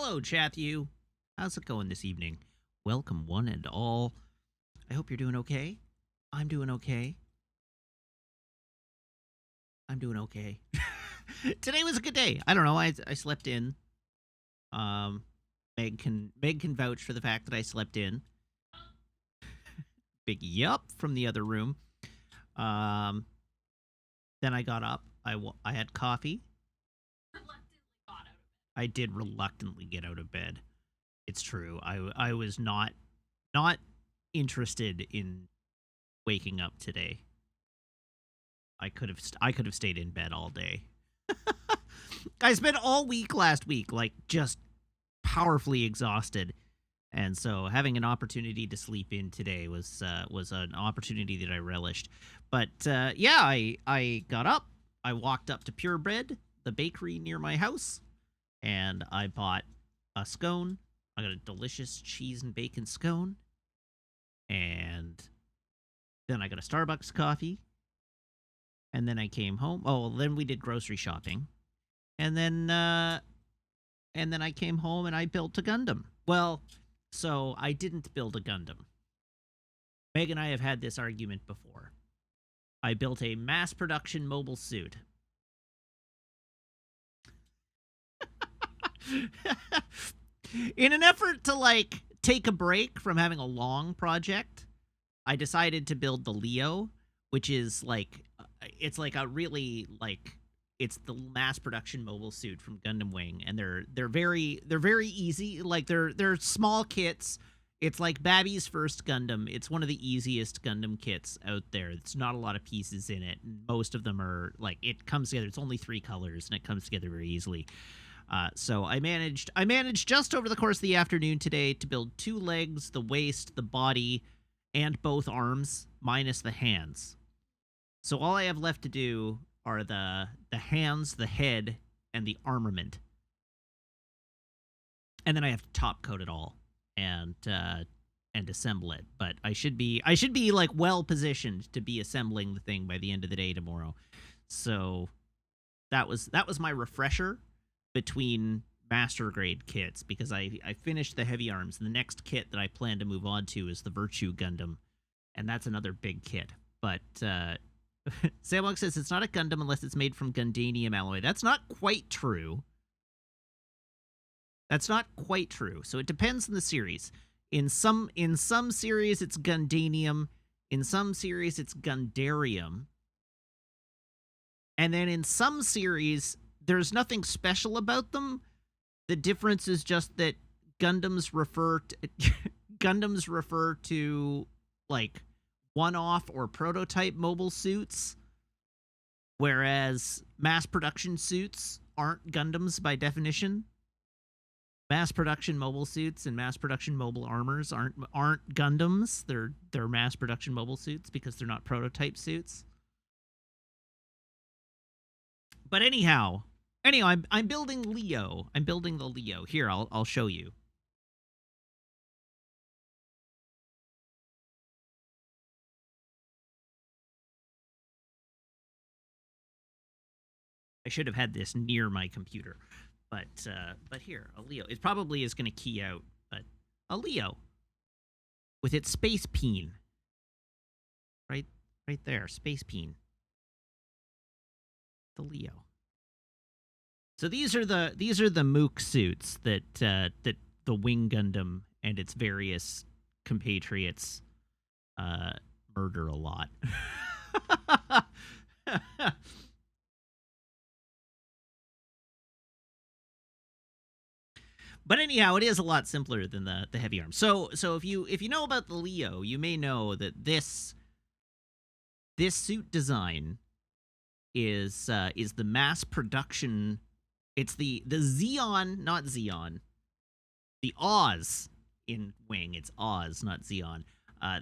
Hello, Chathu. How's it going this evening? Welcome, one and all. I hope you're doing okay. I'm doing okay. I'm doing okay. Today was a good day. I don't know. I slept in. Um, Meg can vouch for the fact that I slept in. Big yup from the other room. Um, then I got up. I had coffee. I did reluctantly get out of bed. It's true. I was not interested in waking up today. I could have stayed in bed all day. I spent all week last week like just powerfully exhausted, and so having an opportunity to sleep in today was an opportunity that I relished. But yeah, I got up. I walked up to Purebread, the bakery near my house, and I bought a scone. I got a delicious cheese and bacon scone, and then I got a Starbucks coffee. And then I came home. Oh, then we did grocery shopping, and then I came home and I built a Gundam. Well, so I didn't build a Gundam. Meg and I have had this argument before. I built a mass production mobile suit. In an effort to like take a break from having a long project, I decided to build the Leo, which is like it's like a really like it's the mass production mobile suit from Gundam Wing, and they're very easy. Like they're small kits. It's like Babby's first Gundam. It's one of the easiest Gundam kits out there. It's not a lot of pieces in it. Most of them are like it comes together. It's only 3 colors, and it comes together very easily. So I managed just over the course of the afternoon today to build 2 legs, the waist, the body, and both arms, minus the hands. So all I have left to do are the hands, the head, and the armament. And then I have to top coat it all and assemble it. But I should be like well positioned to be assembling the thing by the end of the day tomorrow. So that was my refresher between master grade kits, because I finished the heavy arms. The next kit that I plan to move on to is the Virtue Gundam, and that's another big kit. But Samwalk says it's not a Gundam unless it's made from Gundanium alloy. That's not quite true. That's not quite true. So it depends on the series. In some series it's Gundanium, in some series it's Gundarium, and then in some series there's nothing special about them. The difference is just that Gundams refer to like one-off or prototype mobile suits, whereas mass production suits aren't Gundams by definition. Mass production mobile suits and mass production mobile armors aren't Gundams. They're mass production mobile suits because they're not prototype suits. But anyhow, I'm building Leo. I'm building the Leo. Here, I'll show you. I should have had this near my computer, but here, a Leo. It probably is going to key out, but a Leo with its space peen. Right there, space peen. The Leo. So these are the Mook suits that the Wing Gundam and its various compatriots murder a lot. But anyhow, it is a lot simpler than the heavy arms. So if you know about the Leo, you may know that this suit design is the mass production. It's the Zeon, not Zeon. The Oz in Wing. It's Oz, not Zeon.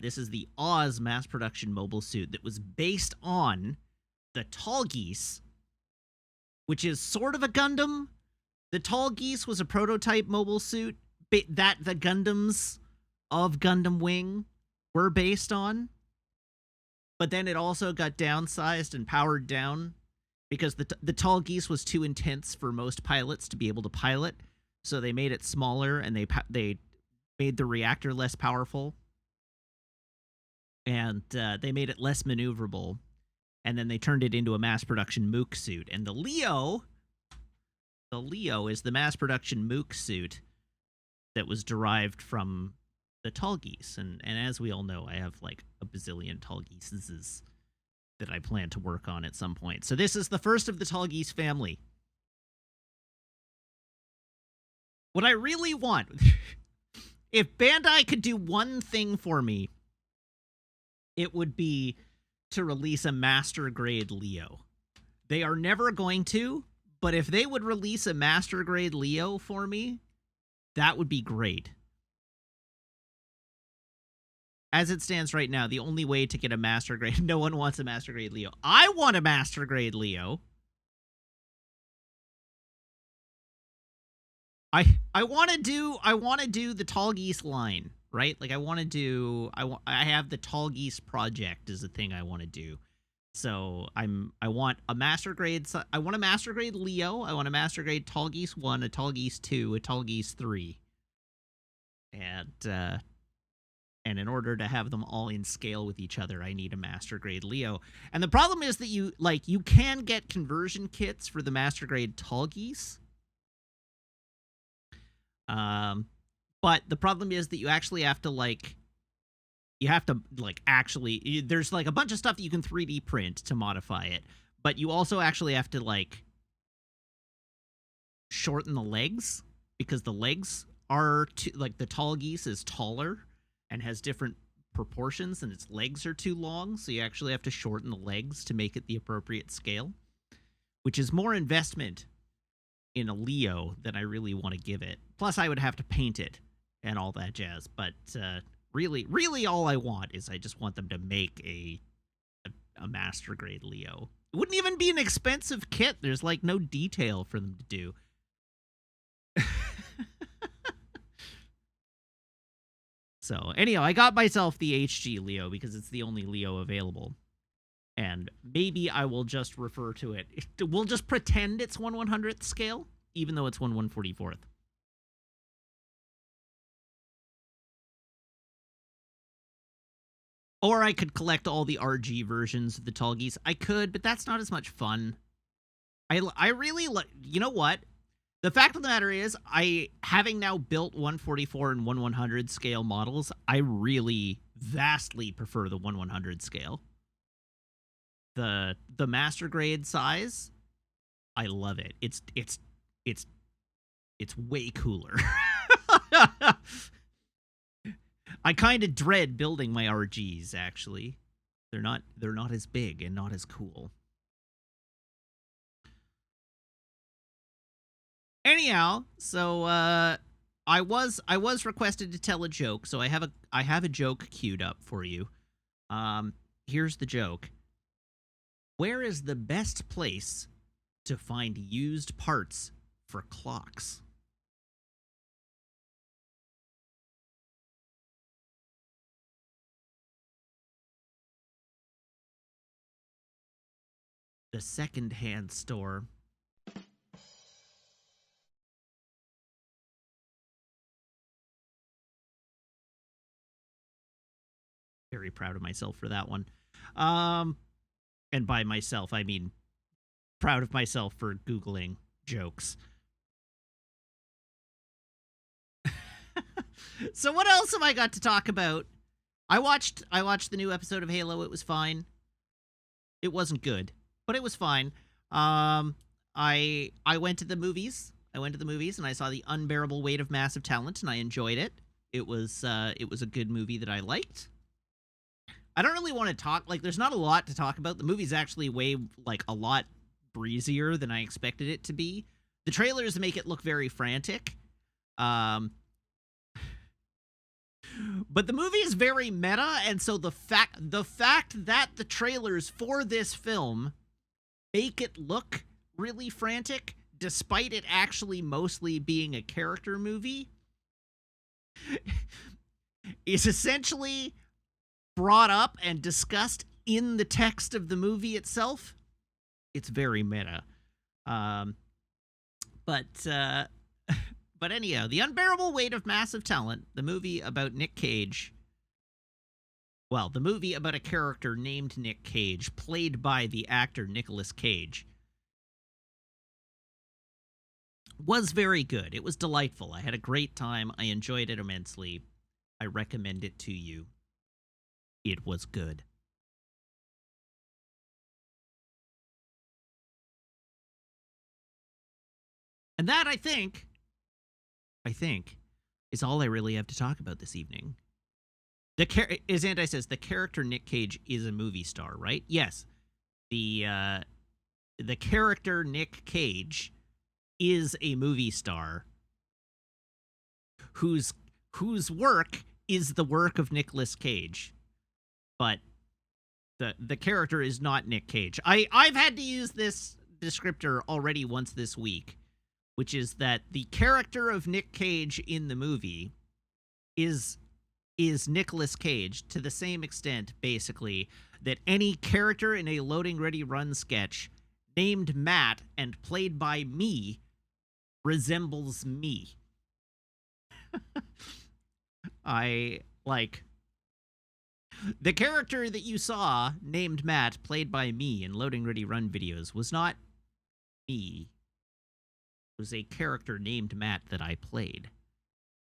This is the Oz mass production mobile suit that was based on the Tall Geese, which is sort of a Gundam. The Tall Geese was a prototype mobile suit that the Gundams of Gundam Wing were based on. But then it also got downsized and powered down because the Tall Geese was too intense for most pilots to be able to pilot. so they made it smaller, and they made the reactor less powerful, and they made it less maneuverable, and then they turned it into a mass production Mook suit. And the Leo is the mass production Mook suit that was derived from the Tallgeese. And as we all know, I have like a bazillion Tallgeeses that I plan to work on at some point. So this is the first of the Tallgeese family. What I really want, if Bandai could do one thing for me, it would be to release a Master Grade Leo. They are never going to, but if they would release a Master Grade Leo for me, that would be great. As it stands right now, the only way to get a Master Grade... No one wants a Master Grade Leo. I want a Master Grade Leo. I want to do the Tallgeese line, right? Like I have the Tallgeese project is the thing I want to do. So I want a Master Grade Leo, I want a Master Grade Tallgeese 1, a Tallgeese 2, a Tallgeese 3. And in order to have them all in scale with each other, I need a Master Grade Leo. And the problem is that you can get conversion kits for the Master Grade Tallgeese. But the problem is that you actually have to there's like a bunch of stuff that you can 3D print to modify it, but you also actually have to like shorten the legs, because the legs are the Tallgeese is taller and has different proportions, and its legs are too long, so you actually have to shorten the legs to make it the appropriate scale, which is more investment in a Leo than I really want to give it. Plus, I would have to paint it and all that jazz. But really, all I want is I just want them to make a Master Grade Leo. It wouldn't even be an expensive kit. There's like no detail for them to do. So anyhow, I got myself the HG Leo because it's the only Leo available. And maybe I will just refer to it. We'll just pretend it's 1/100th scale, even though it's 1/144th. Or I could collect all the RG versions of the Tallgeese. I could, but that's not as much fun. I really like... You know what? The fact of the matter is, having now built 144 and 1/100 scale models, I really vastly prefer the 1/100 scale. The Master Grade size, I love it. It's way cooler. I kind of dread building my RGs, actually. They're not as big and not as cool. Anyhow, so I was requested to tell a joke, so I have a joke queued up for you. Here's the joke. Where is the best place to find used parts for clocks? The second-hand store. Very proud of myself for that one. And by myself, I mean proud of myself for Googling jokes. So what else have I got to talk about? I watched the new episode of Halo. It was fine. It wasn't good, but it was fine. I went to the movies. And I saw The Unbearable Weight of Massive Talent, and I enjoyed it. It was a good movie that I liked. I don't really want to talk, there's not a lot to talk about. The movie's actually a lot breezier than I expected it to be. The trailers make it look very frantic. But the movie is very meta, and so the fact that the trailers for this film make it look really frantic, despite it actually mostly being a character movie, is essentially brought up and discussed in the text of the movie itself. It's very meta. But But anyhow, The Unbearable Weight of Massive Talent, the movie about Nick Cage. Well, the movie about a character named Nick Cage, played by the actor Nicolas Cage, was very good. It was delightful. I had a great time. I enjoyed it immensely. I recommend it to you. It was good. And that, I think, is all I really have to talk about this evening. As Anti says, the character Nick Cage is a movie star, right? Yes. The character Nick Cage is a movie star whose work is the work of Nicolas Cage. But the character is not Nick Cage. I've had to use this descriptor already once this week, which is that the character of Nick Cage in the movie is Nicolas Cage to the same extent, basically, that any character in a Loading Ready Run sketch named Matt and played by me resembles me. The character that you saw named Matt played by me in Loading Ready Run videos was not me. It was a character named Matt that I played.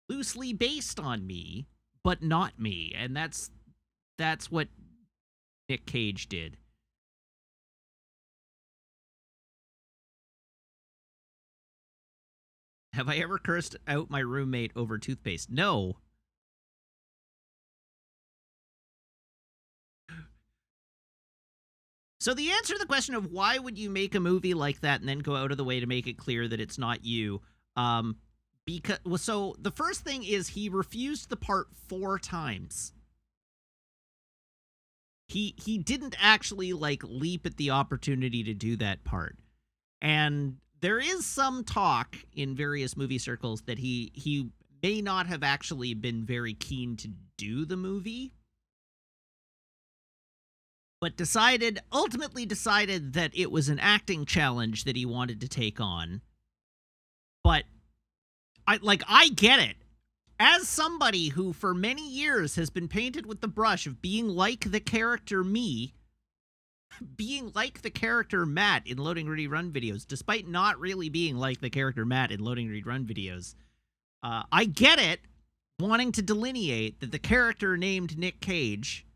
Loosely based on me, but not me. And that's what Nick Cage did. Have I ever cursed out my roommate over toothpaste? No. So the answer to the question of why would you make a movie like that and then go out of the way to make it clear that it's not you, so the first thing is he refused the part 4 times. He didn't actually leap at the opportunity to do that part. And there is some talk in various movie circles that he may not have actually been very keen to do the movie, but ultimately decided that it was an acting challenge that he wanted to take on. But I get it. As somebody who for many years has been painted with the brush of being like the character me, being like the character Matt in Loading Ready Run videos, despite not really being like the character Matt in Loading Ready Run videos, I get it, wanting to delineate that the character named Nick Cage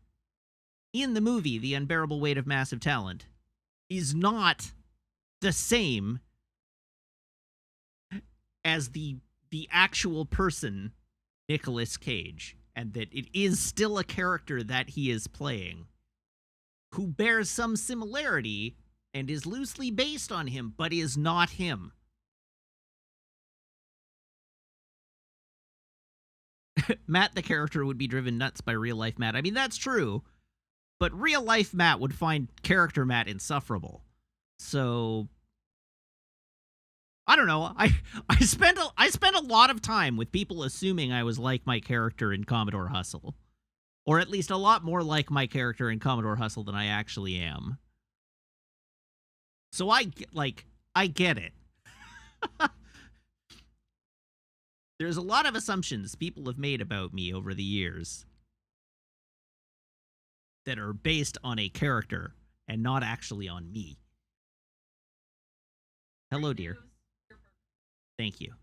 in the movie The Unbearable Weight of Massive Talent is not the same as the actual person Nicolas Cage, and that it is still a character that he is playing who bears some similarity and is loosely based on him, but is not him. Matt, the character, would be driven nuts by real-life Matt. I mean, that's true, but real-life Matt would find character Matt insufferable. So I don't know. I spent a lot of time with people assuming I was like my character in Commodore Hustle, or at least a lot more like my character in Commodore Hustle than I actually am. So I get it. There's a lot of assumptions people have made about me over the years that are based on a character and not actually on me. Hello, dear. Thank you.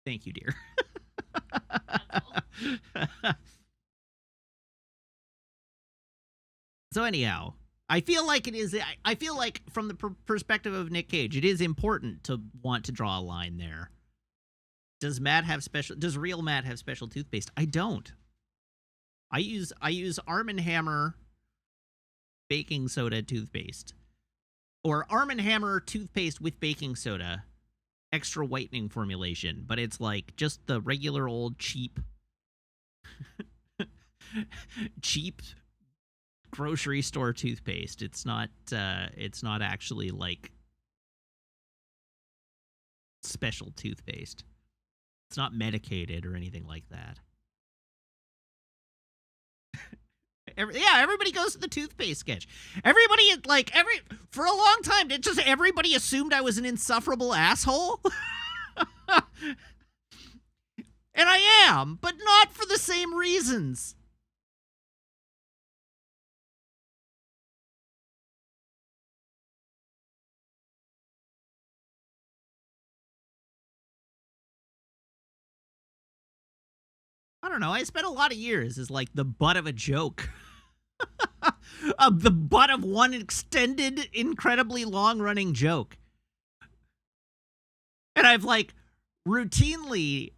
Thank you, dear. So anyhow, I feel like from the perspective of Nick Cage, it is important to want to draw a line there. Does real Matt have special toothpaste? I don't. I use Arm & Hammer baking soda toothpaste, or Arm & Hammer toothpaste with baking soda, extra whitening formulation, but it's like just the regular old cheap grocery store toothpaste. It's not actually like special toothpaste. It's not medicated or anything like that. Everybody goes to the toothpaste sketch. Everybody, like, for a long time, everybody assumed I was an insufferable asshole. And I am, but not for the same reasons. I don't know. I spent a lot of years as, like, the butt of a joke. The butt of one extended, incredibly long-running joke. And I've, like, routinely,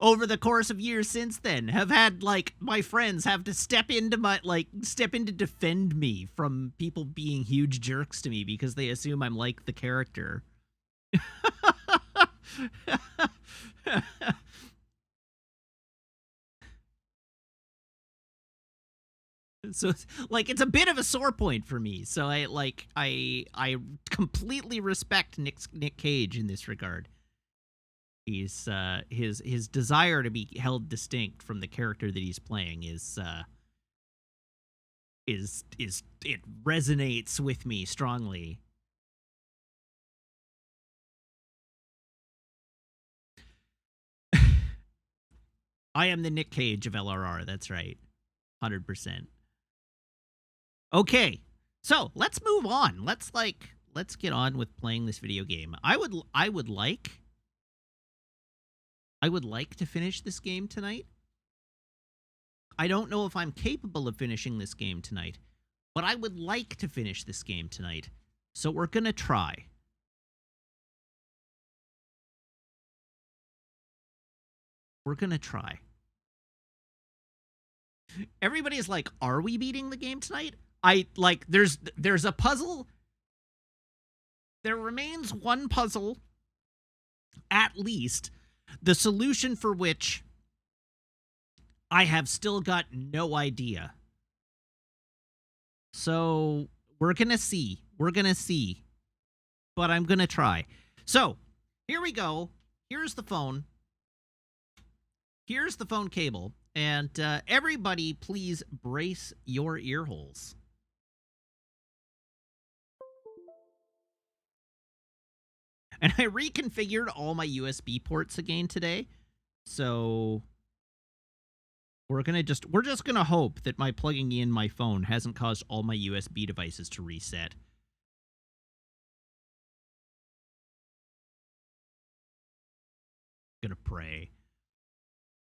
over the course of years since then, have had, like, my friends have to step in to defend me from people being huge jerks to me because they assume I'm like the character. So, like, it's a bit of a sore point for me. So I completely respect Nick Cage in this regard. He's his desire to be held distinct from the character that he's playing is it resonates with me strongly. I am the Nick Cage of LRR. That's right, 100%. Okay, so let's move on. Let's get on with playing this video game. I would like to finish this game tonight. I don't know if I'm capable of finishing this game tonight, but I would like to finish this game tonight. So we're gonna try. We're gonna try. Everybody's like, are we beating the game tonight? There's a puzzle. There remains one puzzle, at least, the solution for which I have still got no idea. So we're gonna see. But I'm gonna try. So here we go. Here's the phone. Here's the phone cable. And everybody, please brace your ear holes. And I reconfigured all my USB ports again today. So we're just gonna hope that my plugging in my phone hasn't caused all my USB devices to reset. Gonna pray.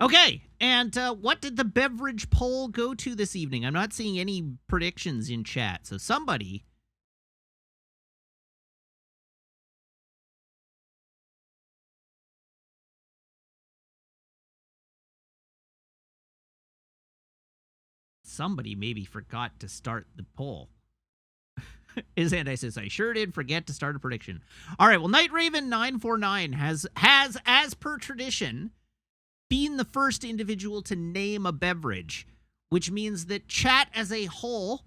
Okay, and what did the beverage poll go to this evening? I'm not seeing any predictions in chat, so somebody... Somebody maybe forgot to start the poll. Anti says, I sure did forget to start a prediction. All right, well, Night Raven 949 has, as per tradition, been the first individual to name a beverage, which means that chat as a whole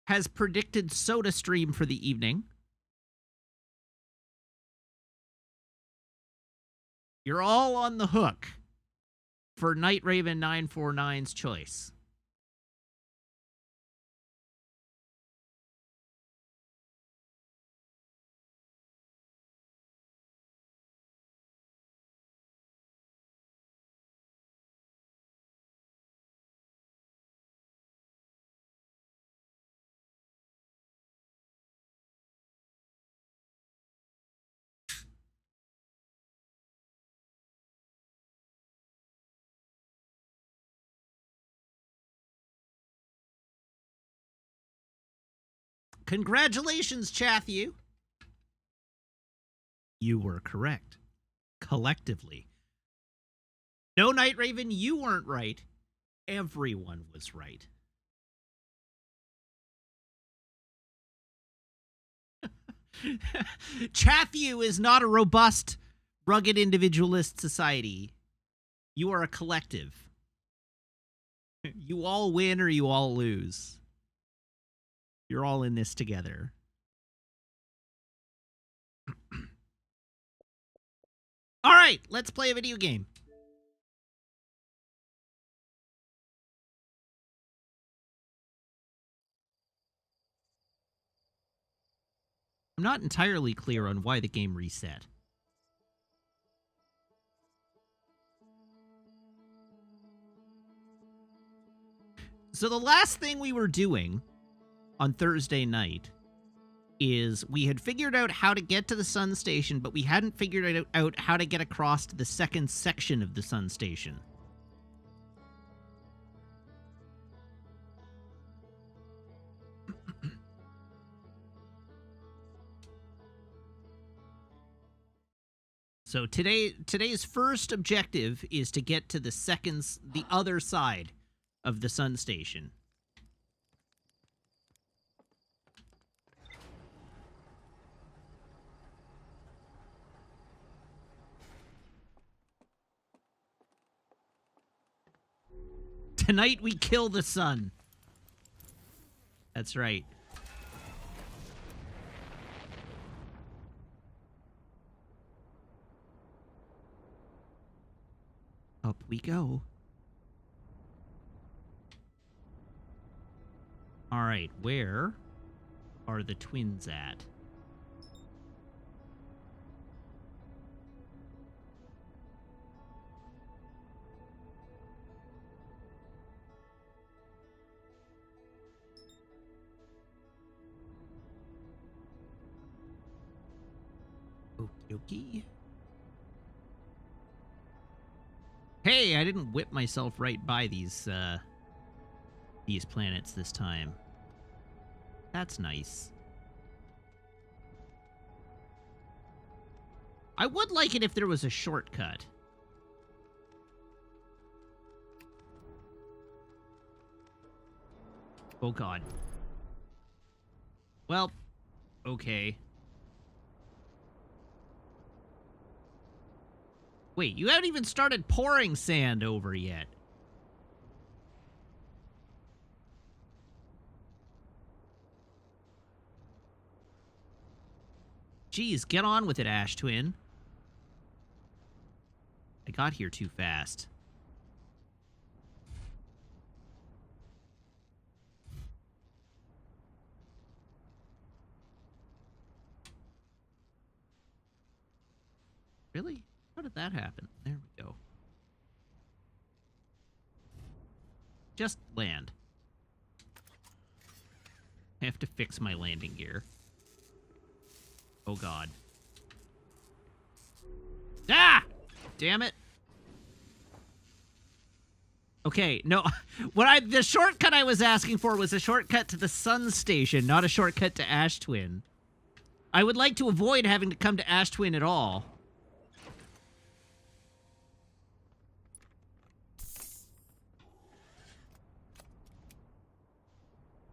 has predicted SodaStream for the evening. You're all on the hook for Night Raven 949's choice. Congratulations, Chathew. You were correct. Collectively. No, Night Raven, you weren't right. Everyone was right. Chathew is not a robust, rugged individualist society. You are a collective. You all win or you all lose. You're all in this together. All right, let's play a video game. I'm not entirely clear on why the game reset. So the last thing we were doing on Thursday night is we had figured out how to get to the Sun Station, but we hadn't figured out how to get across to the second section of the Sun Station. So today's first objective is to get to the other side of the Sun Station. Tonight we kill the sun. That's right. Up we go. All right, where are the twins at? Okie dokie. Hey, I didn't whip myself right by these planets this time. That's nice. I would like it if there was a shortcut. Oh god. Well, okay. Wait, you haven't even started pouring sand over yet. Jeez, get on with it, Ash Twin. I got here too fast. Really? How did that happen? There we go. Just land. I have to fix my landing gear. Oh god. Ah! Damn it. Okay, no. The shortcut I was asking for was a shortcut to the Sun Station, not a shortcut to Ash Twin. I would like to avoid having to come to Ash Twin at all.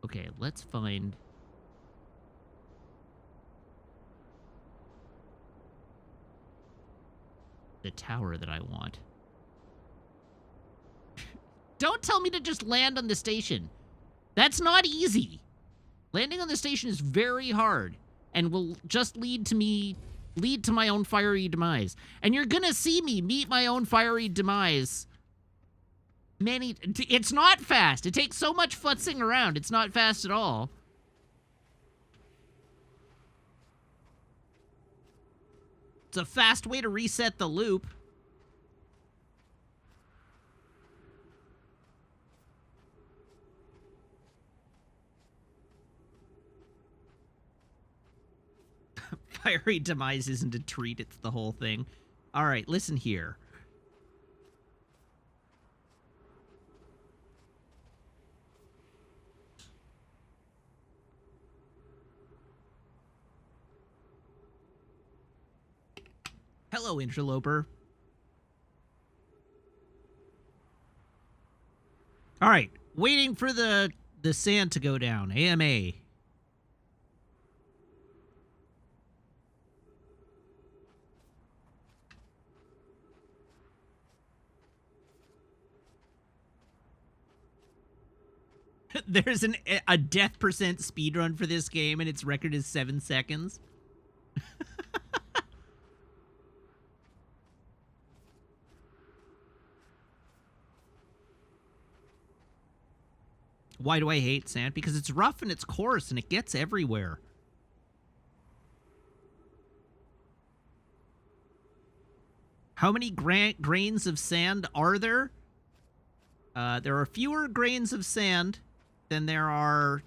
Okay, let's find... the tower that I want. Don't tell me to just land on the station. That's not easy. Landing on the station is very hard and will just lead to my own fiery demise. And you're gonna see me meet my own fiery demise. It's not fast. It takes so much futzing around. It's not fast at all. It's a fast way to reset the loop. Fiery demise isn't a treat, it's the whole thing. Alright, listen here. Hello, interloper. Alright, waiting for the sand to go down. AMA. There's a death percent speedrun for this game, and its record is 7 seconds. Why do I hate sand? Because it's rough and it's coarse, and it gets everywhere. How many grains of sand are there? There are fewer grains of sand than there are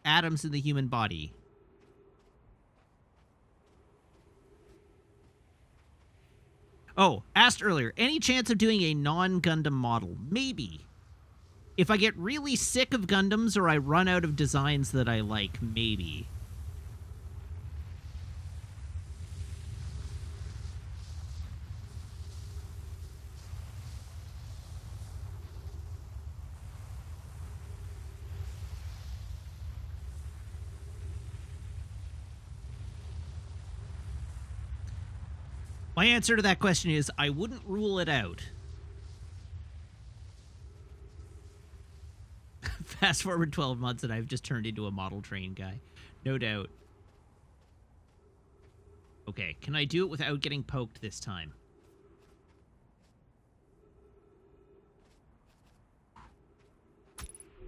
atoms in the human body. Oh, asked earlier, any chance of doing a non-Gundam model? Maybe. If I get really sick of Gundams or I run out of designs that I like, maybe. My answer to that question is I wouldn't rule it out. Fast forward 12 months and I've just turned into a model train guy. No doubt. Okay, can I do it without getting poked this time?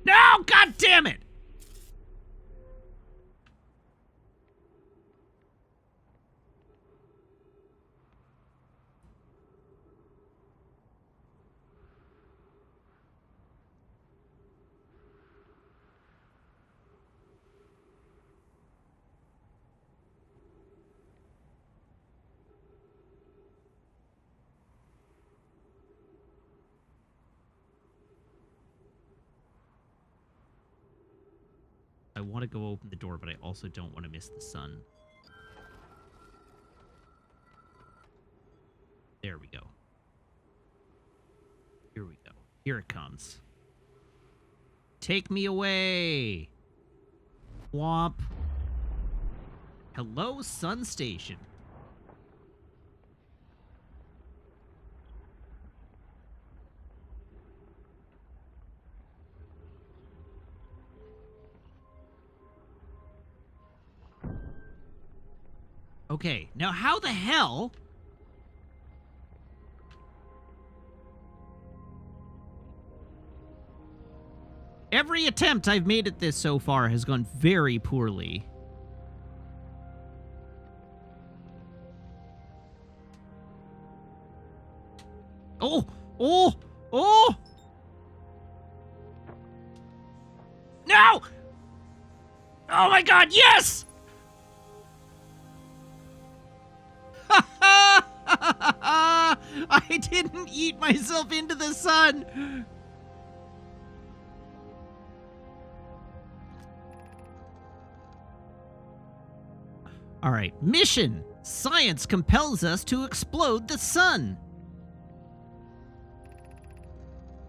No! God damn it! I want to go open the door, but I also don't want to miss the sun. There we go. Here we go. Here it comes. Take me away! Womp. Hello, Sun Station. Okay, now how the hell... Every attempt I've made at this so far has gone very poorly. Oh! Oh! Oh! No! Oh my god, yes! I didn't eat myself into the sun! Alright, mission! Science compels us to explode the sun!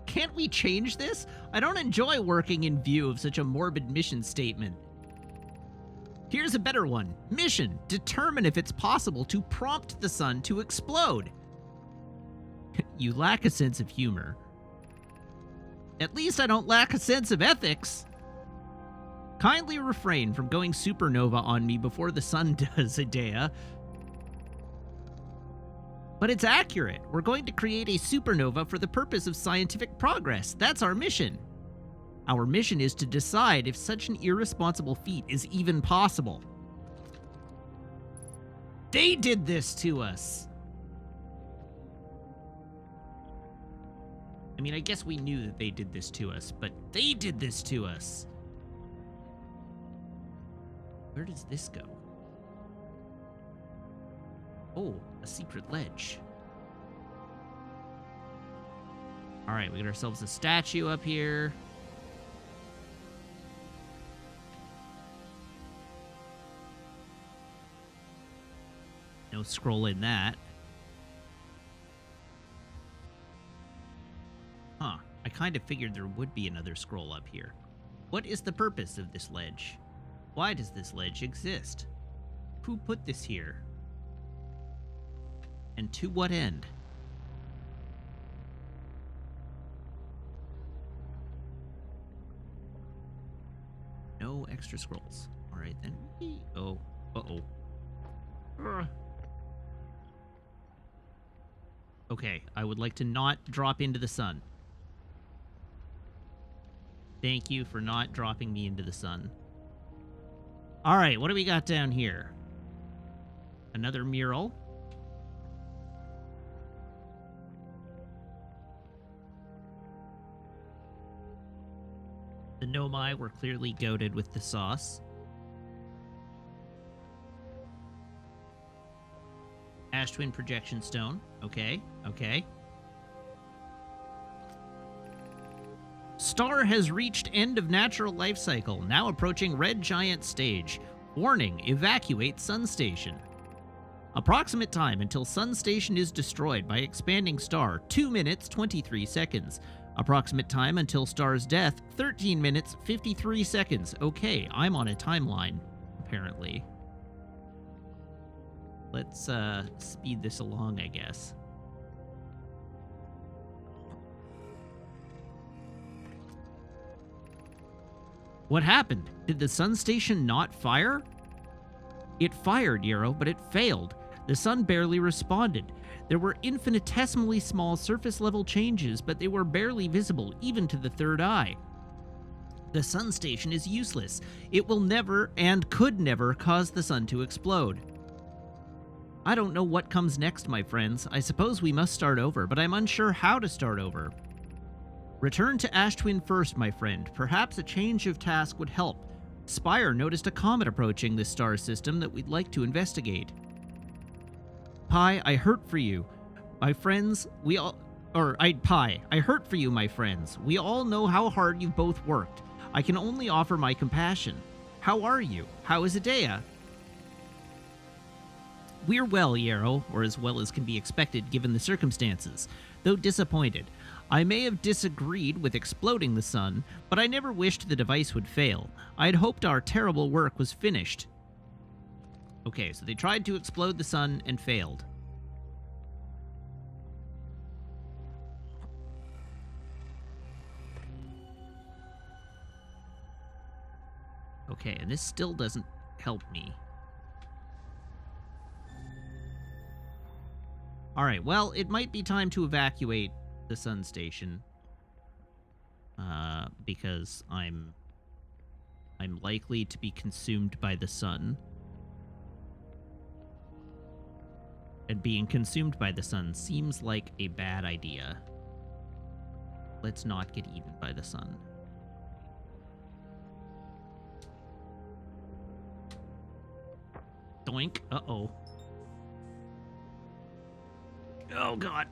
Can't we change this? I don't enjoy working in view of such a morbid mission statement. Here's a better one. Mission: determine if it's possible to prompt the sun to explode. You lack a sense of humor. At least I don't lack a sense of ethics. Kindly refrain from going supernova on me before the sun does, Idea. But it's accurate. We're going to create a supernova for the purpose of scientific progress. That's our mission. Our mission is to decide if such an irresponsible feat is even possible. They did this to us. I mean, I guess we knew that they did this to us, but they did this to us. Where does this go? Oh, a secret ledge. Alright, we got ourselves a statue up here. No scroll in that. Huh, I kind of figured there would be another scroll up here. What is the purpose of this ledge? Why does this ledge exist? Who put this here? And to what end? No extra scrolls. Alright then. Oh. Uh-oh. Okay, I would like to not drop into the sun. Thank you for not dropping me into the sun. Alright, what do we got down here? Another mural. Nomai were clearly goated with the sauce. Ash Twin Projection Stone. Okay, okay. Star has reached end of natural life cycle, now approaching red giant stage. Warning, evacuate Sun Station. Approximate time until Sun Station is destroyed by expanding star, 2 minutes, 23 seconds. Approximate time until star's death, 13 minutes, 53 seconds. Okay, I'm on a timeline, apparently. Let's speed this along, I guess. What happened? Did the Sun Station not fire? It fired, Yarrow, but it failed. The sun barely responded. There were infinitesimally small surface-level changes, but they were barely visible, even to the third eye. The Sun Station is useless. It will never, and could never, cause the sun to explode. I don't know what comes next, my friends. I suppose we must start over, but I'm unsure how to start over. Return to Ash Twin first, my friend. Perhaps a change of task would help. Spire noticed a comet approaching this star system that we'd like to investigate. Pi, I hurt for you. My friends, I hurt for you, my friends. We all know how hard you've both worked. I can only offer my compassion. How are you? How is Idea? We're well, Yarrow, or as well as can be expected given the circumstances, though disappointed. I may have disagreed with exploding the sun, but I never wished the device would fail. I had hoped our terrible work was finished. Okay, so they tried to explode the sun and failed. Okay, and this still doesn't help me. Alright, well, it might be time to evacuate the Sun Station. Because I'm likely to be consumed by the sun. And being consumed by the sun seems like a bad idea. Let's not get eaten by the sun. Doink. Uh-oh. Oh, God.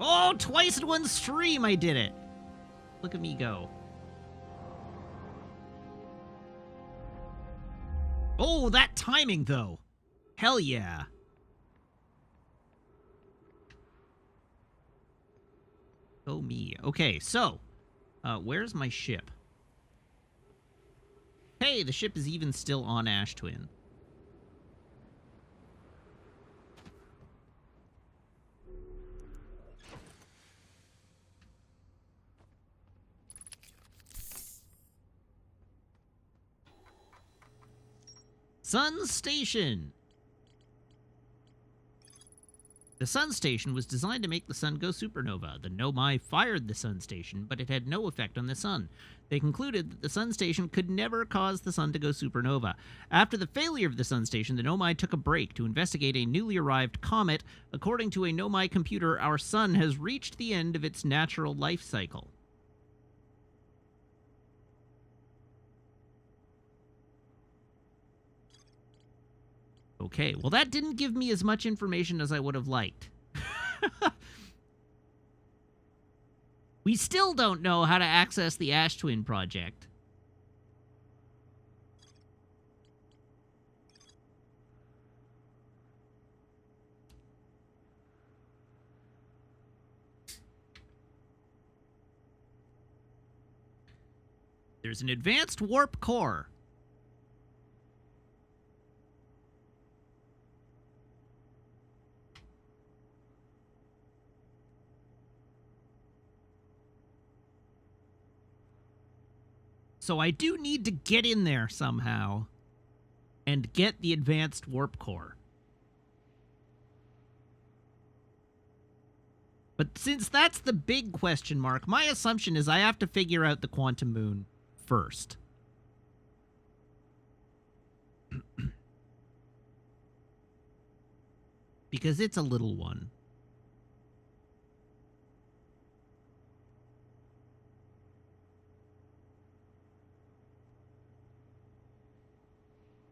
Oh, twice in one stream I did it. Look at me go. Oh, that timing, though. Hell yeah. Oh, me. Okay, so, where's my ship? Hey, the ship is even still on Ash Twin. Sun Station! The Sun Station was designed to make the sun go supernova. The Nomai fired the Sun Station, but it had no effect on the sun. They concluded that the Sun Station could never cause the sun to go supernova. After the failure of the Sun Station, the Nomai took a break to investigate a newly arrived comet. According to a Nomai computer, our sun has reached the end of its natural life cycle. Okay, well that didn't give me as much information as I would have liked. We still don't know how to access the Ash Twin project. There's an advanced warp core. So I do need to get in there somehow and get the advanced warp core. But since that's the big question mark, my assumption is I have to figure out the quantum moon first. Because it's a little one.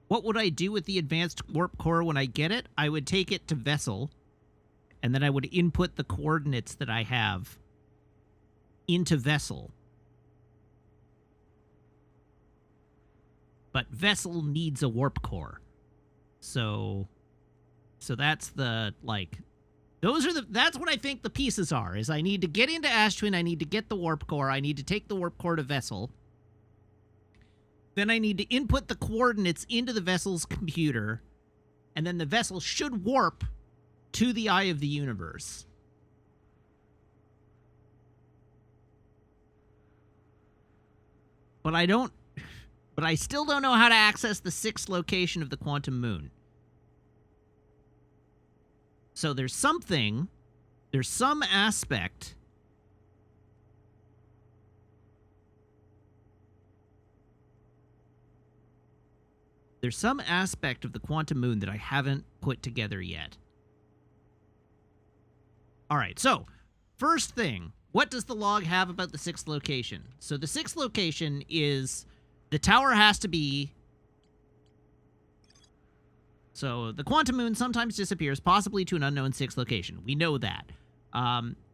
What would I do with the advanced warp core when I get it? I would take it to Vessel, and then I would input the coordinates that I have into Vessel. But Vessel needs a warp core. So that's the, like, that's what I think the pieces are, is I need to get into Ash Twin, I need to get the warp core, I need to take the warp core to Vessel. Then I need to input the coordinates into the Vessel's computer, and then the Vessel should warp to the Eye of the Universe. But I still don't know how to access the 6th location of the Quantum Moon. So there's some aspect of the Quantum Moon that I haven't put together yet. All right, so first thing, what does the log have about the 6th location? So the 6th location is the tower has to be... So the Quantum Moon sometimes disappears, possibly to an unknown 6th location. We know that.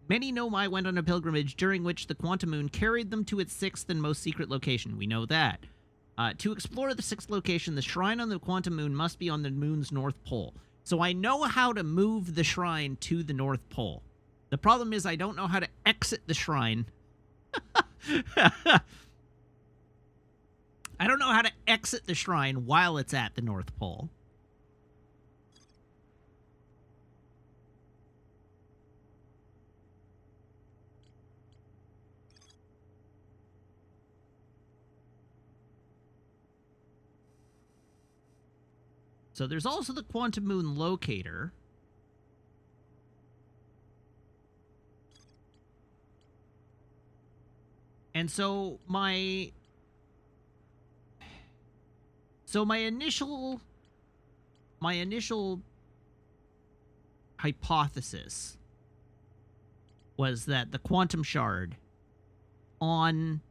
Many Nomai went on a pilgrimage during which the Quantum Moon carried them to its 6th and most secret location. We know that. To explore the 6th location, the shrine on the Quantum Moon must be on the moon's north pole. So I know how to move the shrine to the North Pole. The problem is I don't know how to exit the shrine. I don't know how to exit the shrine while it's at the North Pole. So there's also the Quantum Moon locator. And so my initial hypothesis was that the quantum shard on...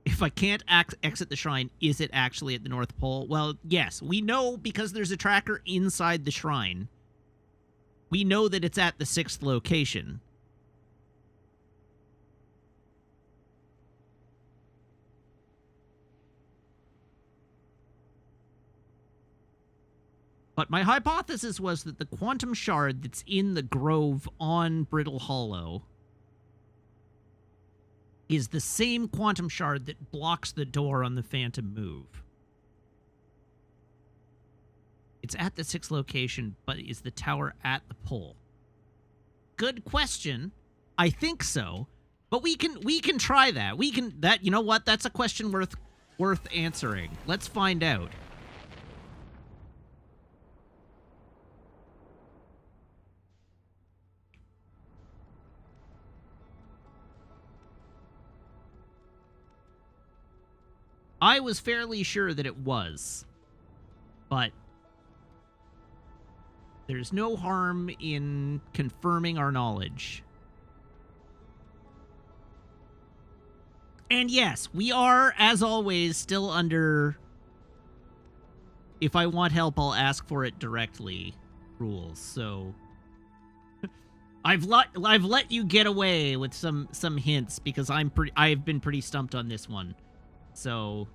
If I can't exit the shrine, is it actually at the North Pole? Well, yes. We know because there's a tracker inside the shrine. We know that it's at the 6th location. But my hypothesis was that the quantum shard that's in the grove on Brittle Hollow is the same quantum shard that blocks the door on the Phantom Move. It's at the 6th location, but is the tower at the pole? Good question. I think so. But we can try that. You know what? That's a question worth answering. Let's find out. I was fairly sure that it was, but there's no harm in confirming our knowledge. And yes, we are, as always, still under if I want help, I'll ask for it directly rules, so... I've let you get away with some hints because I've been pretty stumped on this one. So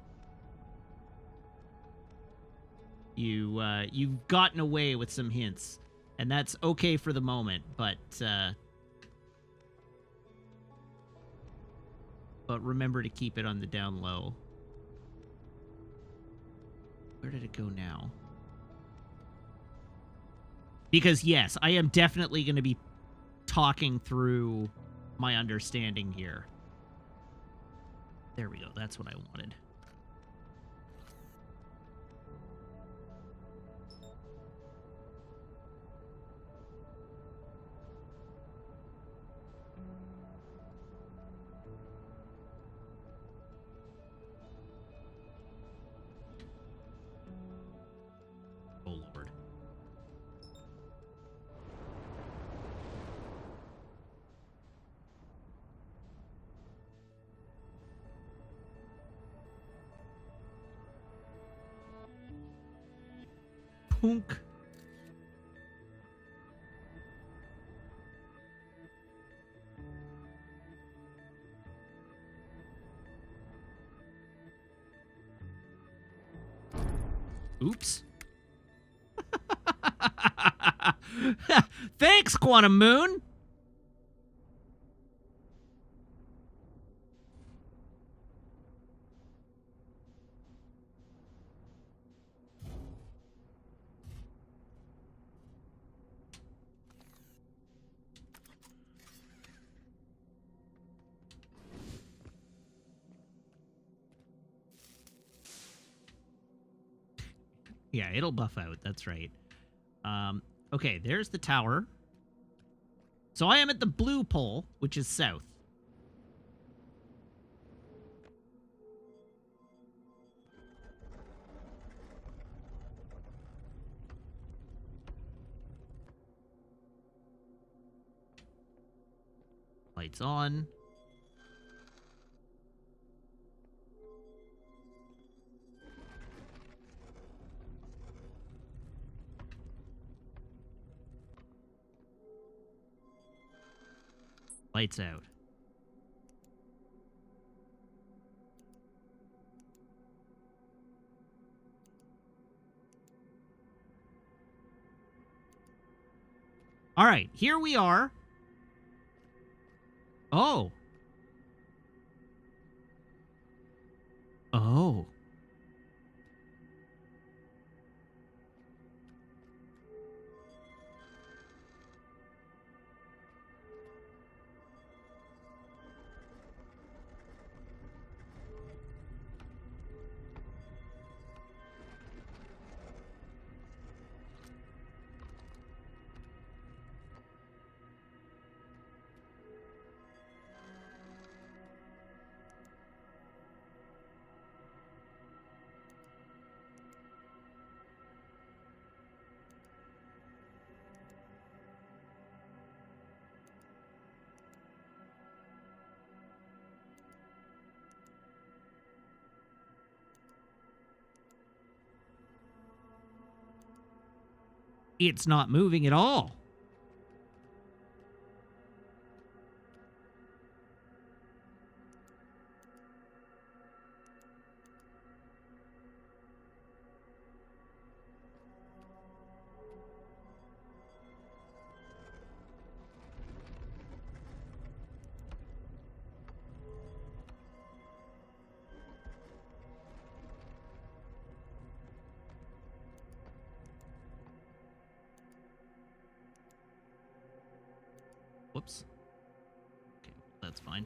you've gotten away with some hints, and that's okay for the moment, but remember to keep it on the down low. Where did it go now? Because yes, I am definitely going to be talking through my understanding here. There we go. That's what I wanted. Oh, Lord. Hunk. Oops. Thanks, Quantum Moon. Yeah, it'll buff out. That's right. Okay, there's the tower. So I am at the blue pole, which is south. Lights on. Lights out. All right, here we are. Oh. Oh. It's not moving at all. Whoops. Okay, that's fine.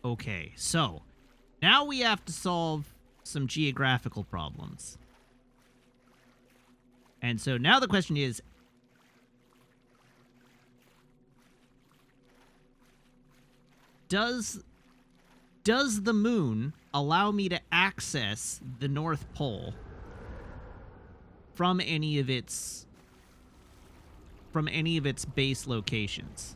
Okay, so now we have to solve some geographical problems. And so now the question is, does the moon allow me to access the North Pole from any of its base locations?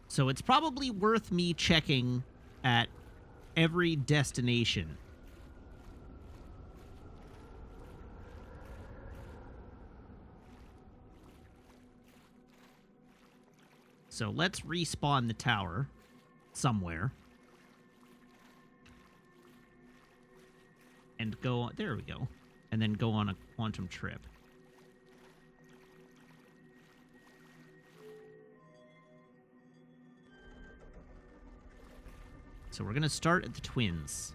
So it's probably worth me checking at every destination. So let's respawn the tower somewhere. And go, there we go. And then go on a quantum trip. So we're going to start at the Twins.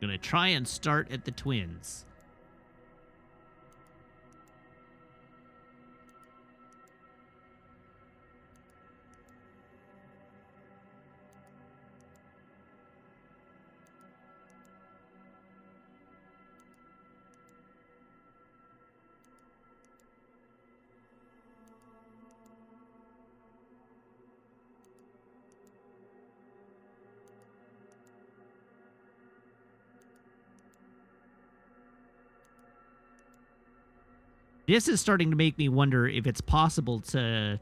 Gonna try and start at the Twins. This is starting to make me wonder if it's possible to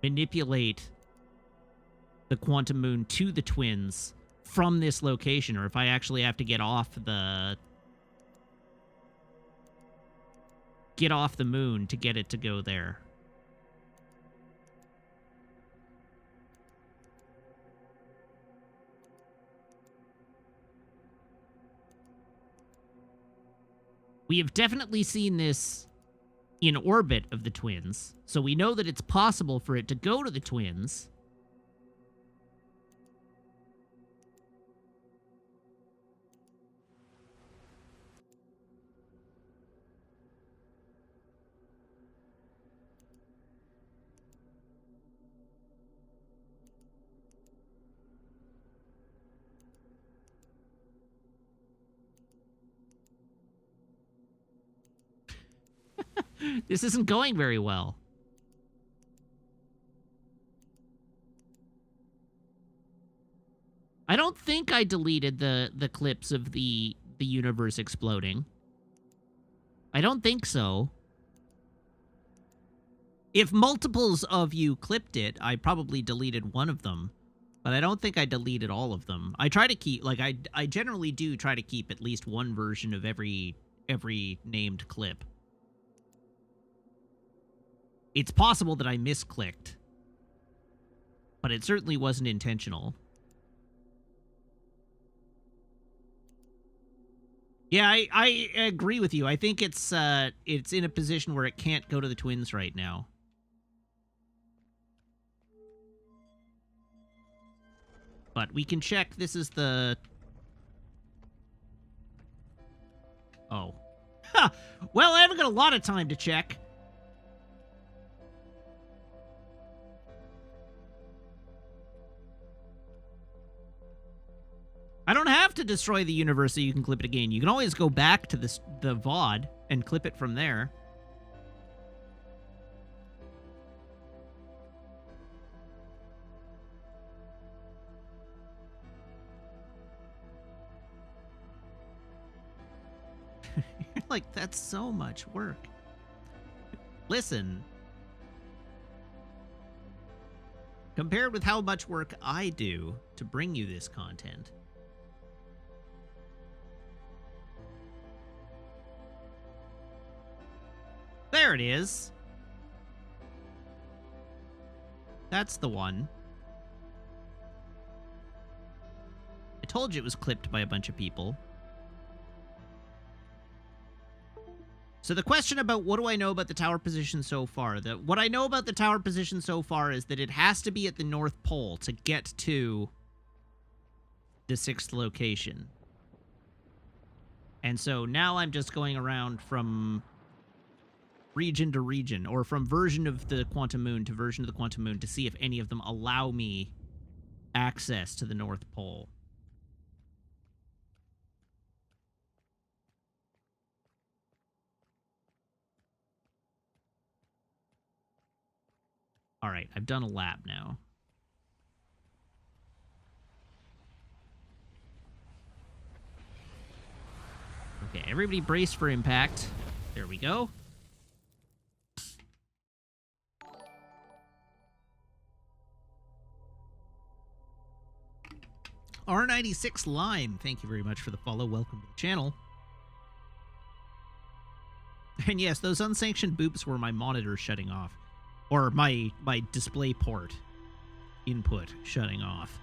manipulate the Quantum Moon to the Twins from this location, or if I actually have to get off the moon to get it to go there. We have definitely seen this in orbit of the Twins, so we know that it's possible for it to go to the Twins. This isn't going very well. I don't think I deleted the clips of the universe exploding. I don't think so. If multiples of you clipped it, I probably deleted one of them. But I don't think I deleted all of them. I try to keep, like, I generally do try to keep at least one version of every named clip. It's possible that I misclicked, but it certainly wasn't intentional. Yeah, I agree with you. I think it's in a position where it can't go to the Twins right now. But we can check. This is the... Oh. Ha! Well, I haven't got a lot of time to check. I don't have to destroy the universe so you can clip it again. You can always go back to the VOD and clip it from there. You're like, that's so much work. Listen. Compared with how much work I do to bring you this content. There it is. That's the one. I told you it was clipped by a bunch of people. So the question about what do I know about the tower position so far? What I know about the tower position so far is that it has to be at the North Pole to get to the 6th location. And so now I'm just going around from region to region, or from version of the Quantum Moon to version of the Quantum Moon, to see if any of them allow me access to the North Pole. Alright, I've done a lap now. Okay, everybody brace for impact. There we go. R96 Lime, thank you very much for the follow. Welcome to the channel. And yes, those unsanctioned boops were my monitor shutting off. Or my display port. input shutting off.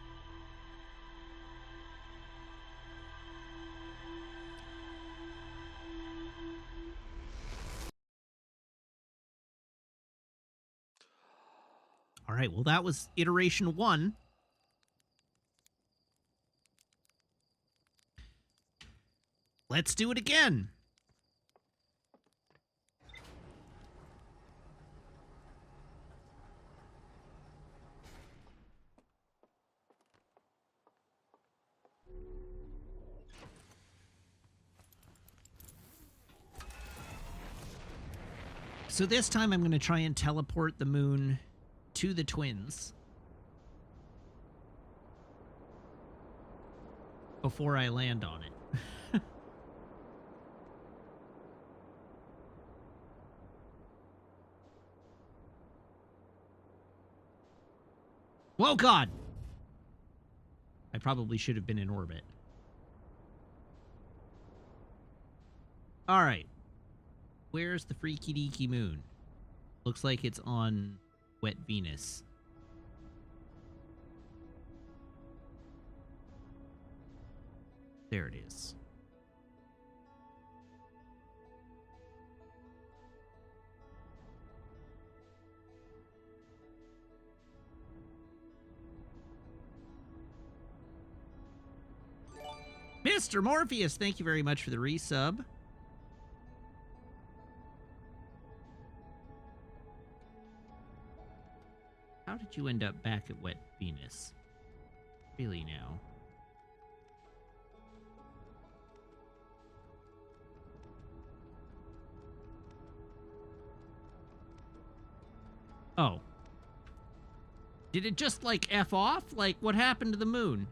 All right, well, that was iteration 1. Let's do it again. So this time I'm going to try and teleport the moon to the twins before I land on it. Whoa, God! I probably should have been in orbit. Alright. Where's the freaky deaky moon? Looks like it's on wet Venus. There it is. Mr. Morpheus, thank you very much for the resub. How did you end up back at wet Venus? Really now? Oh. Did it just, like, F off? Like, what happened to the moon?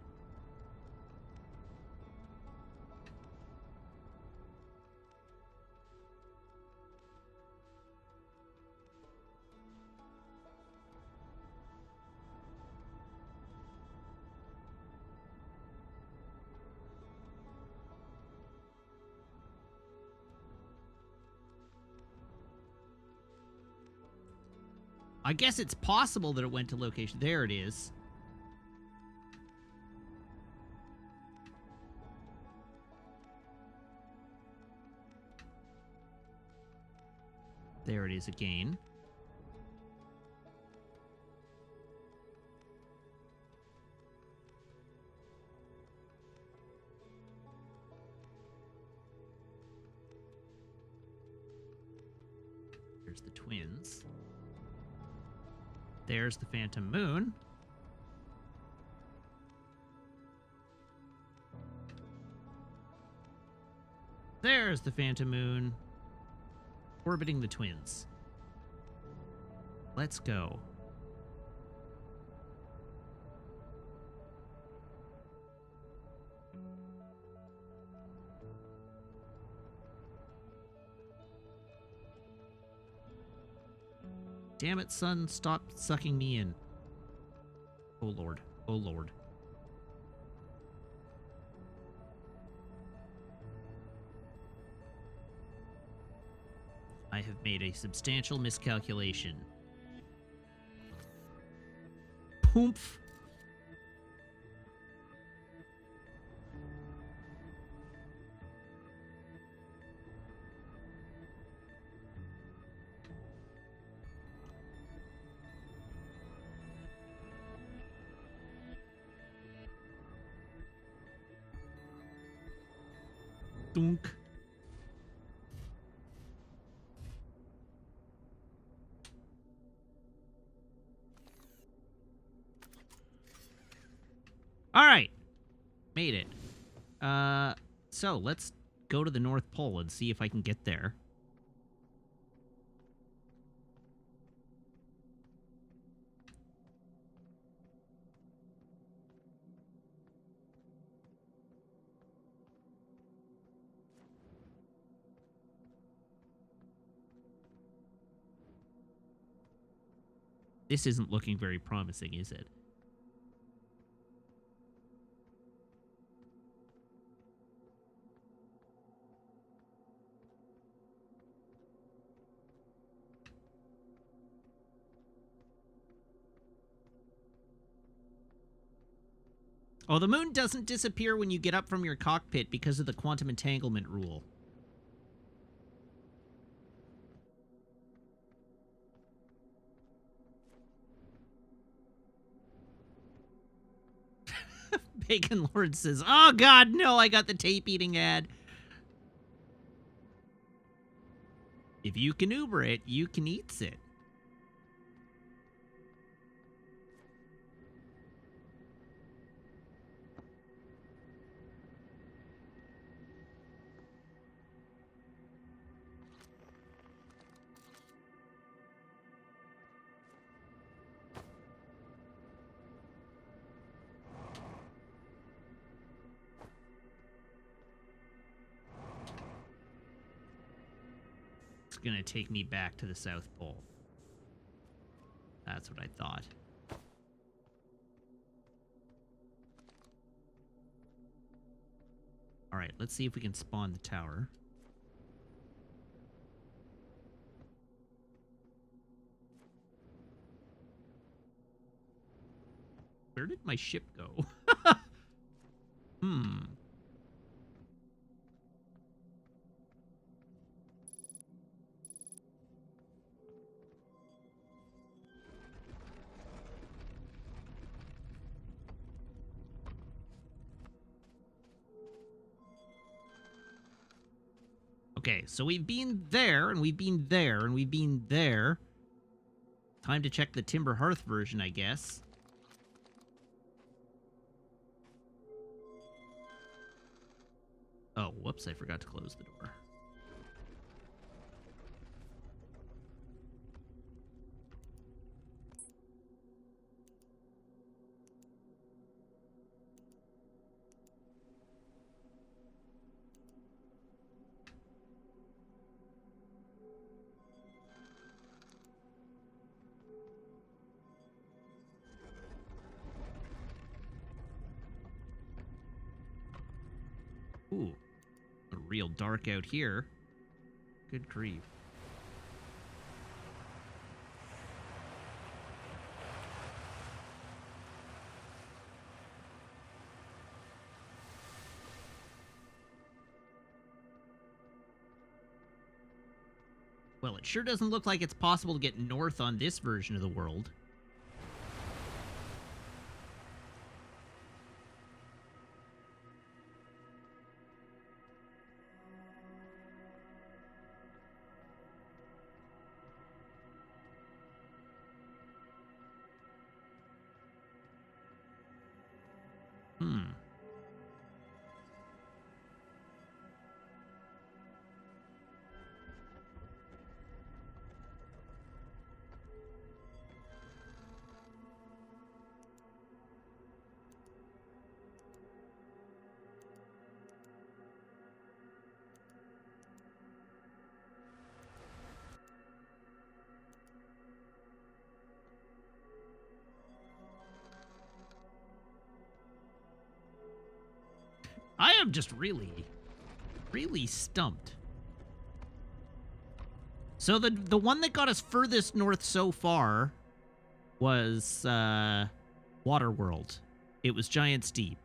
I guess it's possible that it went to location. There it is. There it is again. There's the twins. There's the phantom moon. There's the phantom moon. Orbiting the twins. Let's go. Damn it, son, stop sucking me in. Oh, Lord. Oh, Lord. I have made a substantial miscalculation. Poomph. Dunk. All right. Made it. So let's go to the North Pole and see if I can get there. This isn't looking very promising, is it? Oh, the moon doesn't disappear when you get up from your cockpit because of the quantum entanglement rule. Bacon Lord says, oh god, no, I got the tape eating ad. If you can Uber it, you can eat it. It's gonna take me back to the South Pole. That's what I thought. Alright, let's see if we can spawn the tower. Where did my ship go? Okay, so we've been there, and we've been there, and we've been there. Time to check the Timber Hearth version, I guess. Oh, whoops, I forgot to close the door. Ooh, real dark out here. Good grief. Well, it sure doesn't look like it's possible to get north on this version of the world. I am just really stumped. So the one that got us furthest north so far was Waterworld. It was Giant's Deep.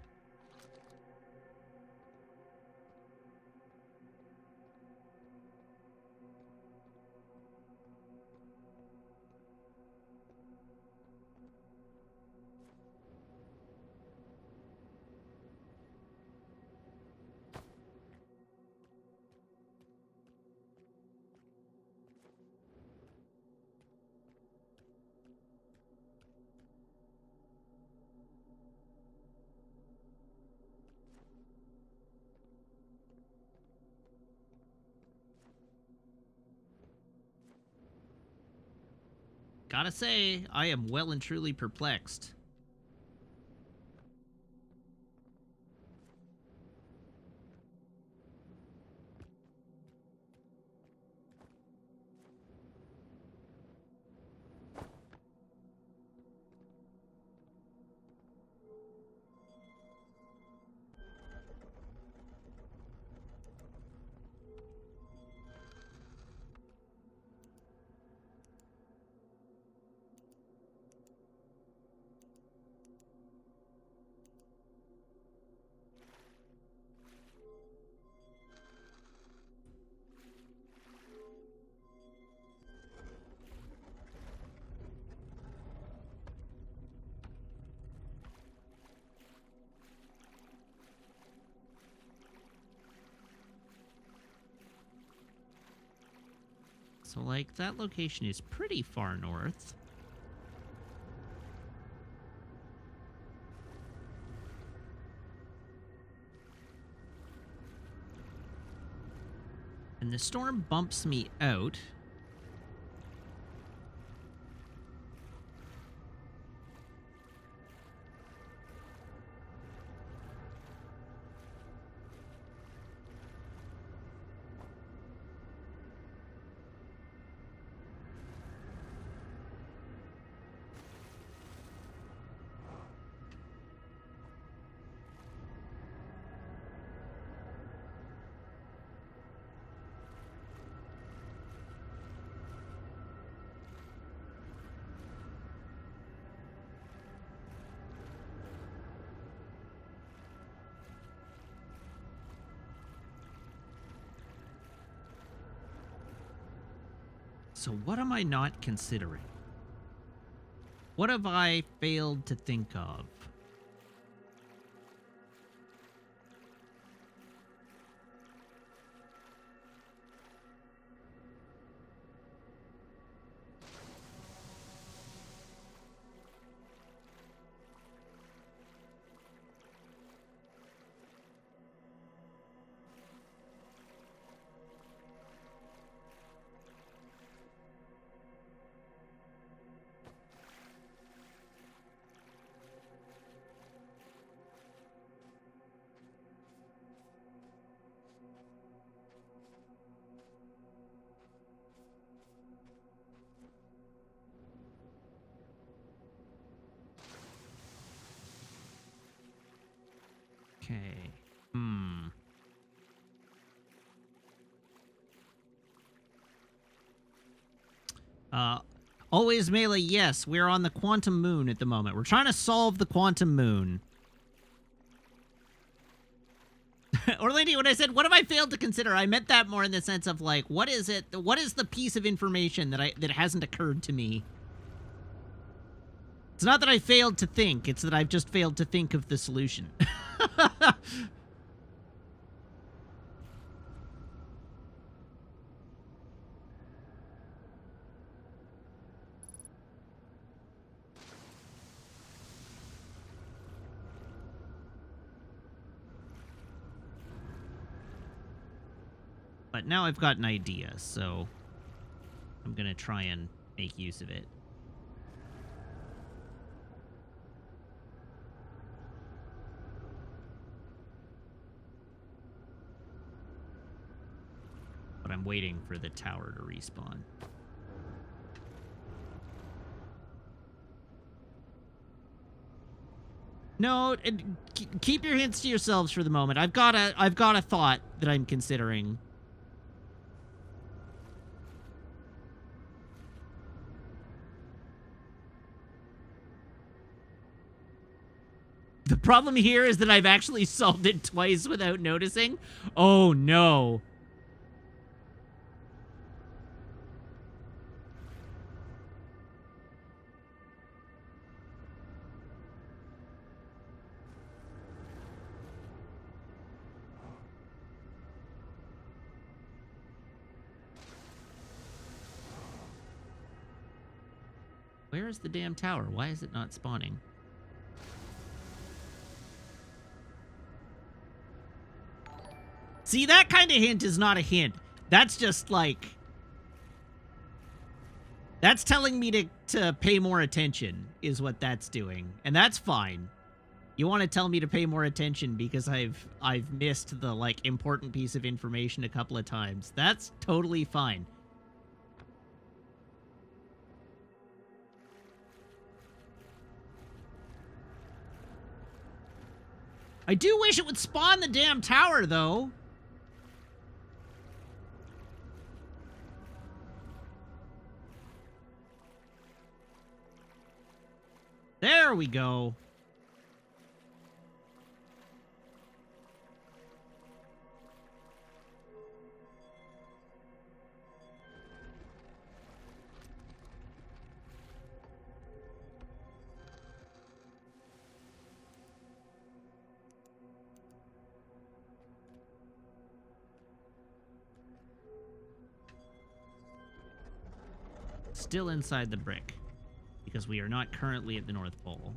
Gotta say, I am well and truly perplexed. So, like, that location is pretty far north. And the storm bumps me out. So what am I not considering? What have I failed to think of? Okay. Always Melee, yes, we're on the Quantum Moon at the moment. We're trying to solve the Quantum Moon. Orlando, when I said, what have I failed to consider? I meant that more in the sense of, like, what is it? What is the piece of information that hasn't occurred to me? It's not that I failed to think, it's that I've just failed to think of the solution. But now I've got an idea, so I'm gonna try and make use of it. But I'm waiting for the tower to respawn. No, keep your hints to yourselves for the moment. I've got a thought that I'm considering. The problem here is that I've actually solved it twice without noticing. Oh, no. Where is the damn tower? Why is it not spawning? See, that kind of hint is not a hint. That's just like... That's telling me to pay more attention, is what that's doing. And that's fine. You want to tell me to pay more attention because I've missed the, like, important piece of information a couple of times. That's totally fine. I do wish it would spawn the damn tower, though. There we go. Still inside the brick. Because we are not currently at the North Pole.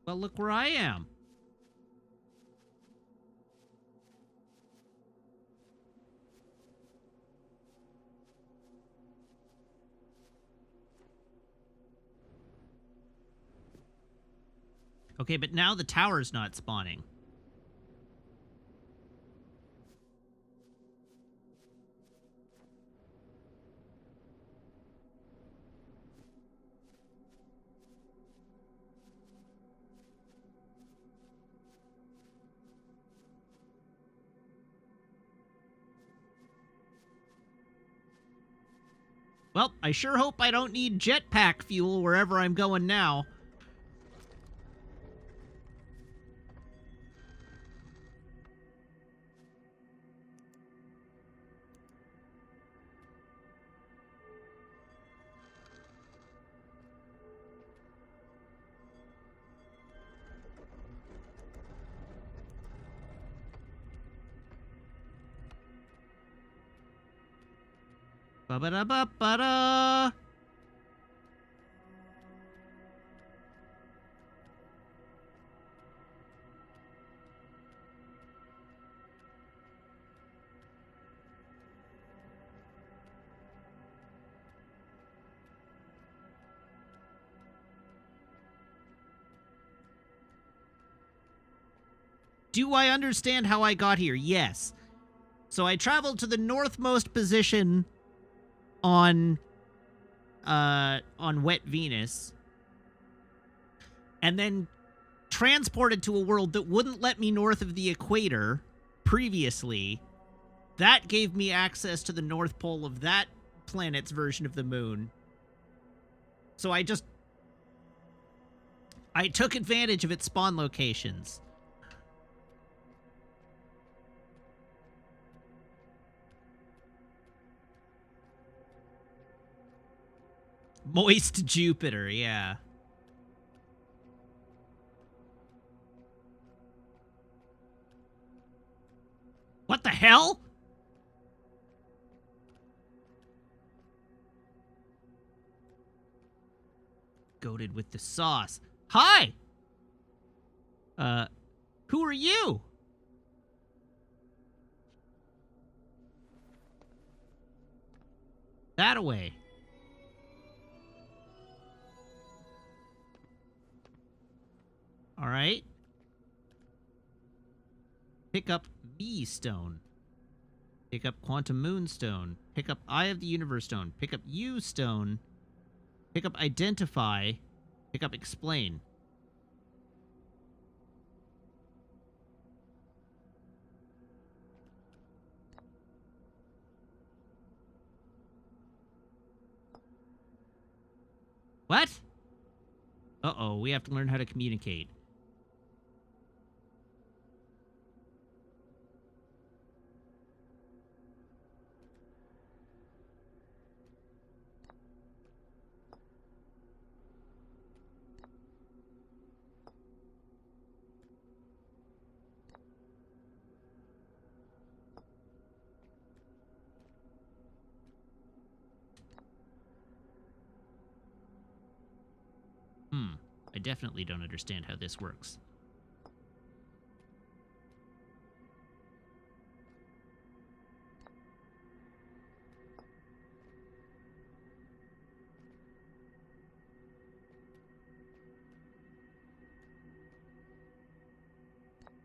Well, look where I am. Okay, but now the tower's not spawning. Well, I sure hope I don't need jetpack fuel wherever I'm going now. Ba-ba-da-ba-ba-da! Do I understand how I got here? Yes. So I traveled to the northmost position on wet Venus, and then transported to a world that wouldn't let me north of the equator previously. That gave me access to the North Pole of that planet's version of the moon. So I took advantage of its spawn locations. Moist Jupiter, yeah. What the hell? Goated with the sauce. Hi! Who are you? That away. All right. Pick up Me Stone. Pick up Quantum Moon Stone. Pick up Eye of the Universe Stone. Pick up You Stone. Pick up Identify. Pick up Explain. What? Uh-oh, we have to learn how to communicate. I definitely don't understand how this works.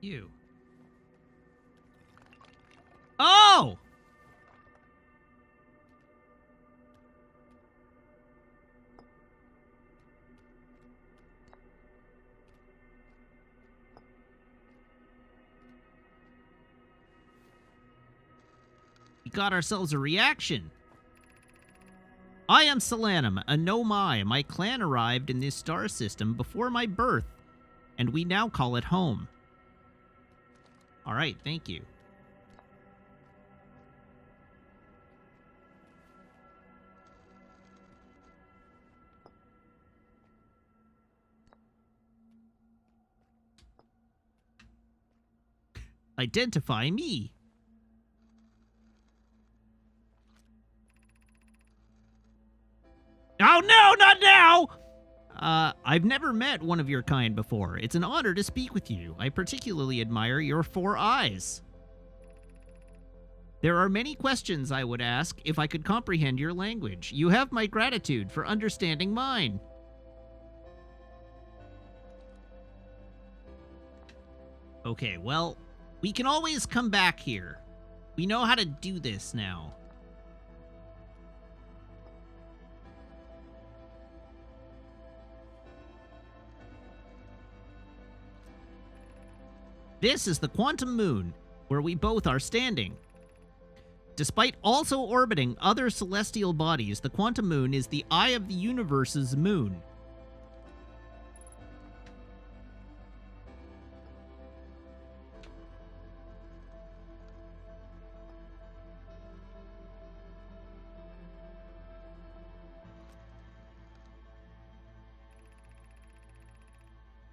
You. Oh! We got ourselves a reaction. I am Solanum, a Nomai. My clan arrived in this star system before my birth, and we now call it home. All right, thank you. Identify me. Oh no, not now! I've never met one of your kind before. It's an honor to speak with you. I particularly admire your 4 eyes. There are many questions I would ask if I could comprehend your language. You have my gratitude for understanding mine. Okay, well, we can always come back here. We know how to do this now. This is the Quantum Moon, where we both are standing. Despite also orbiting other celestial bodies, the Quantum Moon is the eye of the universe's moon.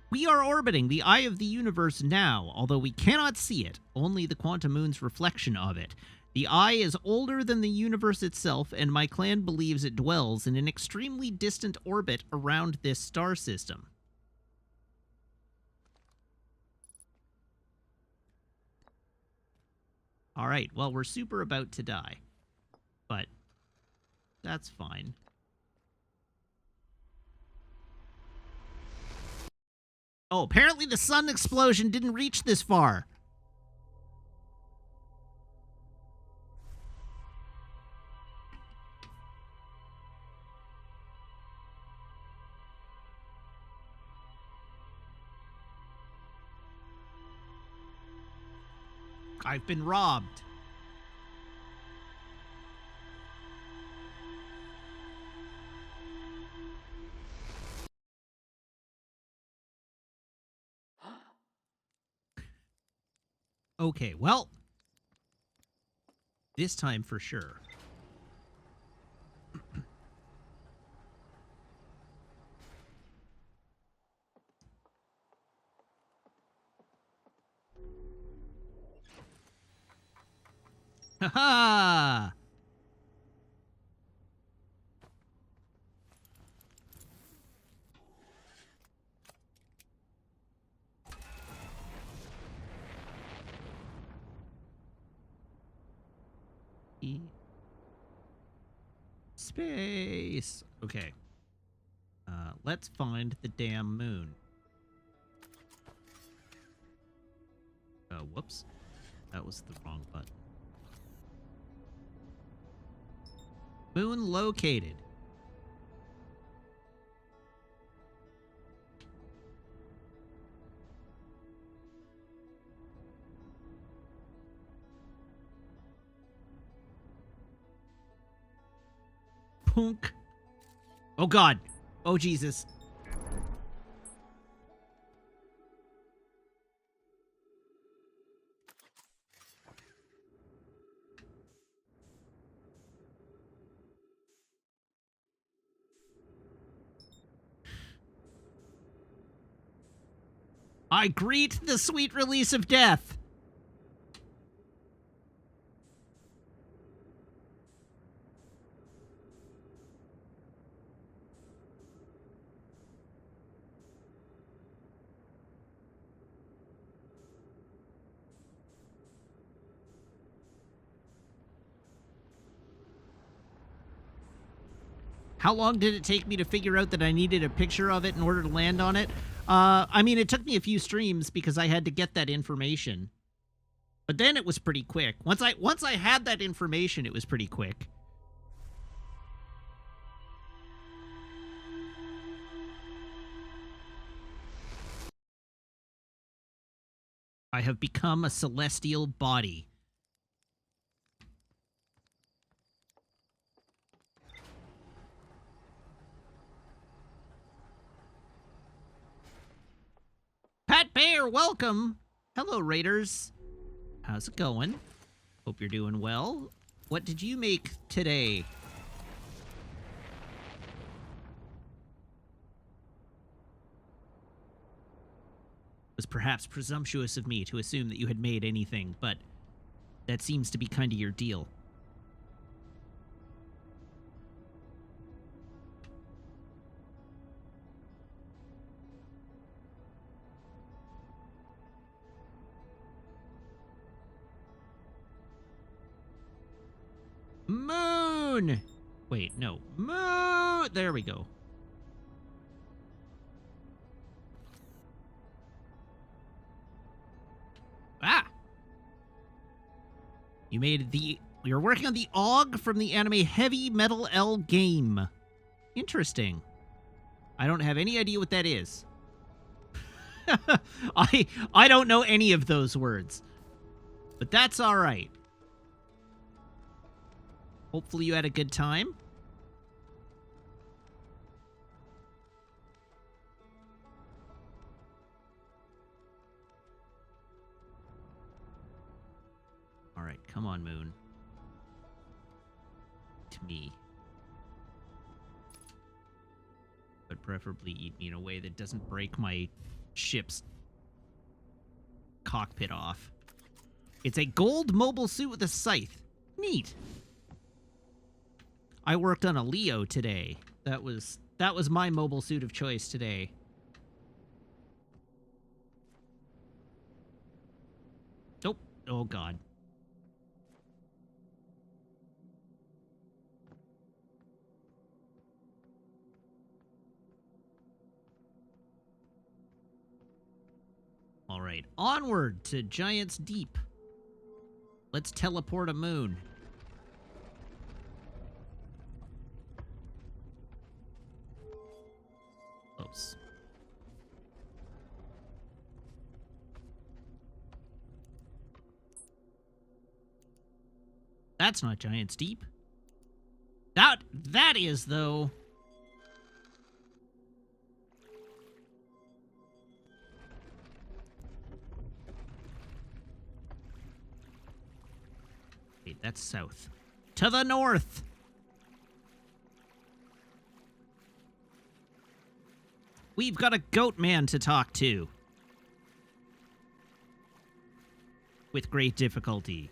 We are orbiting the eye of the universe now, although we cannot see it, only the Quantum Moon's reflection of it. The eye is older than the universe itself, and my clan believes it dwells in an extremely distant orbit around this star system. Alright, well, we're super about to die. But that's fine. Oh, apparently the sun explosion didn't reach this far. I've been robbed. Okay, well, this time for sure. Ha-ha! Space. Okay. Let's find the damn moon. Oh, whoops. That was the wrong button. Moon located. Punk. Oh god. Oh Jesus. I greet the sweet release of death. How long did it take me to figure out that I needed a picture of it in order to land on it? I mean, it took me a few streams because I had to get that information. But then it was pretty quick. Once I had that information, it was pretty quick. I have become a celestial body. Bear, welcome! Hello, Raiders. How's it going? Hope you're doing well. What did you make today? It was perhaps presumptuous of me to assume that you had made anything, but that seems to be kind of your deal. Moon! Wait, no. Moon! There we go. Ah! You made the... You're working on the AUG from the anime Heavy Metal L Game. Interesting. I don't have any idea what that is. I don't know any of those words. But that's all right. Hopefully you had a good time. All right, come on, Moon. To me. But preferably eat me in a way that doesn't break my ship's cockpit off. It's a gold mobile suit with a scythe. Neat. I worked on a Leo today. That was my mobile suit of choice today. Nope. Oh, God. All right, onward to Giant's Deep. Let's teleport a moon. Close. That's not Giant's Deep. That is, though. Wait, that's south. To the north! We've got a goat man to talk to. With great difficulty.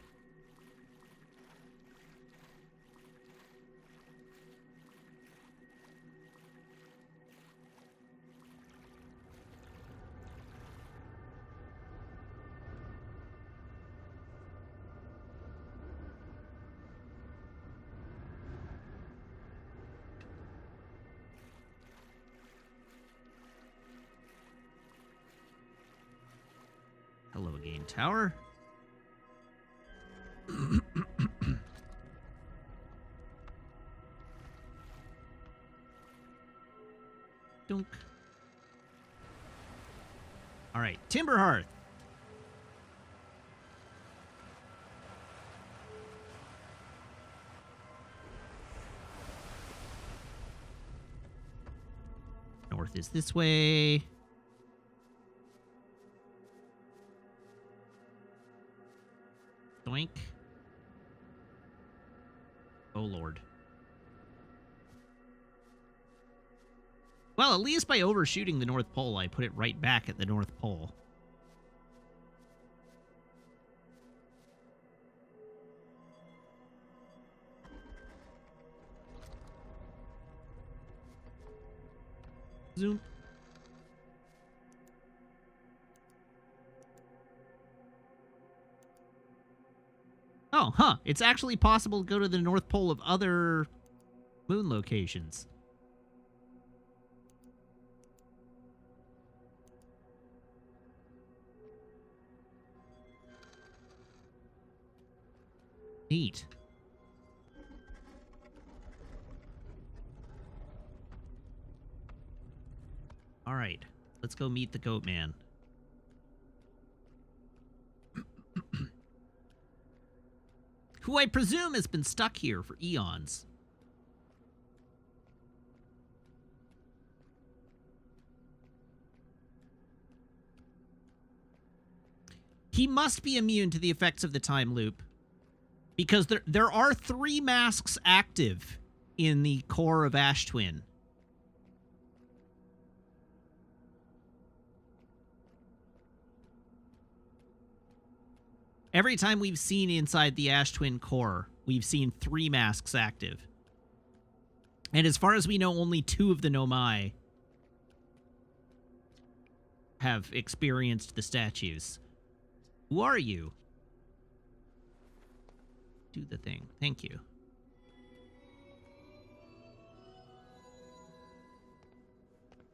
Hello again, tower. Dunk. All right, Timberhearth. North is this way. Doink. Oh, Lord. Well, at least by overshooting the North Pole, I put it right back at the North Pole. Zoom. Oh, huh. It's actually possible to go to the North Pole of other moon locations. Neat. All right. Let's go meet the Goat Man. Who I presume has been stuck here for eons. He must be immune to the effects of the time loop, because there are 3 masks active in the core of Ash Twin. Every time we've seen inside the Ash Twin core, we've seen 3 masks active. And as far as we know, only 2 of the Nomai have experienced the statues. Who are you? Do the thing. Thank you.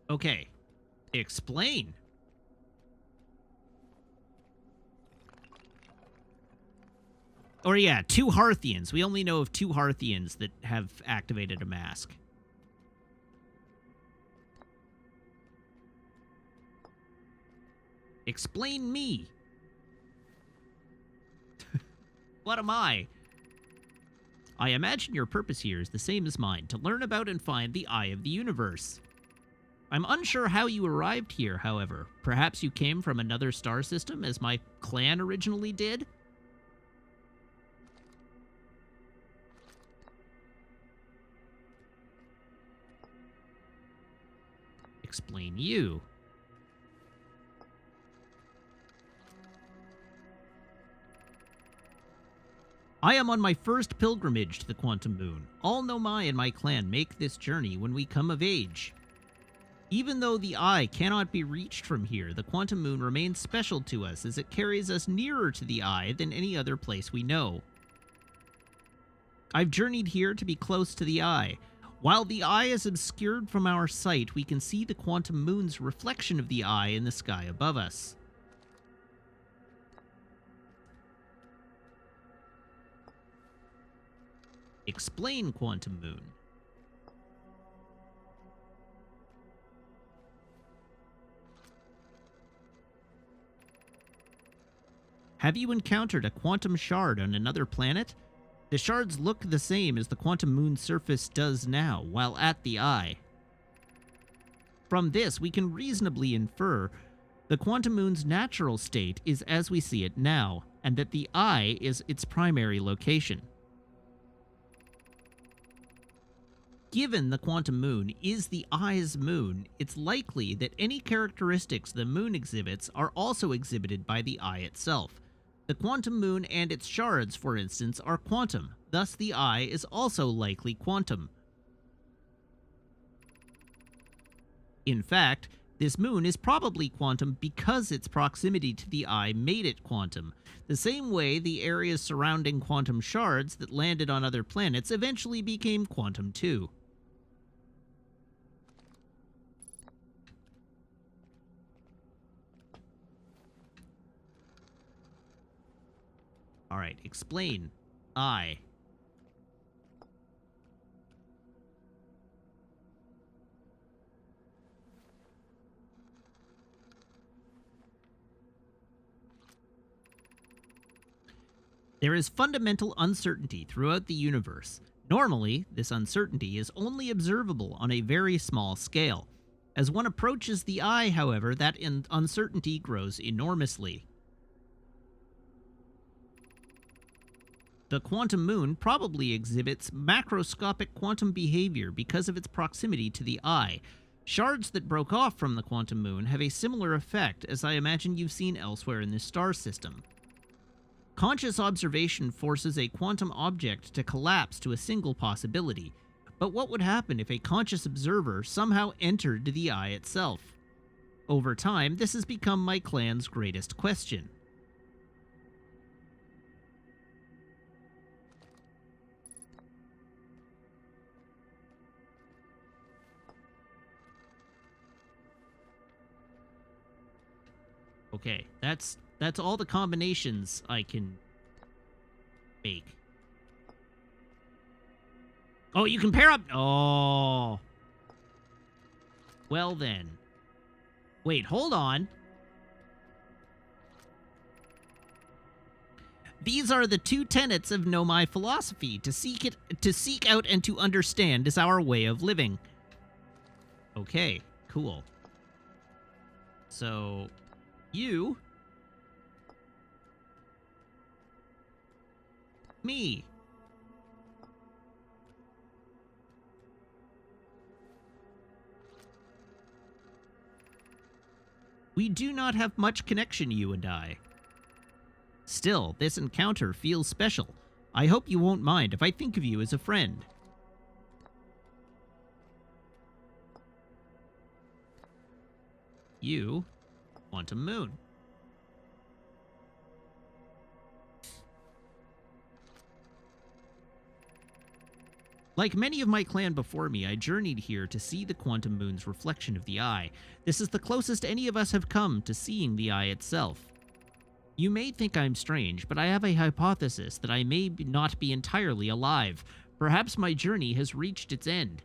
Okay. Explain. Or yeah, 2 Hearthians. We only know of 2 Hearthians that have activated a mask. Explain me. What am I? I imagine your purpose here is the same as mine, to learn about and find the Eye of the Universe. I'm unsure how you arrived here, however. Perhaps you came from another star system, as my clan originally did? Explain you. I am on my first pilgrimage to the Quantum Moon. All Nomai in my clan make this journey when we come of age. Even though the Eye cannot be reached from here, the Quantum Moon remains special to us as it carries us nearer to the Eye than any other place we know. I've journeyed here to be close to the Eye. While the Eye is obscured from our sight, we can see the Quantum Moon's reflection of the Eye in the sky above us. Explain, Quantum Moon. Have you encountered a quantum shard on another planet? The shards look the same as the Quantum Moon's surface does now, while at the Eye. From this, we can reasonably infer the Quantum Moon's natural state is as we see it now, and that the Eye is its primary location. Given the Quantum Moon is the Eye's moon, it's likely that any characteristics the moon exhibits are also exhibited by the Eye itself. The Quantum Moon and its shards, for instance, are quantum, thus the Eye is also likely quantum. In fact, this moon is probably quantum because its proximity to the Eye made it quantum, the same way the areas surrounding quantum shards that landed on other planets eventually became quantum too. Alright, explain. Eye. There is fundamental uncertainty throughout the universe. Normally, this uncertainty is only observable on a very small scale. As one approaches the Eye, however, that uncertainty grows enormously. The Quantum Moon probably exhibits macroscopic quantum behavior because of its proximity to the Eye. Shards that broke off from the Quantum Moon have a similar effect, as I imagine you've seen elsewhere in this star system. Conscious observation forces a quantum object to collapse to a single possibility. But what would happen if a conscious observer somehow entered the Eye itself? Over time, this has become my clan's greatest question. Okay, that's all the combinations I can make. Oh, you can pair up... Oh. Well then. Wait, hold on. These are the 2 tenets of Nomai philosophy. To seek out and to understand is our way of living. Okay, cool. So... You Me. We do not have much connection, you and I. Still, this encounter feels special. I hope you won't mind if I think of you as a friend. You, Quantum Moon. Like many of my clan before me, I journeyed here to see the Quantum Moon's reflection of the eye. This is the closest any of us have come to seeing the eye itself. You may think I'm strange, but I have a hypothesis that I may not be entirely alive. Perhaps my journey has reached its end.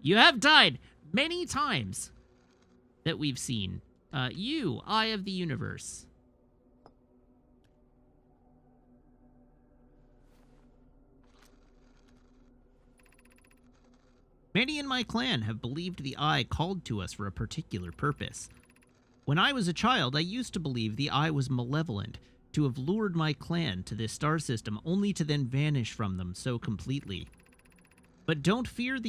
You have died many times that we've seen. You, Eye of the Universe. Many in my clan have believed the Eye called to us for a particular purpose. When I was a child, I used to believe the Eye was malevolent, to have lured my clan to this star system only to then vanish from them so completely. But I don't fear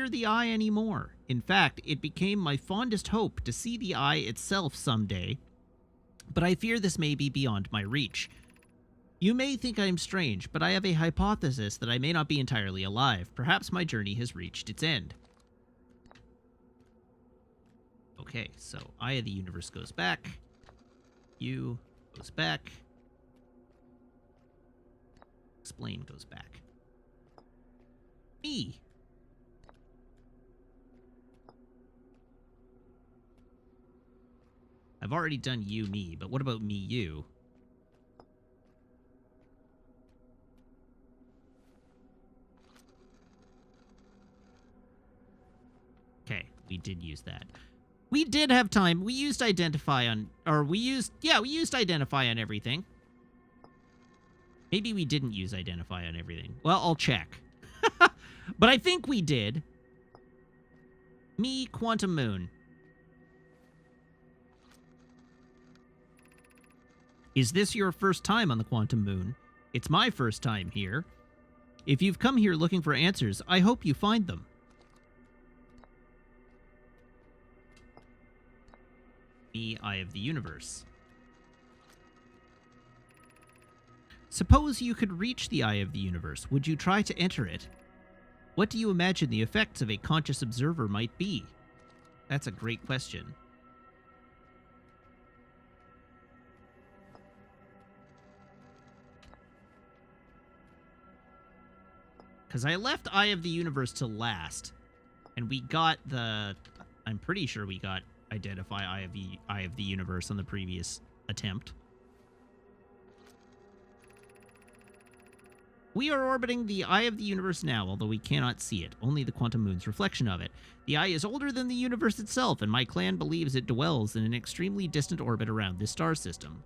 the Eye anymore. In fact, it became my fondest hope to see the Eye itself someday, but I fear this may be beyond my reach. You may think I am strange, but I have a hypothesis that I may not be entirely alive. Perhaps my journey has reached its end. Okay, so Eye of the Universe goes back. You goes back. Explain goes back. Me. I've already done you, me, but what about me, you? Okay, we did use that. We did have time. We used identify on, we used identify on everything. Maybe we didn't use identify on everything. Well, I'll check. But I think we did. Me, Quantum Moon. Is this your first time on the Quantum Moon? It's my first time here. If you've come here looking for answers, I hope you find them. Me, Eye of the Universe. Suppose you could reach the Eye of the Universe. Would you try to enter it? What do you imagine the effects of a conscious observer might be? That's a great question. Because I left Eye of the Universe to last, and we got the... I'm pretty sure we got Identify Eye of the Universe on the previous attempt. We are orbiting the Eye of the Universe now, although we cannot see it, only the Quantum Moon's reflection of it. The Eye is older than the universe itself, and my clan believes it dwells in an extremely distant orbit around this star system.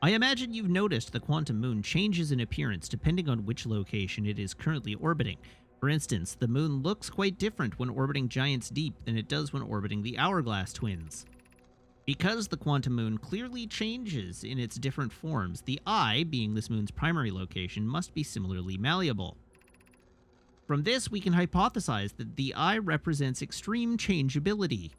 I imagine you've noticed the Quantum Moon changes in appearance depending on which location it is currently orbiting. For instance, the moon looks quite different when orbiting Giants Deep than it does when orbiting the Hourglass Twins. Because the Quantum Moon clearly changes in its different forms, the Eye, being this moon's primary location, must be similarly malleable. From this, we can hypothesize that the Eye represents extreme changeability.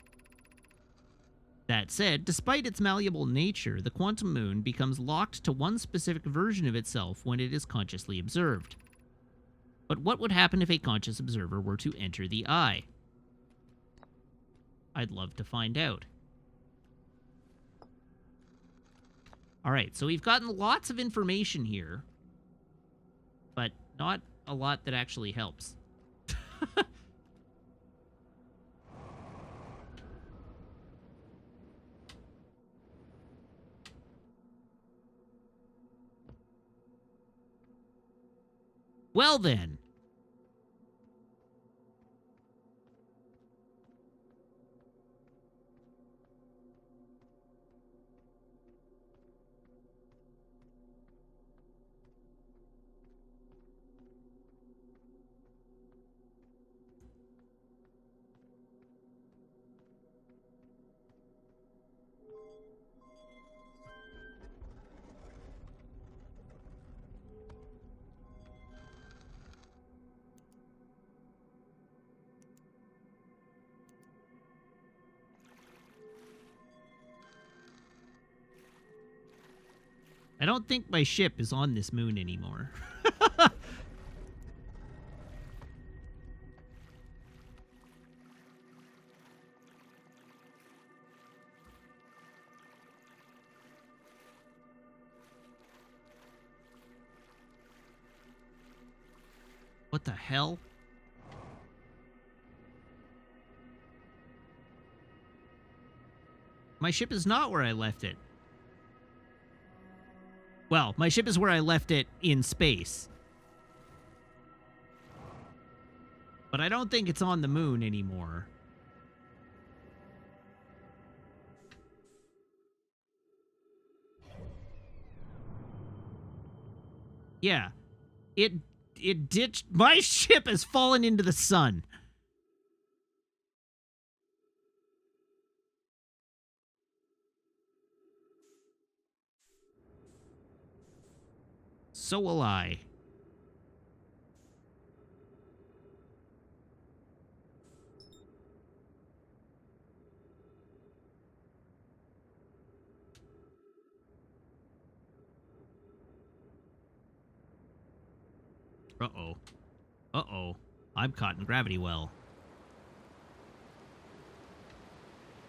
That said, despite its malleable nature, the Quantum Moon becomes locked to one specific version of itself when it is consciously observed. But what would happen if a conscious observer were to enter the Eye? I'd love to find out. Alright, so we've gotten lots of information here, but not a lot that actually helps. Well then. I don't think my ship is on this moon anymore. What the hell? My ship is not where I left it. Well, my ship is where I left it in space. But I don't think it's on the moon anymore. Yeah. It ditched... My ship has fallen into the sun. So will I. Uh-oh. Uh-oh. I'm caught in gravity well.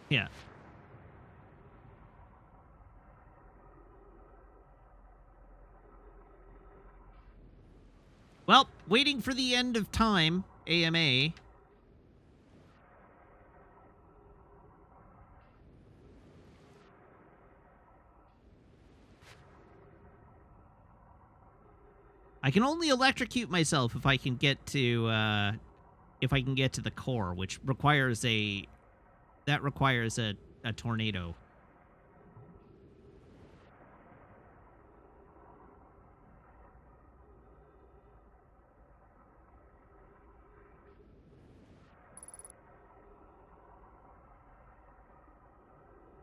Yeah. Well, waiting for the end of time, AMA. I can only electrocute myself if I can get to the core, which requires a tornado.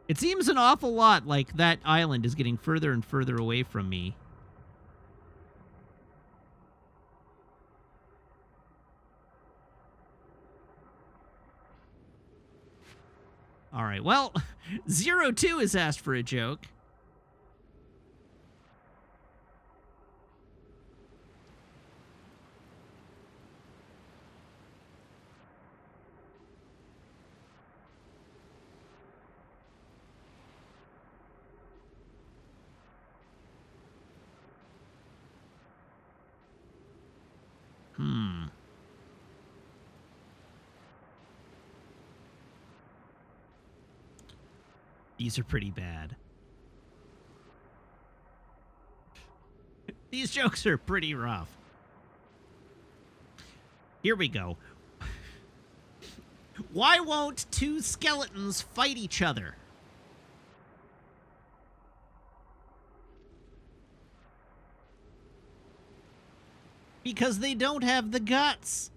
It seems an awful lot like that island is getting further and further away from me. All right, well, 02 has asked for a joke. These are pretty bad. These jokes are pretty rough. Here we go. Why won't two skeletons fight each other? Because they don't have the guts.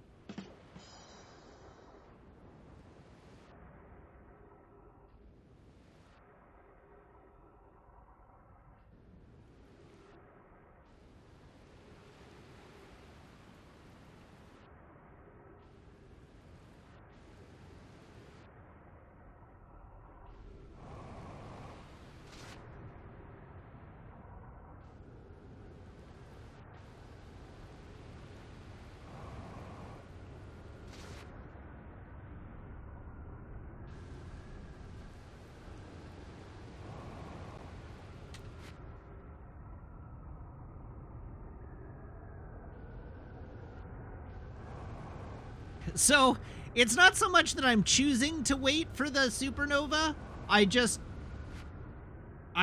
So, it's not so much that I'm choosing to wait for the supernova. I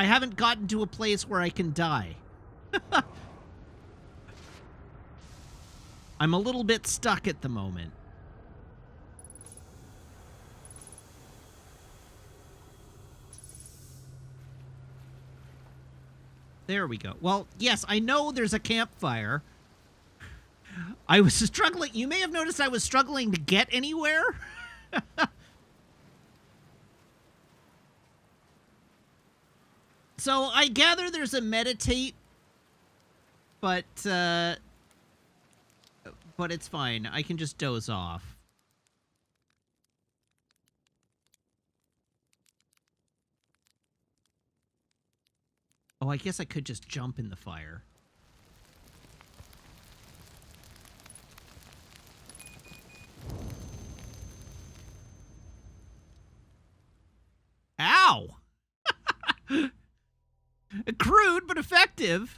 haven't gotten to a place where I can die. I'm a little bit stuck at the moment. There we go. Well, yes, I know there's a campfire. I was struggling. You may have noticed I was struggling to get anywhere. So I gather there's a meditate, but it's fine. I can just doze off. Oh, I guess I could just jump in the fire. Ow! Crude, but effective.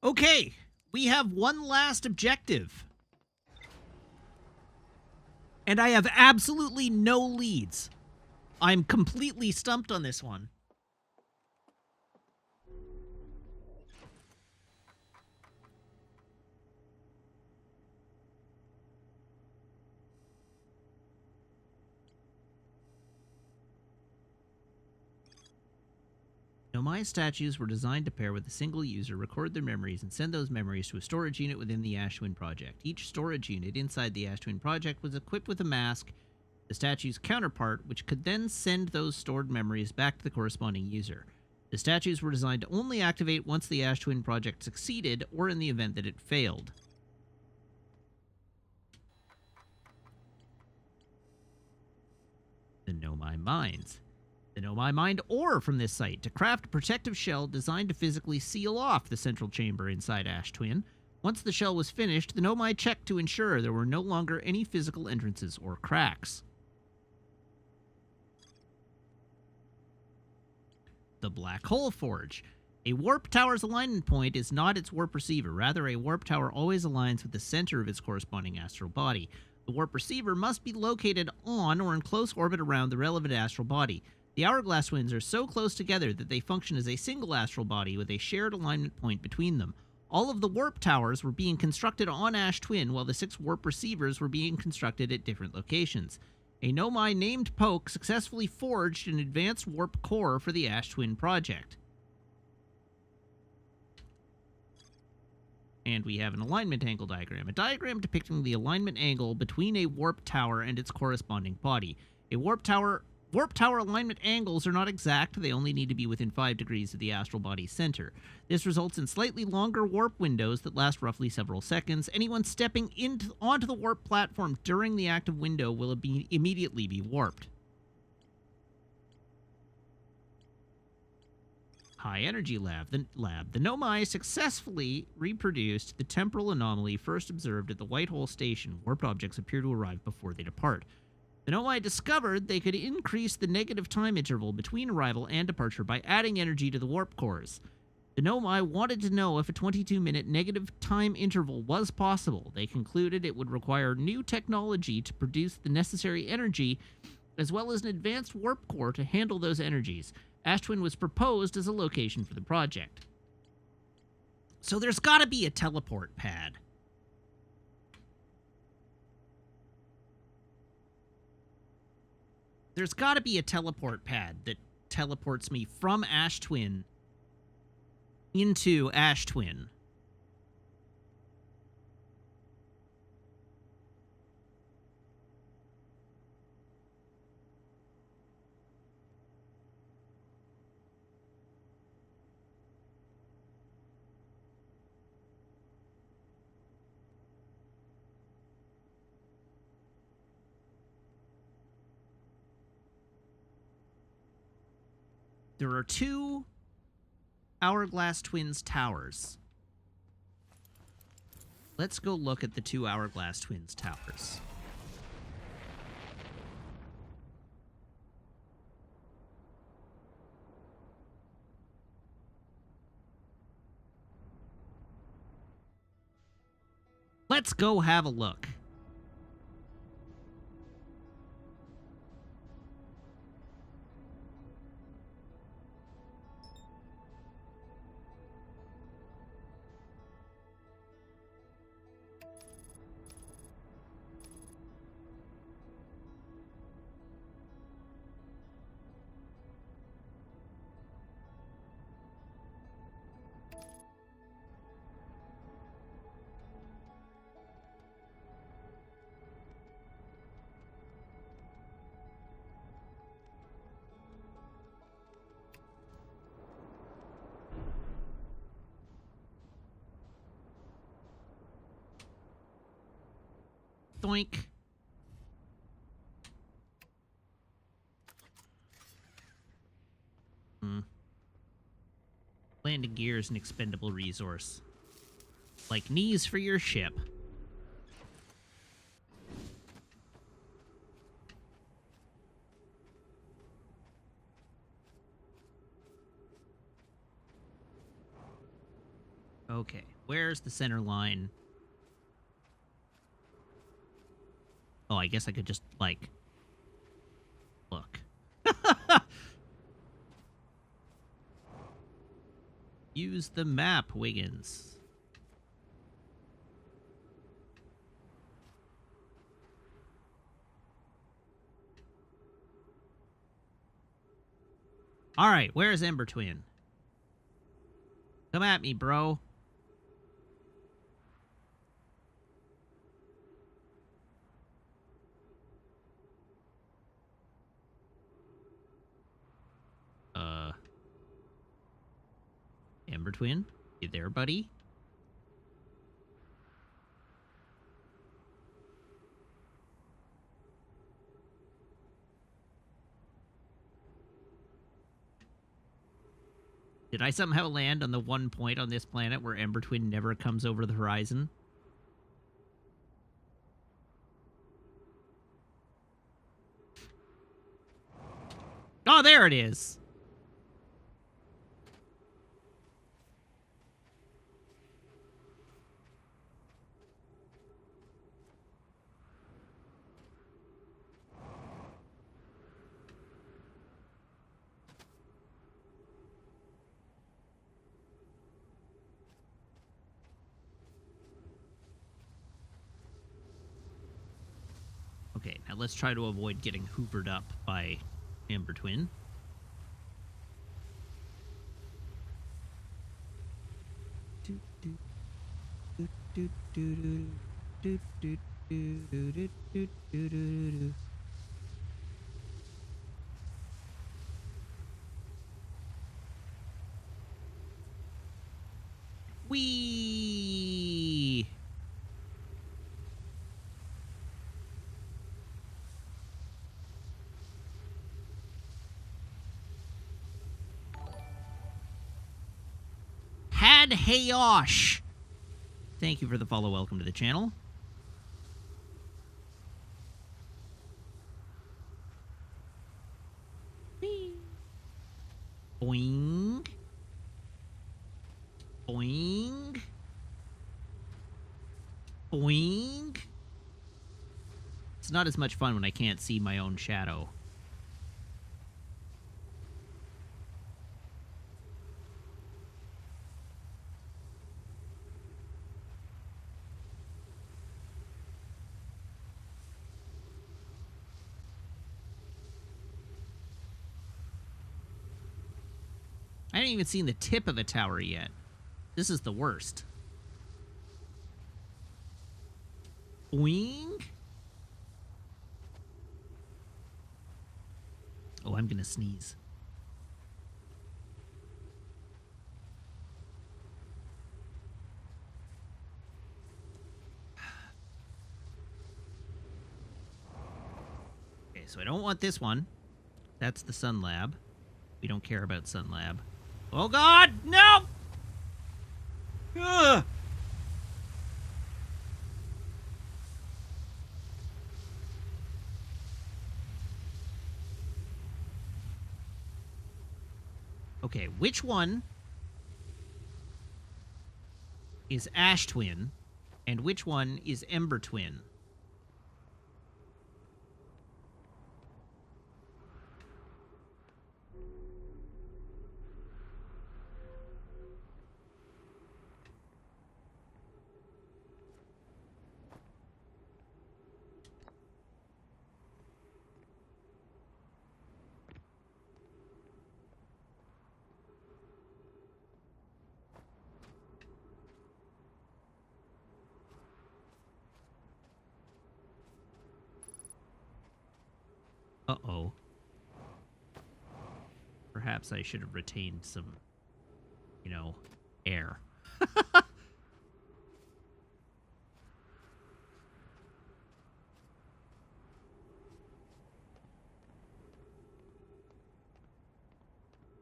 Okay, we have one last objective. And I have absolutely no leads. I'm completely stumped on this one. Nomai statues were designed to pair with a single user, record their memories, and send those memories to a storage unit within the Ashtwin project. Each storage unit inside the Ashtwin project was equipped with a mask, the statue's counterpart, which could then send those stored memories back to the corresponding user. The statues were designed to only activate once the Ashtwin project succeeded, or in the event that it failed. The Nomai Mines. The Nomai mined ore from this site to craft a protective shell designed to physically seal off the central chamber inside Ashtwin. Once the shell was finished, the Nomai checked to ensure there were no longer any physical entrances or cracks. The Black Hole Forge. A warp tower's alignment point is not its warp receiver. Rather, a warp tower always aligns with the center of its corresponding astral body. The warp receiver must be located on or in close orbit around the relevant astral body. The Hourglass Twins are so close together that they function as a single astral body with a shared alignment point between them. All of the warp towers were being constructed on Ashtwin, while the 6 warp receivers were being constructed at different locations. A Nomai named Poke successfully forged an advanced warp core for the Ashtwin project. And we have an alignment angle diagram. A diagram depicting the alignment angle between a warp tower and its corresponding body. Warp tower alignment angles are not exact. They only need to be within 5 degrees of the astral body's center. This results in slightly longer warp windows that last roughly several seconds. Anyone stepping onto the warp platform during the active window will immediately be warped. High Energy Lab. The Nomai successfully reproduced the temporal anomaly first observed at the White Hole Station. Warped objects appear to arrive before they depart. The Nomai discovered they could increase the negative time interval between arrival and departure by adding energy to the warp cores. The Nomai wanted to know if a 22-minute negative time interval was possible. They concluded it would require new technology to produce the necessary energy, as well as an advanced warp core to handle those energies. Ashtwin was proposed as a location for the project. So there's got to be a teleport pad. There's got to be a teleport pad that teleports me from Ashtwin into Ashtwin. There are 2 Hourglass Twins towers. Let's go look at the 2 Hourglass Twins towers. Let's go have a look. Thoink. Landing gear is an expendable resource. Like knees for your ship. Okay, where's the center line? Oh, I guess I could just, like... look. Use the map, Wiggins. Alright, where's Ember Twin? Come at me, bro. Ember Twin? You there, buddy? Did I somehow land on the one point on this planet where Ember Twin never comes over the horizon? Oh, there it is! Okay, now let's try to avoid getting hoovered up by Ember Twin. Whee! Had Hayosh! Thank you for the follow. Welcome to the channel. Whee! Boing. Boing. Boing. It's not as much fun when I can't see my own shadow. I haven't even seen the tip of the tower yet. This is the worst. Boing. Oh, I'm gonna sneeze. Okay, so I don't want this one. That's the Sun Lab. We don't care about Sun Lab. Oh God, no! Ugh. Okay, which one is Ash Twin, and which one is Ember Twin? Uh-oh. Perhaps I should have retained some, you know, air.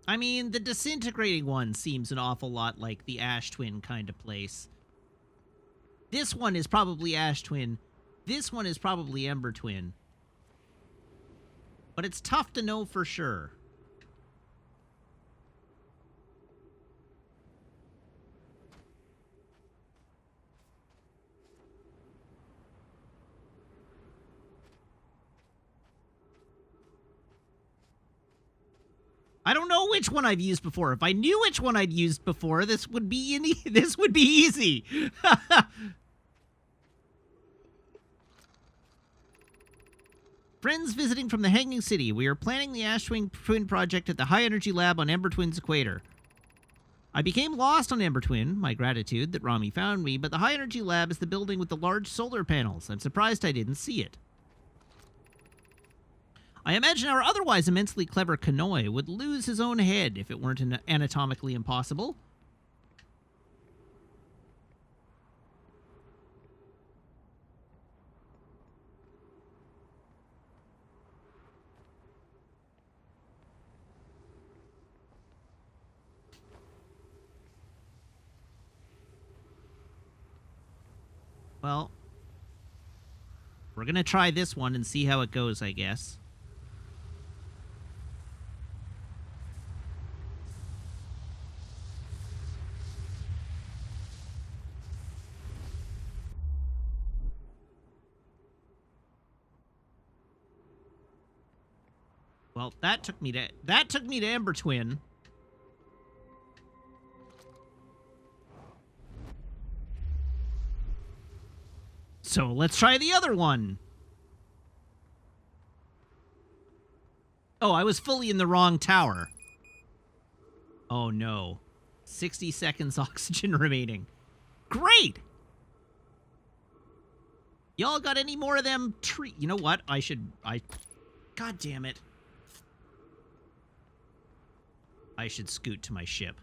I mean, the disintegrating one seems an awful lot like the Ash Twin kind of place. This one is probably Ash Twin. This one is probably Ember Twin. But it's tough to know for sure. I don't know which one I've used before. If I knew which one I'd used before, this would be this would be easy. Friends visiting from the Hanging City. We are planning the Ash Twin project at the High Energy Lab on Ember Twin's equator. I became lost on Ember Twin, my gratitude that Rami found me, but the High Energy Lab is the building with the large solar panels. I'm surprised I didn't see it. I imagine our otherwise immensely clever Kanoi would lose his own head if it weren't anatomically impossible. Well, we're gonna try this one and see how it goes, I guess. Well, that took me to Ember Twin. So let's try the other one. Oh, I was fully in the wrong tower. Oh no. 60 seconds oxygen remaining. Great! Y'all got any more of them You know what? God damn it. I should scoot to my ship.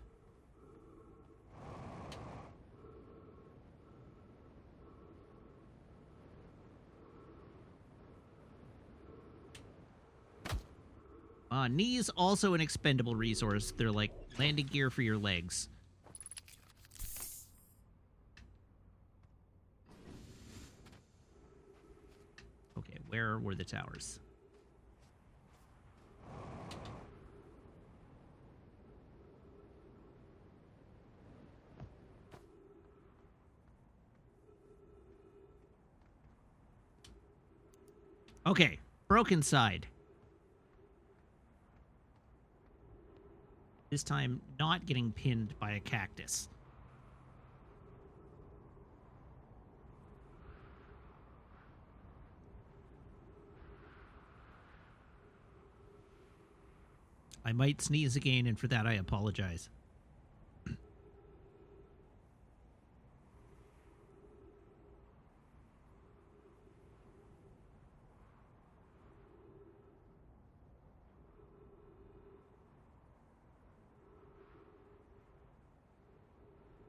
Knees also an expendable resource. They're like landing gear for your legs. Okay, where were the towers? Okay, broken side. This time, not getting pinned by a cactus. I might sneeze again, and for that I apologize.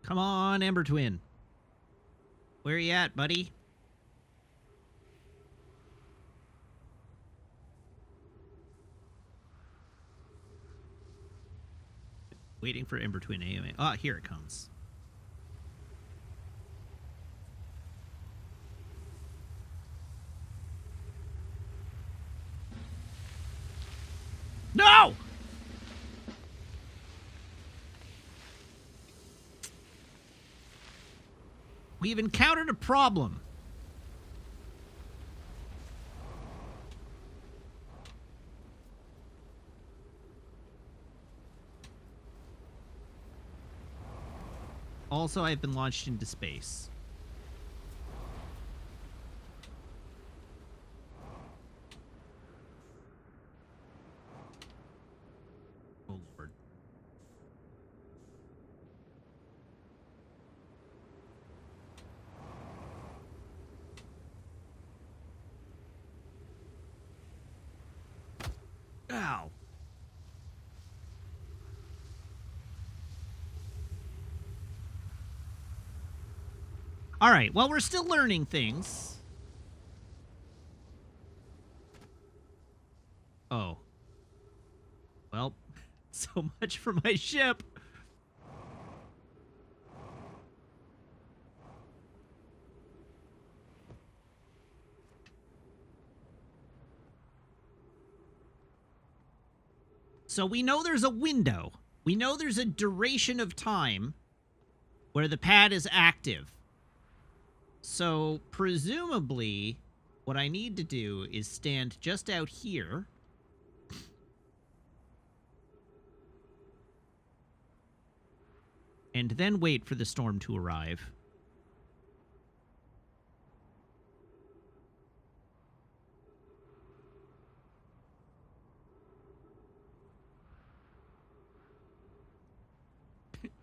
Come on, Ember Twin. Where you at, buddy? Waiting for Ember Twin AMA. Ah, here it comes. No! We've encountered a problem. Also, I've been launched into space. Oh, Lord. Ow. All right, well, we're still learning things. Oh. Well, So much for my ship. So we know there's a window. We know there's a duration of time where the pad is active. So presumably what I need to do is stand just out here. And then wait for the storm to arrive.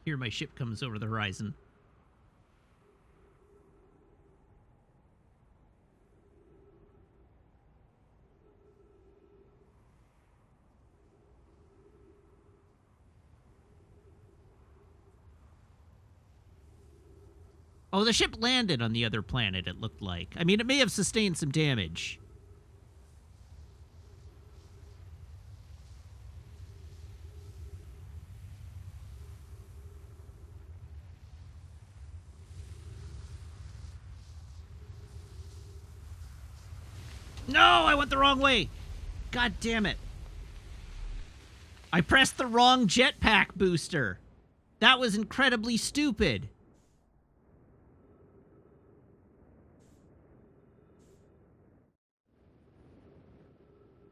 Here my ship comes over the horizon. Oh, the ship landed on the other planet, it looked like. I mean, it may have sustained some damage. No, I went the wrong way. God damn it. I pressed the wrong jetpack booster. That was incredibly stupid.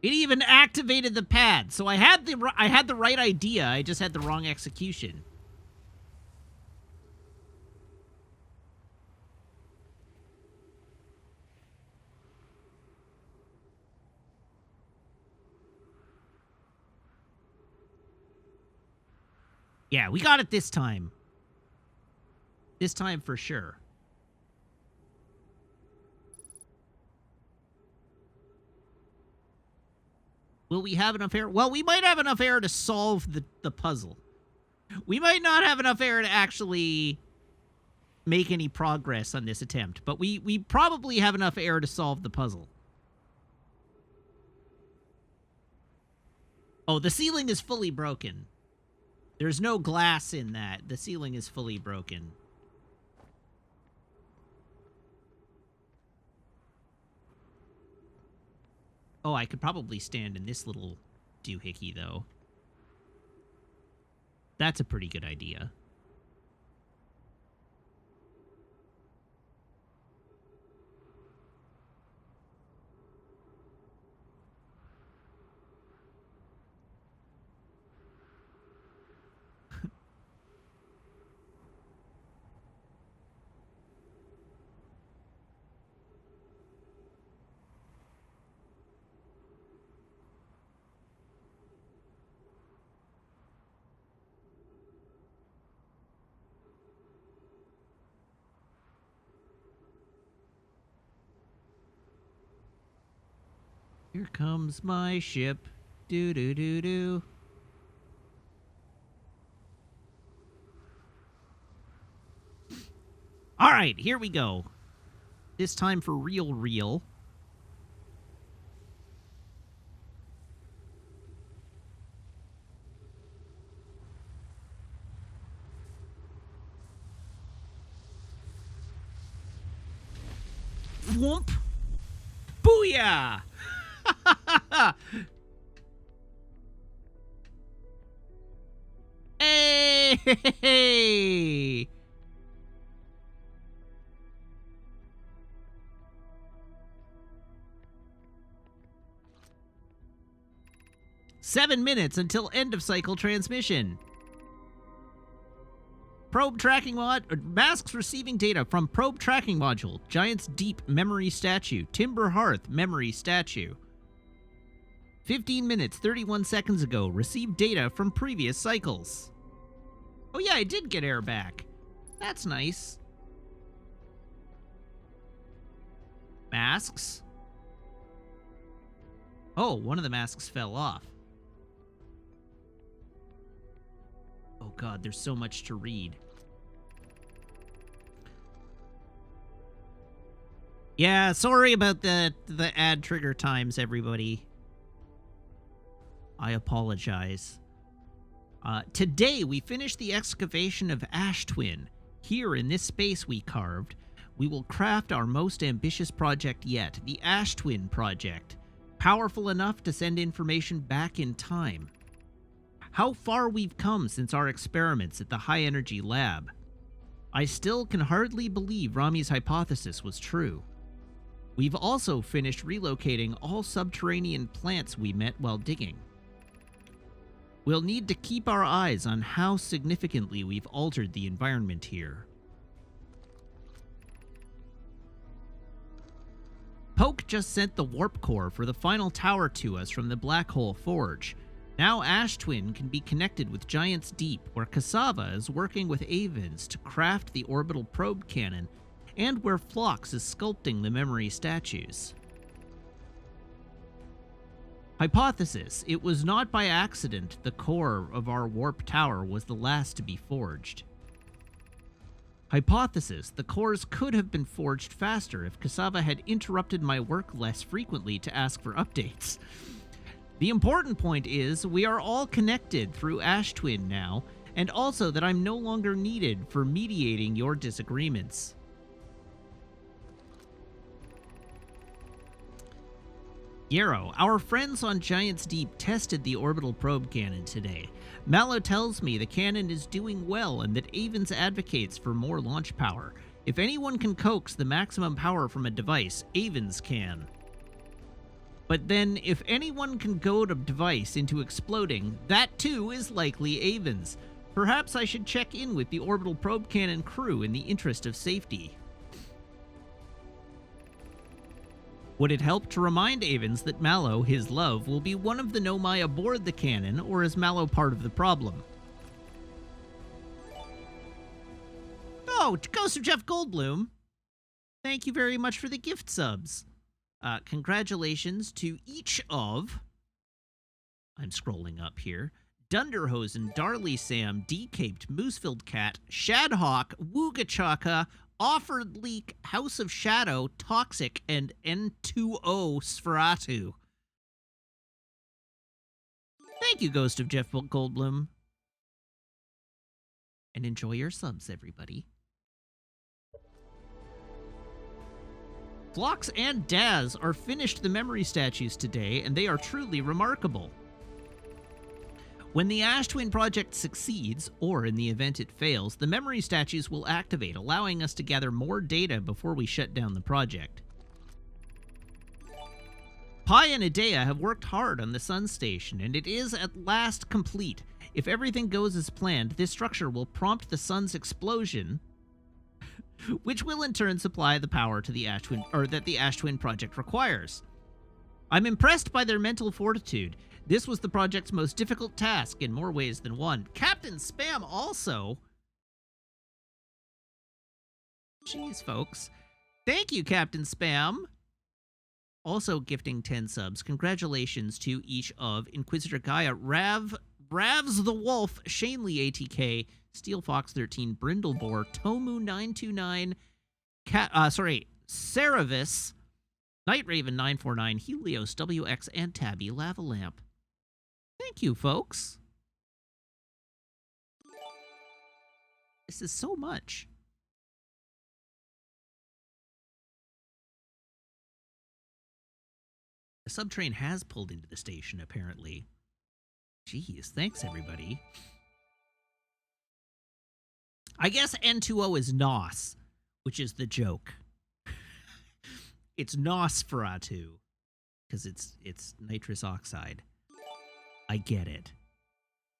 It even activated the pad, so I had the right idea. I just had the wrong execution. Yeah, we got it this time. This time for sure. Will we have enough air? Well, we might have enough air to solve the puzzle. We might not have enough air to actually make any progress on this attempt, but we probably have enough air to solve the puzzle. Oh, the ceiling is fully broken. There's no glass in that. The ceiling is fully broken. Oh, I could probably stand in this little doohickey, though. That's a pretty good idea. Here comes my ship. Do-do-do-do. All right, here we go. This time for real. Whoomp. Booyah! Hey! 7 minutes until end of cycle transmission. Probe tracking masks receiving data from probe tracking module. Giant's Deep memory statue. Timber Hearth memory statue. 15 minutes, 31 seconds ago. Received data from previous cycles. Oh yeah, I did get air back. That's nice. Masks. Oh, one of the masks fell off. Oh god, there's so much to read. Yeah, sorry about the ad trigger times, everybody. I apologize. Today, we finished the excavation of Ash Twin. Here, in this space we carved, we will craft our most ambitious project yet, the Ash Twin Project, powerful enough to send information back in time. How far we've come since our experiments at the High Energy Lab. I still can hardly believe Rami's hypothesis was true. We've also finished relocating all subterranean plants we met while digging. We'll need to keep our eyes on how significantly we've altered the environment here. Poke just sent the warp core for the final tower to us from the Black Hole Forge. Now Ash Twin can be connected with Giant's Deep, where Cassava is working with Avens to craft the orbital probe cannon, and where Phlox is sculpting the memory statues. Hypothesis: it was not by accident the core of our warp tower was the last to be forged. Hypothesis: the cores could have been forged faster if Cassava had interrupted my work less frequently to ask for updates. The important point is, we are all connected through Ash Twin now, and also that I'm no longer needed for mediating your disagreements. Yarrow, our friends on Giant's Deep tested the orbital probe cannon today. Mallow tells me the cannon is doing well and that Avens advocates for more launch power. If anyone can coax the maximum power from a device, Avens can. But then, if anyone can goad a device into exploding, that too is likely Avens. Perhaps I should check in with the orbital probe cannon crew in the interest of safety. Would it help to remind Avens that Mallow, his love, will be one of the Nomai aboard the cannon, or is Mallow part of the problem? Oh, Ghost of Jeff Goldblum! Thank you very much for the gift subs. Congratulations to each of... I'm scrolling up here. Dunderhosen, Darley Sam, D-Caped, Moosefilled Cat, Shadhawk, Woogachaka, Offered Leak, House of Shadow, Toxic, and N2O Sferatu. Thank you, Ghost of Jeff Goldblum. And enjoy your subs, everybody. Phlox and Daz are finished the memory statues today, and they are truly remarkable. When the Ash Twin project succeeds, or in the event it fails, the memory statues will activate, allowing us to gather more data before we shut down the project. Pi and Idea have worked hard on the Sun Station, and it is at last complete. If everything goes as planned, this structure will prompt the Sun's explosion, which will in turn supply the power to the Ash Twin, or that the Ash Twin project requires. I'm impressed by their mental fortitude. This was the project's most difficult task in more ways than one. Captain Spam also. Jeez, folks. Thank you, Captain Spam. Also gifting 10 subs. Congratulations to each of Inquisitor Gaia, Ravs the Wolf, Shanley ATK, Steel Fox 13, Brindlebore, Tomu 929, Ceravis, Night Raven 949, Helios WX, and Tabby Lavalamp. Thank you, folks. This is so much. The subtrain has pulled into the station, apparently. Jeez, thanks, everybody. I guess N2O is NOS, which is the joke. It's Nosferatu, because it's nitrous oxide. I get it.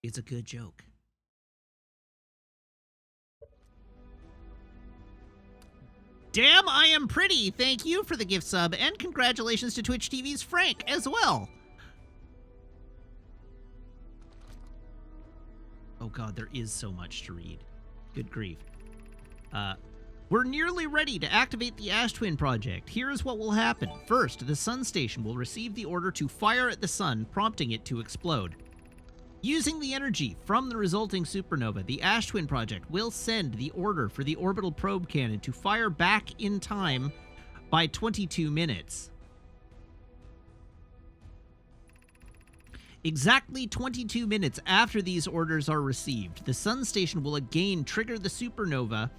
It's a good joke. Damn, I am pretty. Thank you for the gift sub, and congratulations to Twitch TV's Frank as well. Oh god, there is so much to read. Good grief. We're nearly ready to activate the Ash Twin project. Here is what will happen. First, the Sun Station will receive the order to fire at the Sun, prompting it to explode. Using the energy from the resulting supernova, the Ash Twin project will send the order for the orbital probe cannon to fire back in time by 22 minutes. Exactly 22 minutes after these orders are received, the Sun Station will again trigger the supernova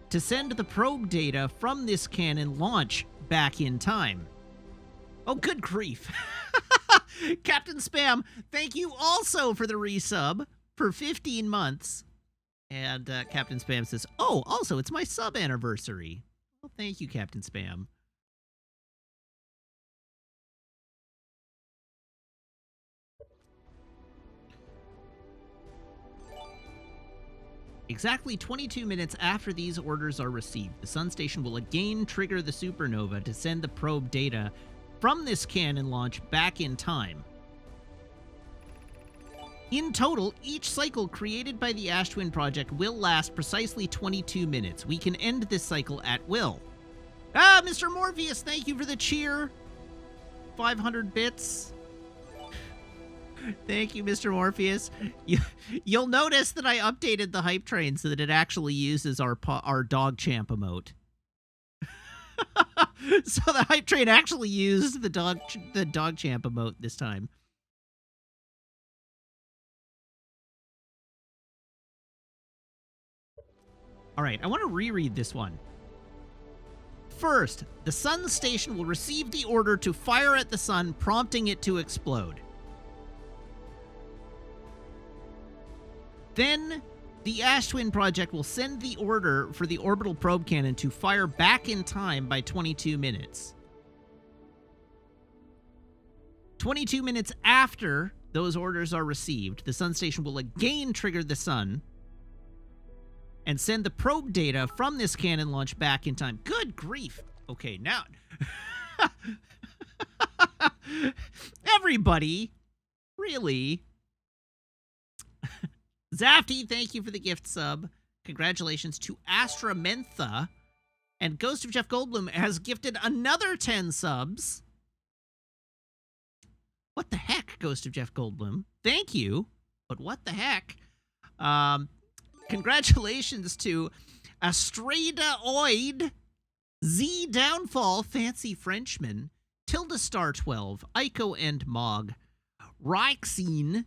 to send the probe data from this cannon launch back in time. Oh, good grief. Captain Spam, thank you also for the resub for 15 months. And Captain Spam says, oh, also, it's my sub anniversary. Well, thank you, Captain Spam. Exactly 22 minutes after these orders are received, the Sun Station will again trigger the supernova to send the probe data from this cannon launch back in time. In total, each cycle created by the Ash Twin Project will last precisely 22 minutes. We can end this cycle at will. Ah, Mr. Morpheus, thank you for the cheer. 500 bits. Thank you, Mr. Morpheus. You'll notice that I updated the hype train so that it actually uses our dog champ emote. So the hype train actually used the dog champ emote this time. All right, I want to reread this one. First, the Sun Station will receive the order to fire at the sun, prompting it to explode. Then, the Ash Twin Project will send the order for the orbital probe cannon to fire back in time by 22 minutes. 22 minutes after those orders are received, the Sun Station will again trigger the sun and send the probe data from this cannon launch back in time. Good grief. Okay, now... Everybody, really... Zafty, thank you for the gift sub. Congratulations to Astra Mentha. And Ghost of Jeff Goldblum has gifted another 10 subs. What the heck, Ghost of Jeff Goldblum? Thank you, but what the heck? Congratulations to Astrada Oid, Z Downfall, Fancy Frenchman, Tilda Star 12, Ico and Mog, Ryxine,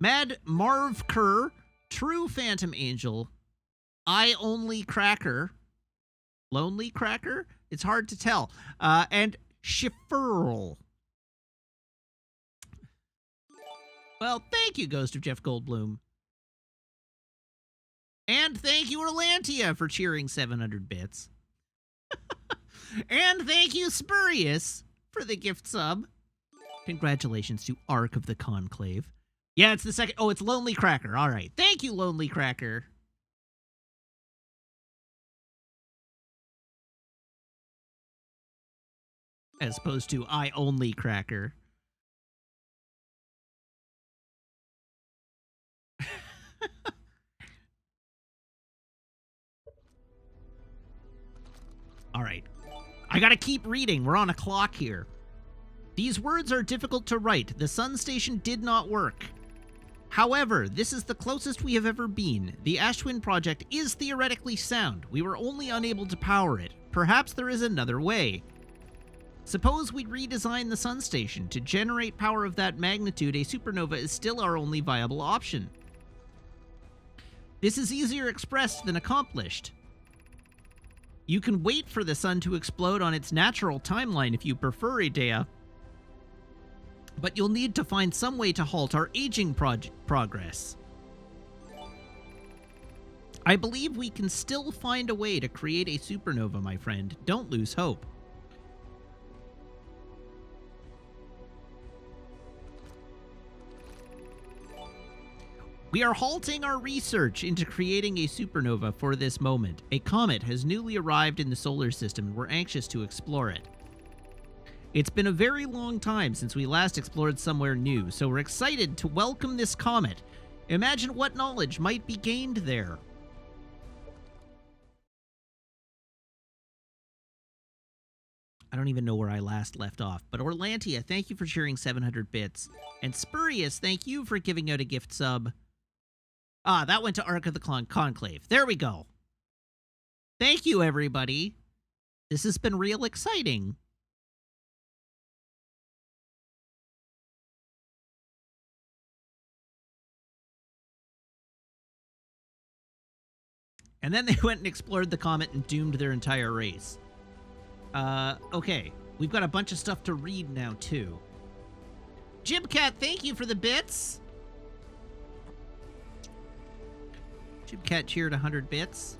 Mad Marv Kerr, True Phantom Angel, I Only Cracker, Lonely Cracker? It's hard to tell. And Schifferl. Well, thank you, Ghost of Jeff Goldblum. And thank you, Orlantia, for cheering 700 bits. And thank you, Spurious, for the gift sub. Congratulations to Ark of the Conclave. Yeah, it's the second. Oh, it's Lonely Cracker. All right. Thank you, Lonely Cracker. As opposed to I Only Cracker. All right. I gotta keep reading. We're on a clock here. These words are difficult to write. The Sun Station did not work. However, this is the closest we have ever been. The Ash Twin Project is theoretically sound. We were only unable to power it. Perhaps there is another way. Suppose we redesign the Sun Station. To generate power of that magnitude, a supernova is still our only viable option. This is easier expressed than accomplished. You can wait for the sun to explode on its natural timeline if you prefer, Idea. But you'll need to find some way to halt our aging progress. I believe we can still find a way to create a supernova, my friend. Don't lose hope. We are halting our research into creating a supernova for this moment. A comet has newly arrived in the solar system, and we're anxious to explore it. It's been a very long time since we last explored somewhere new, so we're excited to welcome this comet. Imagine what knowledge might be gained there. I don't even know where I last left off, but Orlantia, thank you for sharing 700 bits. And Spurious, thank you for giving out a gift sub. Ah, that went to Ark of the Conclave. There we go. Thank you, everybody. This has been real exciting. And then they went and explored the comet and doomed their entire race. Okay. We've got a bunch of stuff to read now, too. Jibcat, thank you for the bits. Jibcat cheered 100 bits.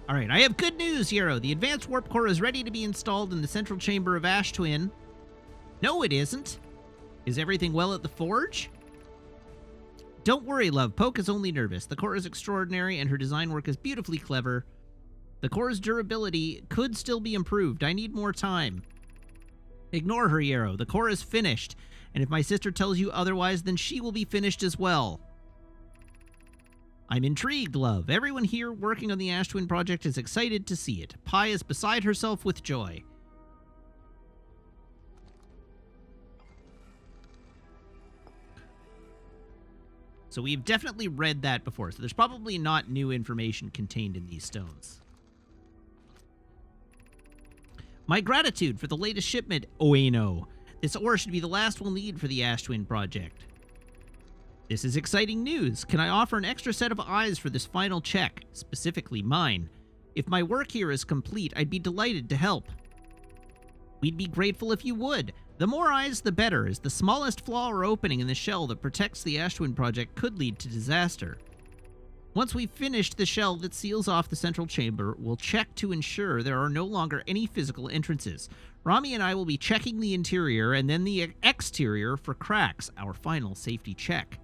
All right, I have good news, Hero. The advanced warp core is ready to be installed in the central chamber of Ash Twin. No, it isn't. Is everything well at the forge? Don't worry, love. Poke is only nervous. The core is extraordinary, and her design work is beautifully clever. The core's durability could still be improved. I need more time. Ignore her, Hero. The core is finished, and if my sister tells you otherwise, then she will be finished as well. I'm intrigued, love. Everyone here working on the Ash Twin project is excited to see it. Pi is beside herself with joy. So we've definitely read that before, so there's probably not new information contained in these stones. My gratitude for the latest shipment, Oeno. This ore should be the last we'll need for the Ash Twin project. This is exciting news. Can I offer an extra set of eyes for this final check, specifically mine? If my work here is complete, I'd be delighted to help. We'd be grateful if you would. The more eyes, the better, as the smallest flaw or opening in the shell that protects the Ash Twin project could lead to disaster. Once we've finished the shell that seals off the central chamber, we'll check to ensure there are no longer any physical entrances. Rami and I will be checking the interior and then the exterior for cracks, our final safety check.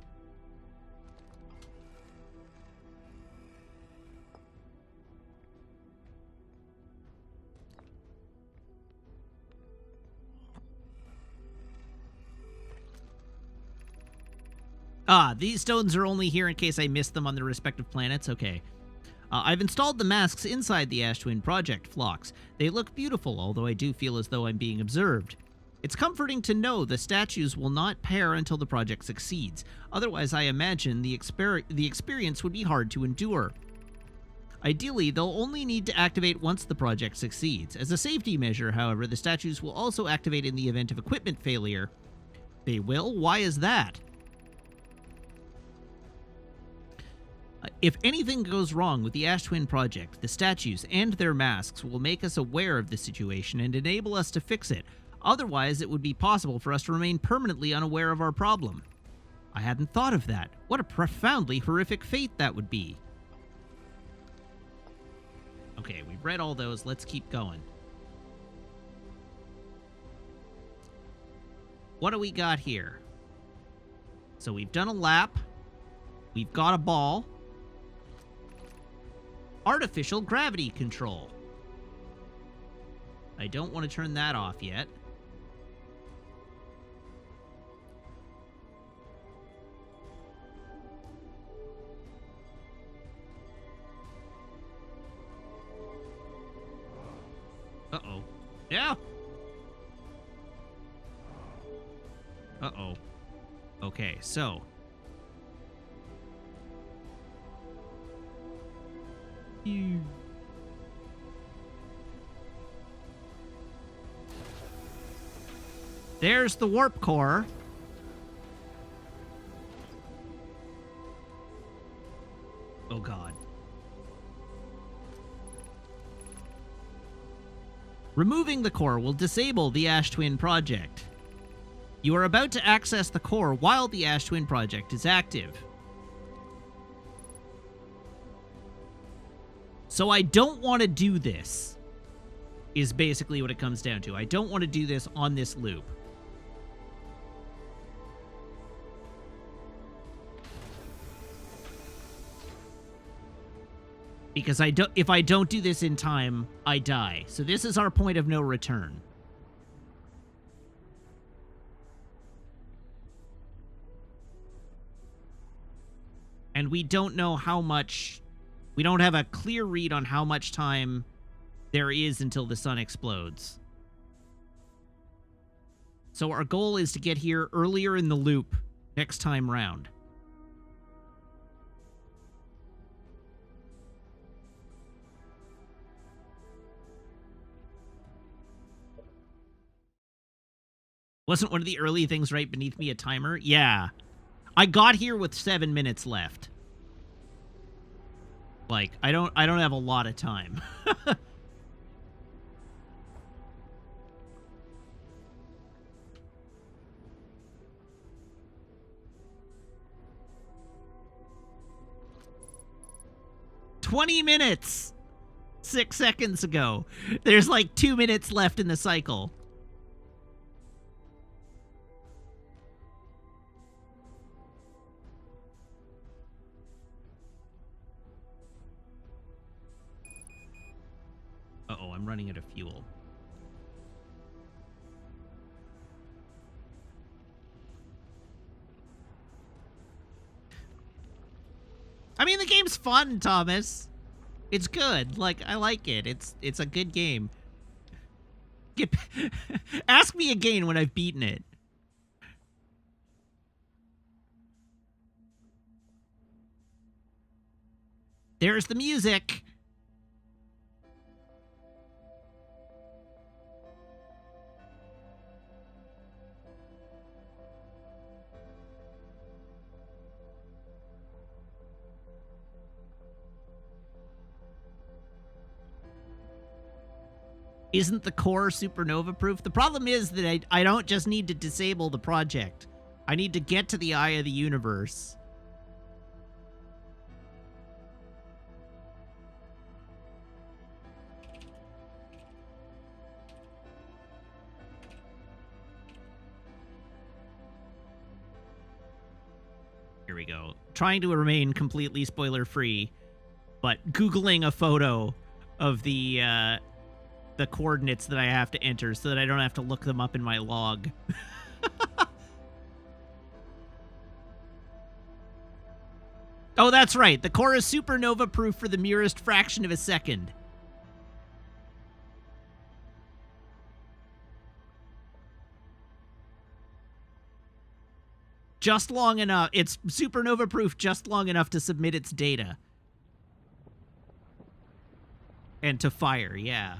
Ah, these stones are only here in case I missed them on their respective planets. Okay. I've installed the masks inside the Ash Twin project, Phlox. They look beautiful, although I do feel as though I'm being observed. It's comforting to know the statues will not pair until the project succeeds. Otherwise, I imagine the experience would be hard to endure. Ideally, they'll only need to activate once the project succeeds. As a safety measure, however, the statues will also activate in the event of equipment failure. They will? Why is that? If anything goes wrong with the Ash Twin project, the statues and their masks will make us aware of the situation and enable us to fix it. Otherwise, it would be possible for us to remain permanently unaware of our problem. I hadn't thought of that. What a profoundly horrific fate that would be. Okay, we've read all those. Let's keep going. What do we got here? So we've done a lap. We've got a ball. Artificial gravity control. I don't want to turn that off yet. Uh-oh. Yeah. Uh-oh. Okay, so there's the warp core. Oh god. Removing the core will disable the Ash Twin project. You are about to access the core while the Ash Twin project is active. So I don't want to do this, is basically what it comes down to. I don't want to do this on this loop. Because if I don't do this in time, I die. So this is our point of no return. And we don't know how much... We don't have a clear read on how much time there is until the sun explodes. So our goal is to get here earlier in the loop next time round. Wasn't one of the early things right beneath me a timer? Yeah. I got here with 7 minutes left. Like, I don't have a lot of time. "20 minutes! 6 seconds ago. There's like 2 minutes left in the cycle. Uh-oh, I'm running out of fuel. I mean, the game's fun, Thomas. It's good. Like, I like it. It's a good game. Ask me again when I've beaten it. There's the music. Isn't the core supernova proof? The problem is that I don't just need to disable the project. I need to get to the eye of the universe. Here we go. Trying to remain completely spoiler-free, but Googling a photo of the coordinates that I have to enter so that I don't have to look them up in my log. Oh, that's right. The core is supernova proof for the merest fraction of a second. Just long enough. It's supernova proof just long enough to submit its data. And to fire, yeah.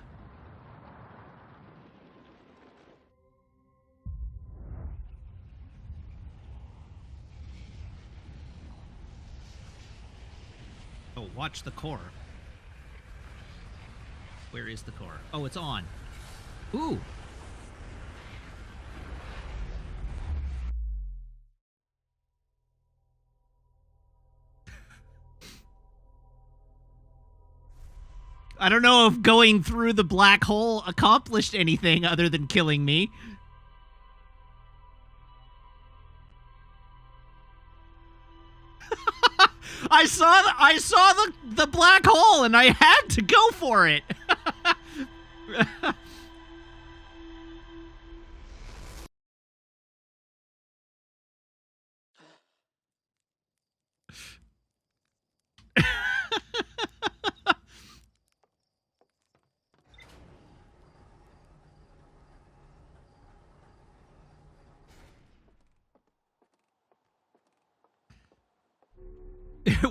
Oh, watch the core. Where is the core? Oh, it's on. Ooh. I don't know if going through the black hole accomplished anything other than killing me. I saw the black hole and I had to go for it.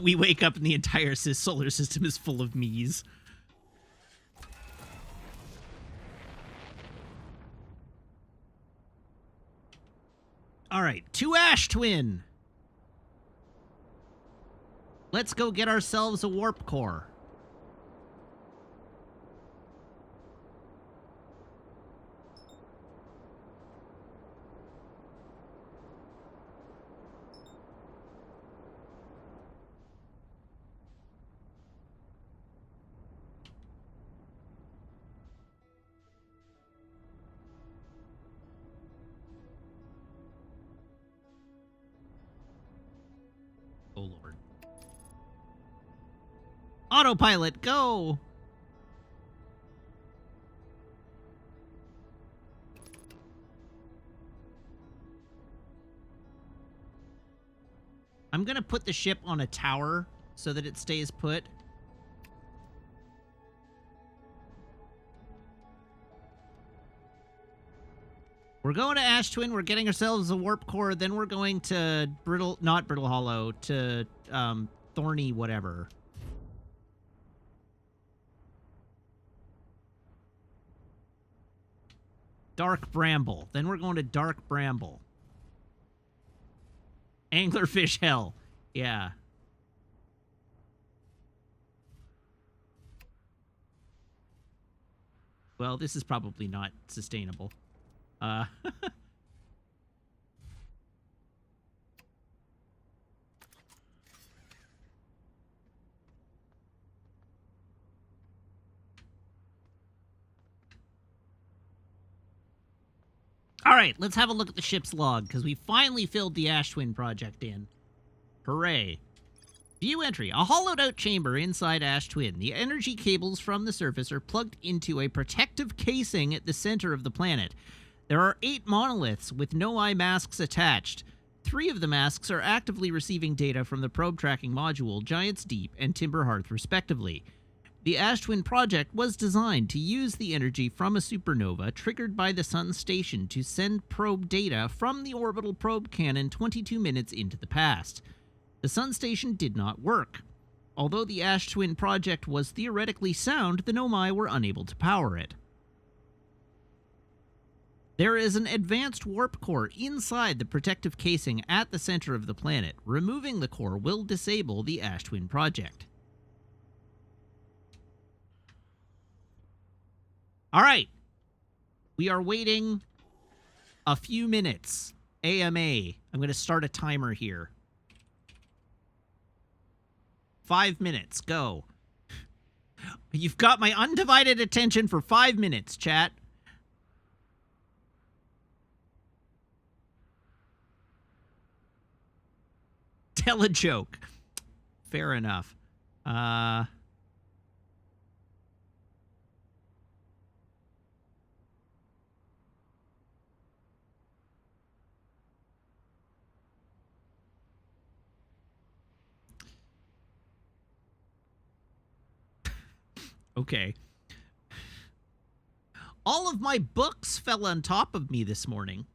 We wake up and the entire solar system is full of me's. All right, to Ash Twin. Let's go get ourselves a warp core. Oh, Lord. Autopilot, go! I'm gonna put the ship on a tower so that it stays put. We're going to Ash Twin, we're getting ourselves a warp core, then we're going to not Brittle Hollow, to Thorny whatever. Dark Bramble. Then we're going to Dark Bramble. Anglerfish Hell. Yeah. Well, this is probably not sustainable. Uh... All right, let's have a look at the ship's log, because we finally filled the Ash Twin project in. Hooray. View entry. A hollowed-out chamber inside Ash Twin. The energy cables from the surface are plugged into a protective casing at the center of the planet. There are 8 monoliths with no-eye masks attached. 3 of the masks are actively receiving data from the probe tracking module, Giant's Deep, and Timberhearth, respectively. The Ash Twin project was designed to use the energy from a supernova triggered by the Sun station to send probe data from the orbital probe cannon 22 minutes into the past. The Sun station did not work. Although the Ash Twin project was theoretically sound, the Nomai were unable to power it. There is an advanced warp core inside the protective casing at the center of the planet. Removing the core will disable the Ash Twin project. All right. We are waiting a few minutes. AMA. I'm going to start a timer here. 5 minutes. Go. You've got my undivided attention for 5 minutes, chat. Tell a joke. Fair enough. Okay. All of my books fell on top of me this morning.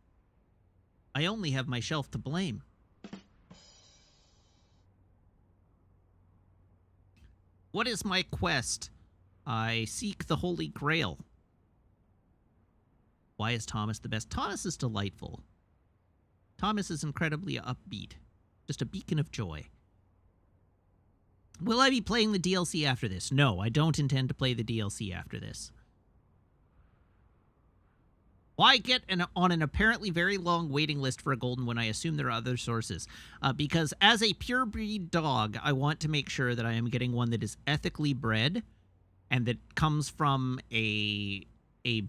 I only have myself to blame. What is my quest? I seek the Holy Grail. Why is Thomas the best? Thomas is delightful. Thomas is incredibly upbeat. Just a beacon of joy. Will I be playing the DLC after this? No, I don't intend to play the DLC after this. Why get on an apparently very long waiting list for a golden when I assume there are other sources? Because as a pure breed dog, I want to make sure that I am getting one that is ethically bred and that comes from a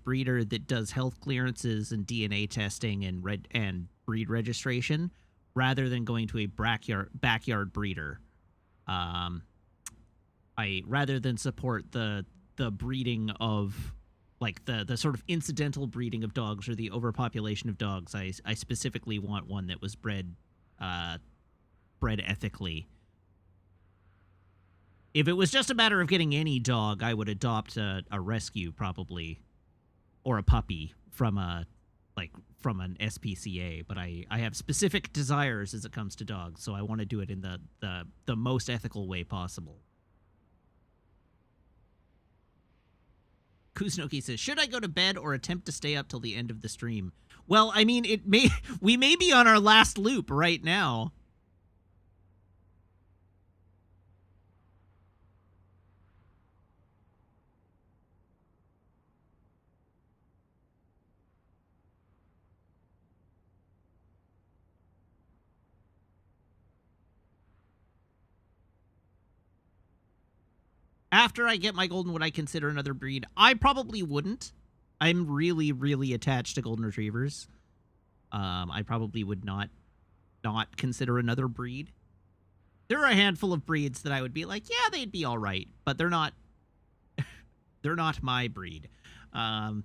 breeder that does health clearances and DNA testing and breed registration, rather than going to a backyard breeder. Rather than support the breeding of, like, the sort of incidental breeding of dogs or the overpopulation of dogs, I specifically want one that was bred ethically. If it was just a matter of getting any dog, I would adopt a rescue, probably, or a puppy from an SPCA. But I have specific desires as it comes to dogs, so I want to do it in the most ethical way possible. Kuznooki says, should I go to bed or attempt to stay up till the end of the stream? Well, I mean, we may be on our last loop right now. After I get my golden, would I consider another breed? I probably wouldn't. I'm really, really attached to golden retrievers. I probably would not consider another breed. There are a handful of breeds that I would be like, yeah, they'd be all right, but they're not. They're not my breed. But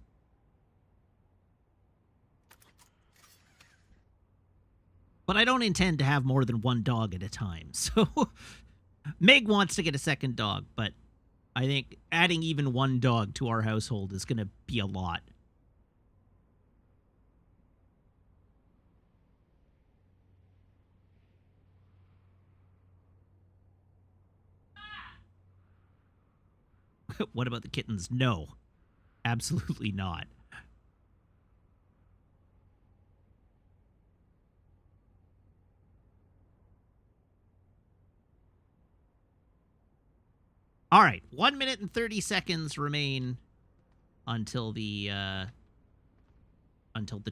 I don't intend to have more than one dog at a time. So Meg wants to get a second dog, but I think adding even one dog to our household is going to be a lot. What about the kittens? No, absolutely not. All right, 1 minute and 30 seconds remain until the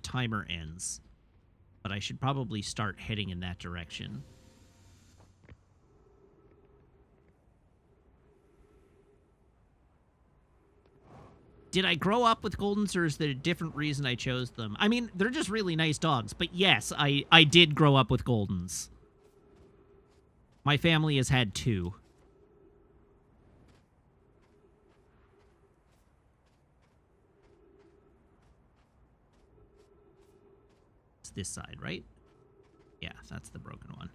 timer ends. But I should probably start heading in that direction. Did I grow up with Goldens, or is there a different reason I chose them? I mean, they're just really nice dogs, but yes, I did grow up with Goldens. My family has had 2. It's this side, right? Yeah, that's the broken one.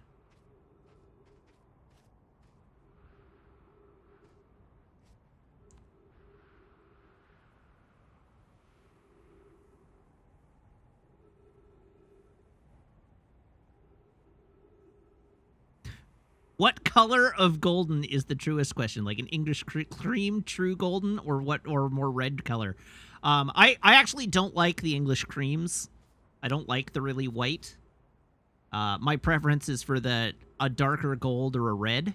What color of golden is the truest question? Like an English cream true golden, or what, or more red color? I actually don't like the English creams. I don't like the really white. My preference is for a darker gold or a red.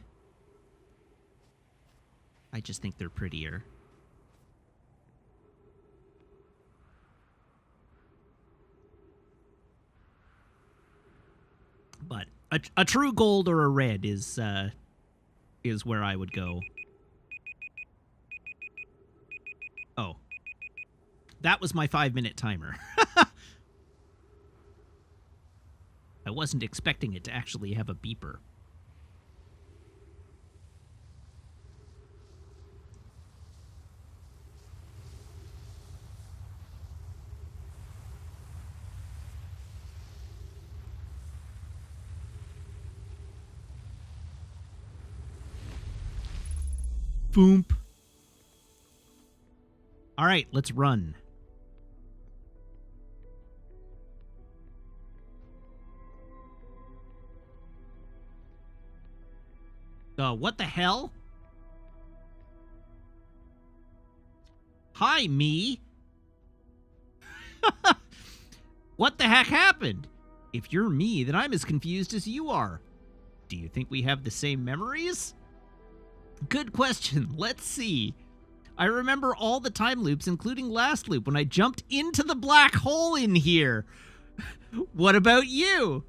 I just think they're prettier. But a true gold or a red is where I would go. Oh. That was my 5-minute timer. I wasn't expecting it to actually have a beeper. Boom. All right, let's run. What the hell? Hi, me. What the heck happened? If you're me, then I'm as confused as you are. Do you think we have the same memories? Good question. Let's see. I remember all the time loops, including last loop, when I jumped into the black hole in here. What about you?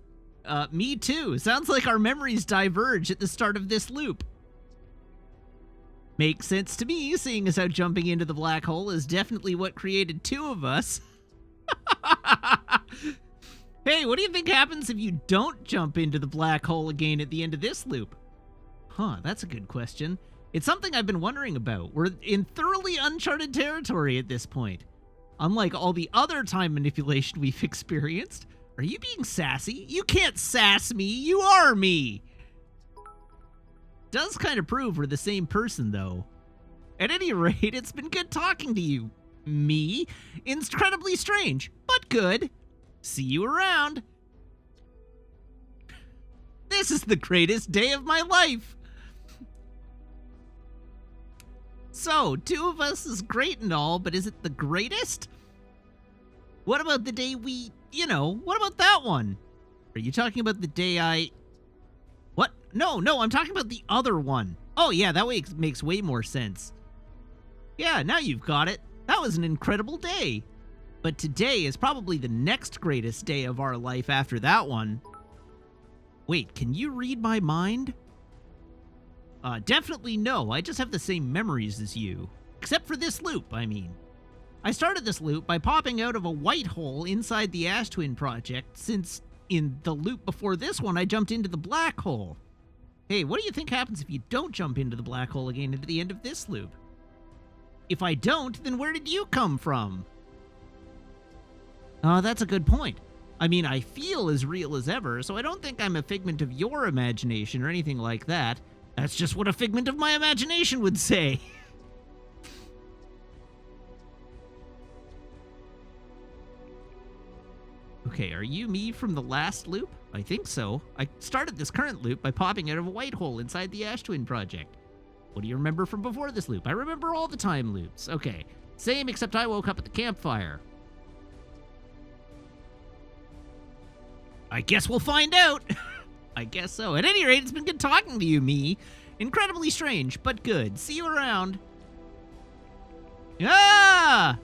Me too. Sounds like our memories diverge at the start of this loop. Makes sense to me, seeing as how jumping into the black hole is definitely what created 2 of us. Hey, what do you think happens if you don't jump into the black hole again at the end of this loop? Huh, that's a good question. It's something I've been wondering about. We're in thoroughly uncharted territory at this point. Unlike all the other time manipulation we've experienced. Are you being sassy? You can't sass me. You are me. Does kind of prove we're the same person, though. At any rate, it's been good talking to you. Me? Incredibly strange, but good. See you around. This is the greatest day of my life. So, 2 of us is great and all, but is it the greatest? What about the day what about that one? Are you talking about the day What? No, I'm talking about the other one. Oh yeah, that way makes way more sense. Yeah, now you've got it. That was an incredible day. But today is probably the next greatest day of our life after that one. Wait, can you read my mind? Definitely no. I just have the same memories as you. Except for this loop, I mean. I started this loop by popping out of a white hole inside the Ash Twin project, since in the loop before this one I jumped into the black hole. Hey, what do you think happens if you don't jump into the black hole again at the end of this loop? If I don't, then where did you come from? That's a good point. I mean, I feel as real as ever, so I don't think I'm a figment of your imagination or anything like that. That's just what a figment of my imagination would say. Okay, are you me from the last loop? I think so. I started this current loop by popping out of a white hole inside the Ash Twin project. What do you remember from before this loop? I remember all the time loops. Okay, same except I woke up at the campfire. I guess we'll find out. I guess so. At any rate, it's been good talking to you, me. Incredibly strange, but good. See you around. Ah!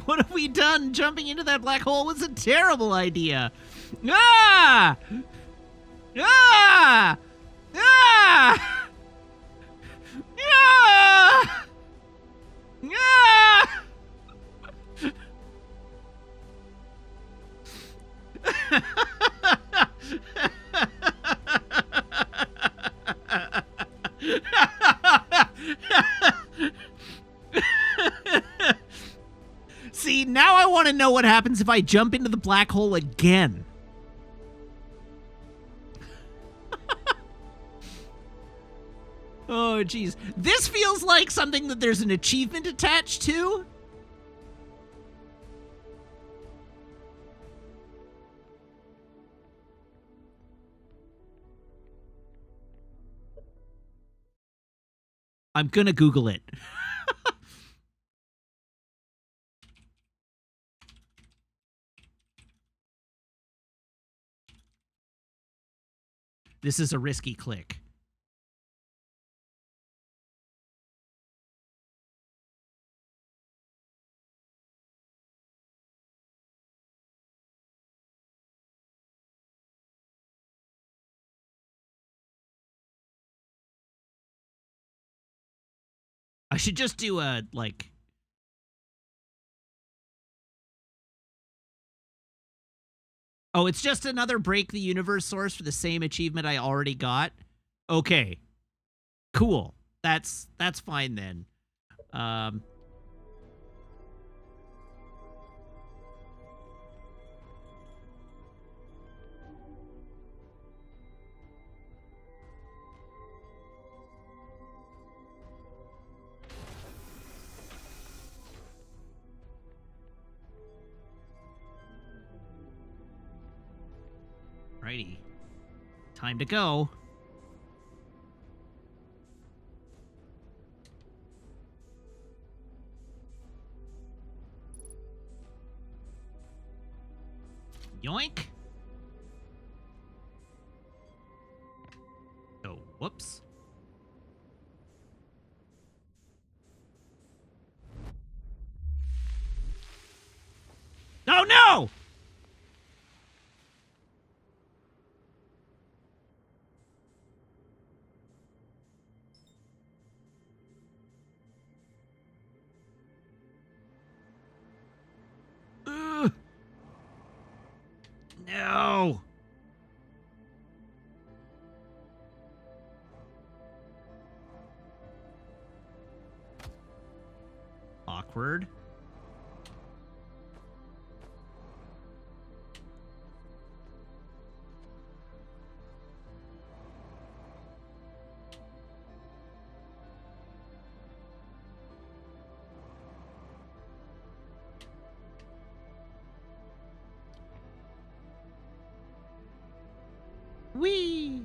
What have we done? Jumping into that black hole was a terrible idea. Ah! Ah! Ah! Ah! Ah! See, now I want to know what happens if I jump into the black hole again. Oh, jeez. This feels like something that there's an achievement attached to. I'm gonna Google it. This is a risky click. I should just do a, like... Oh, it's just another Break the Universe source for the same achievement I already got? Okay. Cool. That's fine then. Righty. Time to go. Yoink. Oh, whoops. Oh, no! No! Awkward. Whee!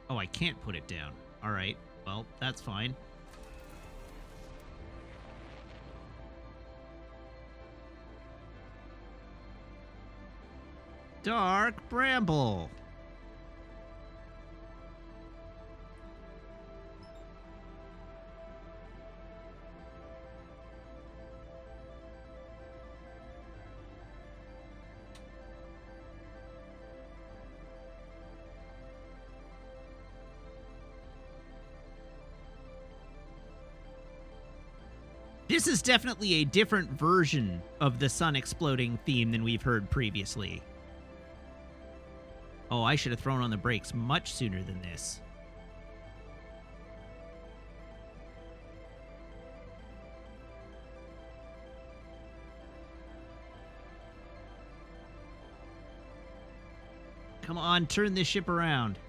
Oh, I can't put it down. All right. Well, that's fine. Dark Bramble. This is definitely a different version of the sun exploding theme than we've heard previously. Oh, I should have thrown on the brakes much sooner than this. Come on, turn this ship around.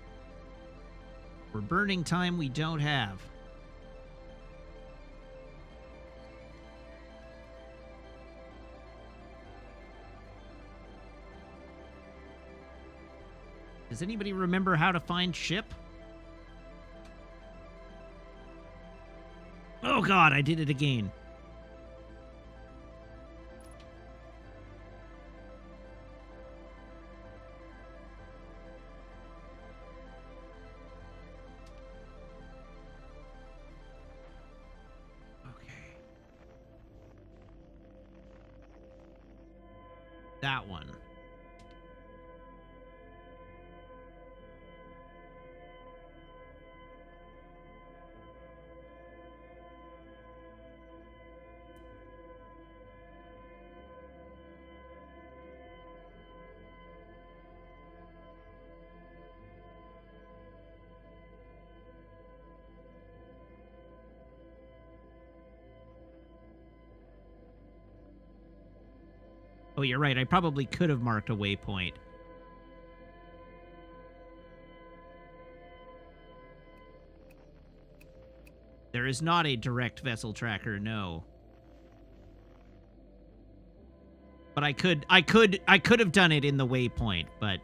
We're burning time we don't have. Does anybody remember how to find ship? Oh god, I did it again. That one. Oh, you're right. I probably could have marked a waypoint. There is not a direct vessel tracker, no. But I could have done it in the waypoint, but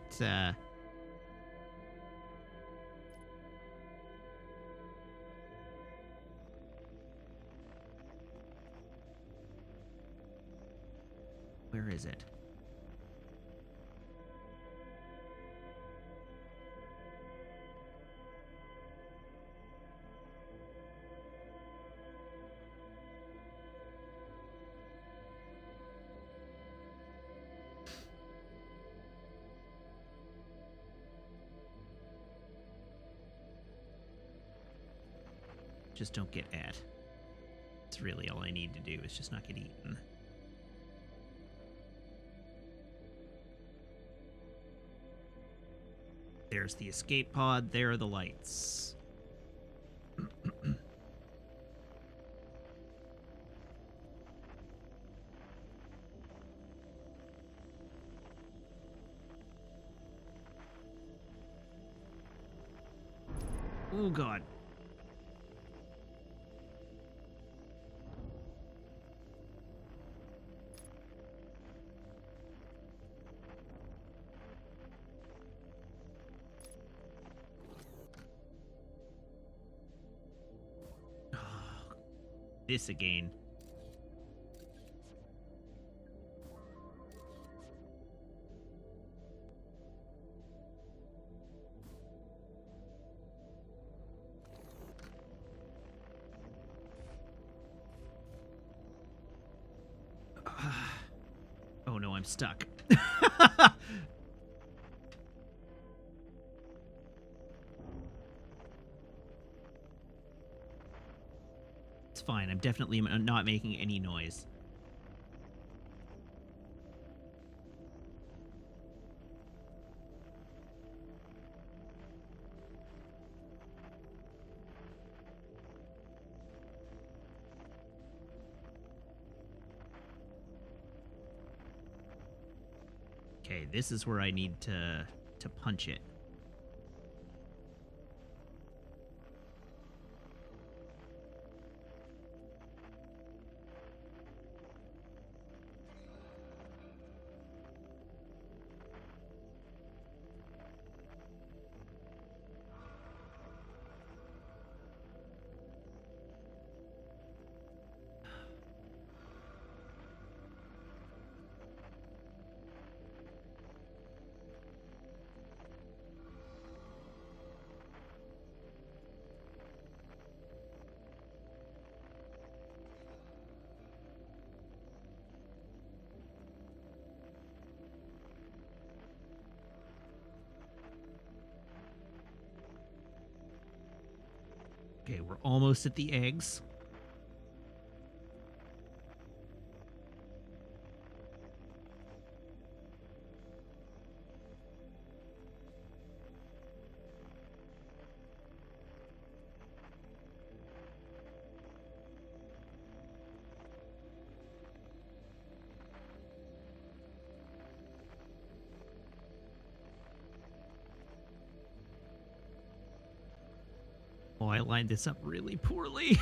where is it? Just don't get at. It's really all I need to do is just not get eaten. There's the escape pod. There are the lights. Oh, God. This again. Oh no, I'm stuck. It's fine. I'm definitely not making any noise. Okay, this is where I need to punch it. Okay, we're almost at the eggs. Oh, I lined this up really poorly.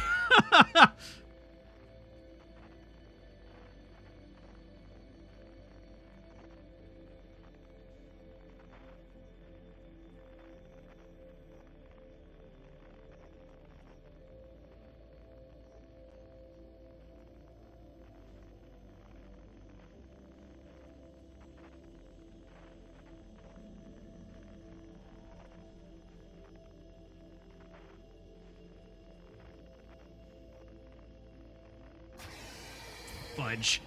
Fudge.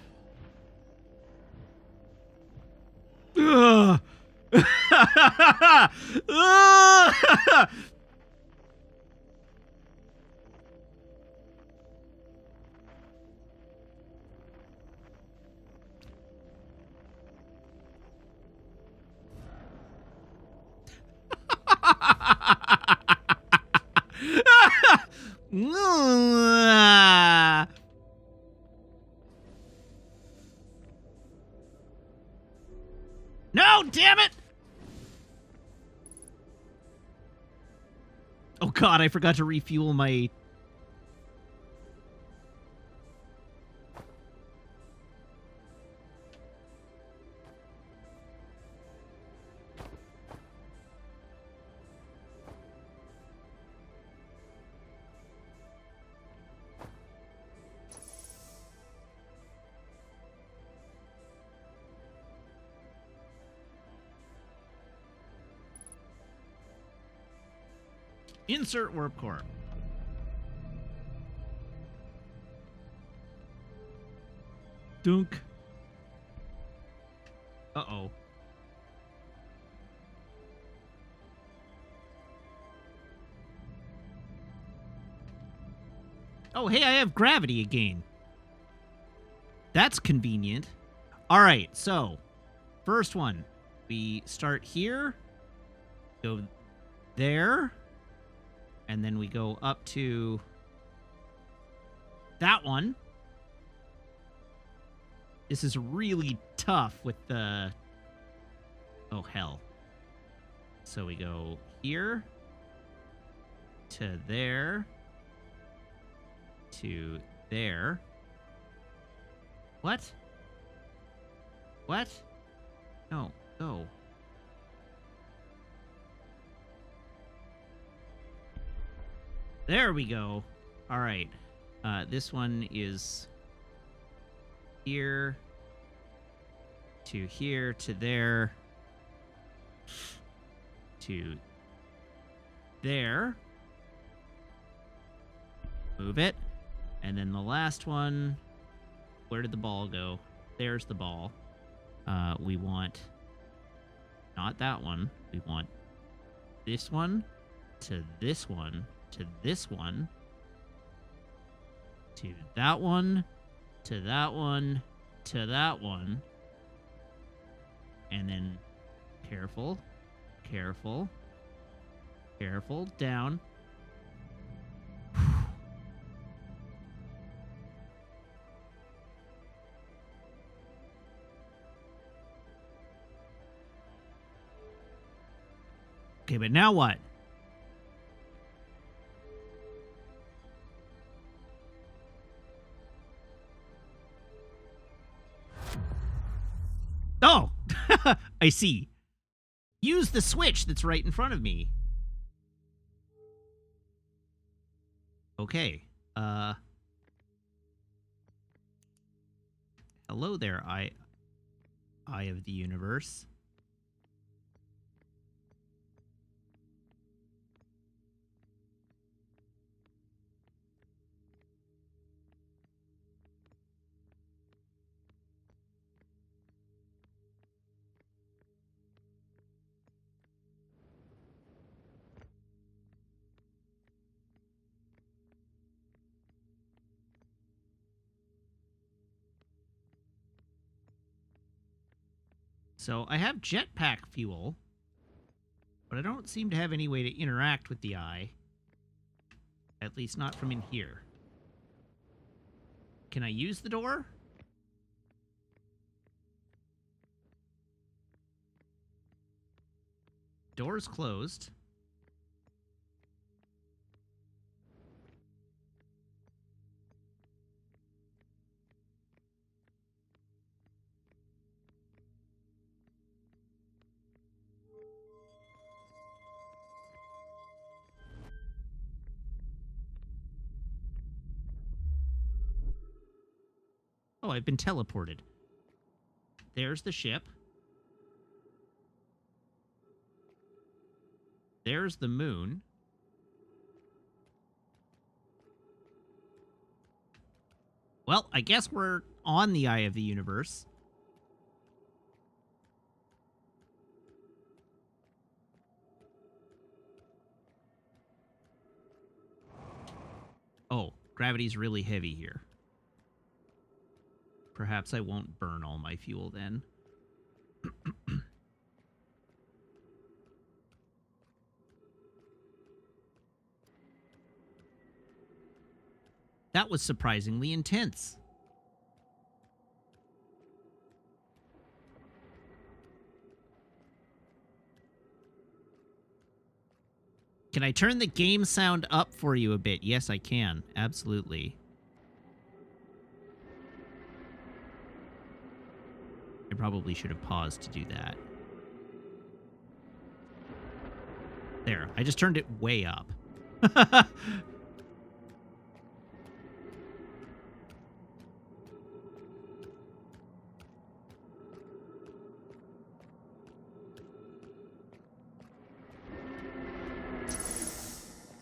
No, damn it! Oh god, I forgot to refuel my... Insert warp core. Dunk. Uh-oh. Oh, hey, I have gravity again. That's convenient. All right, so first one. We start here, go there, and then we go up to that one. This is really tough with the... Oh, hell. So we go here to there to there. What? What? No, go. There we go. All right. This one is here to there to there. Move it. And then the last one, where did the ball go? There's the ball. We want not that one. We want this one to this one to this one to that one to that one to that one. And then careful, careful, careful, down. Okay, but now what? Oh, I see. Use the switch that's right in front of me. Okay. Hello there, Eye of the Universe. So I have jetpack fuel, but I don't seem to have any way to interact with the eye. At least not from in here. Can I use the door? Door's closed. Oh, I've been teleported. There's the ship. There's the moon. Well, I guess we're on the Eye of the Universe. Oh, gravity's really heavy here. Perhaps I won't burn all my fuel then. That was surprisingly intense. Can I turn the game sound up for you a bit? Yes, I can. Absolutely. I probably should have paused to do that. There. I just turned it way up.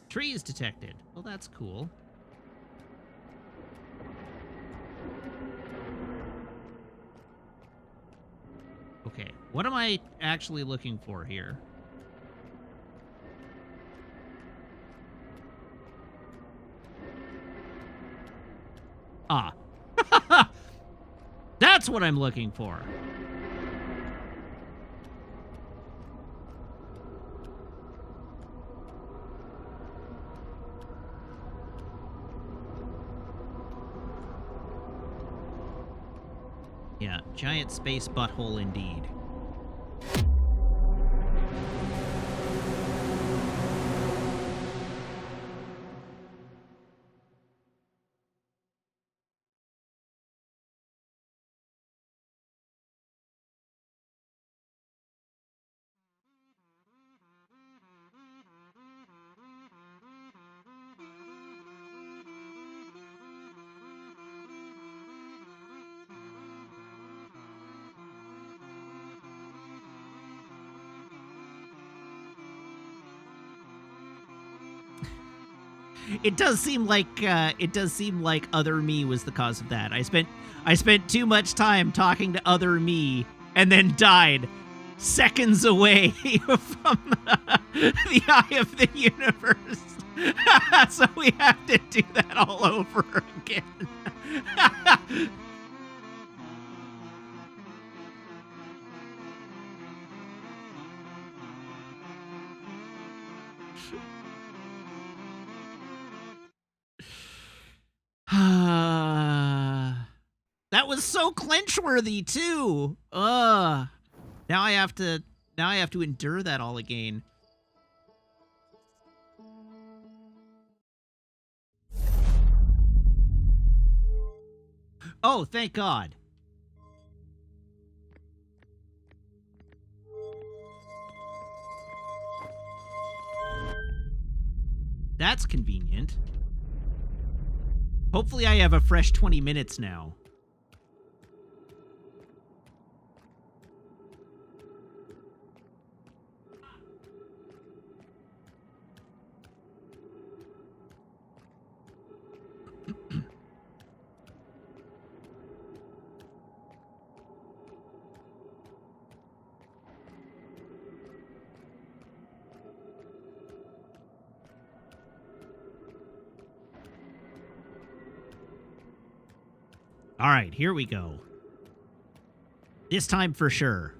Trees detected. Well, that's cool. Okay, what am I actually looking for here? Ah. That's what I'm looking for. Yeah, giant space butthole indeed. It does seem like other me was the cause of that. I spent too much time talking to other me and then died seconds away from the eye of the universe. So we have to do that all over again. That was so clinch-worthy too. Now I have to endure that all again. Oh, thank God. That's convenient. Hopefully I have a fresh 20 minutes now. All right, here we go. This time for sure.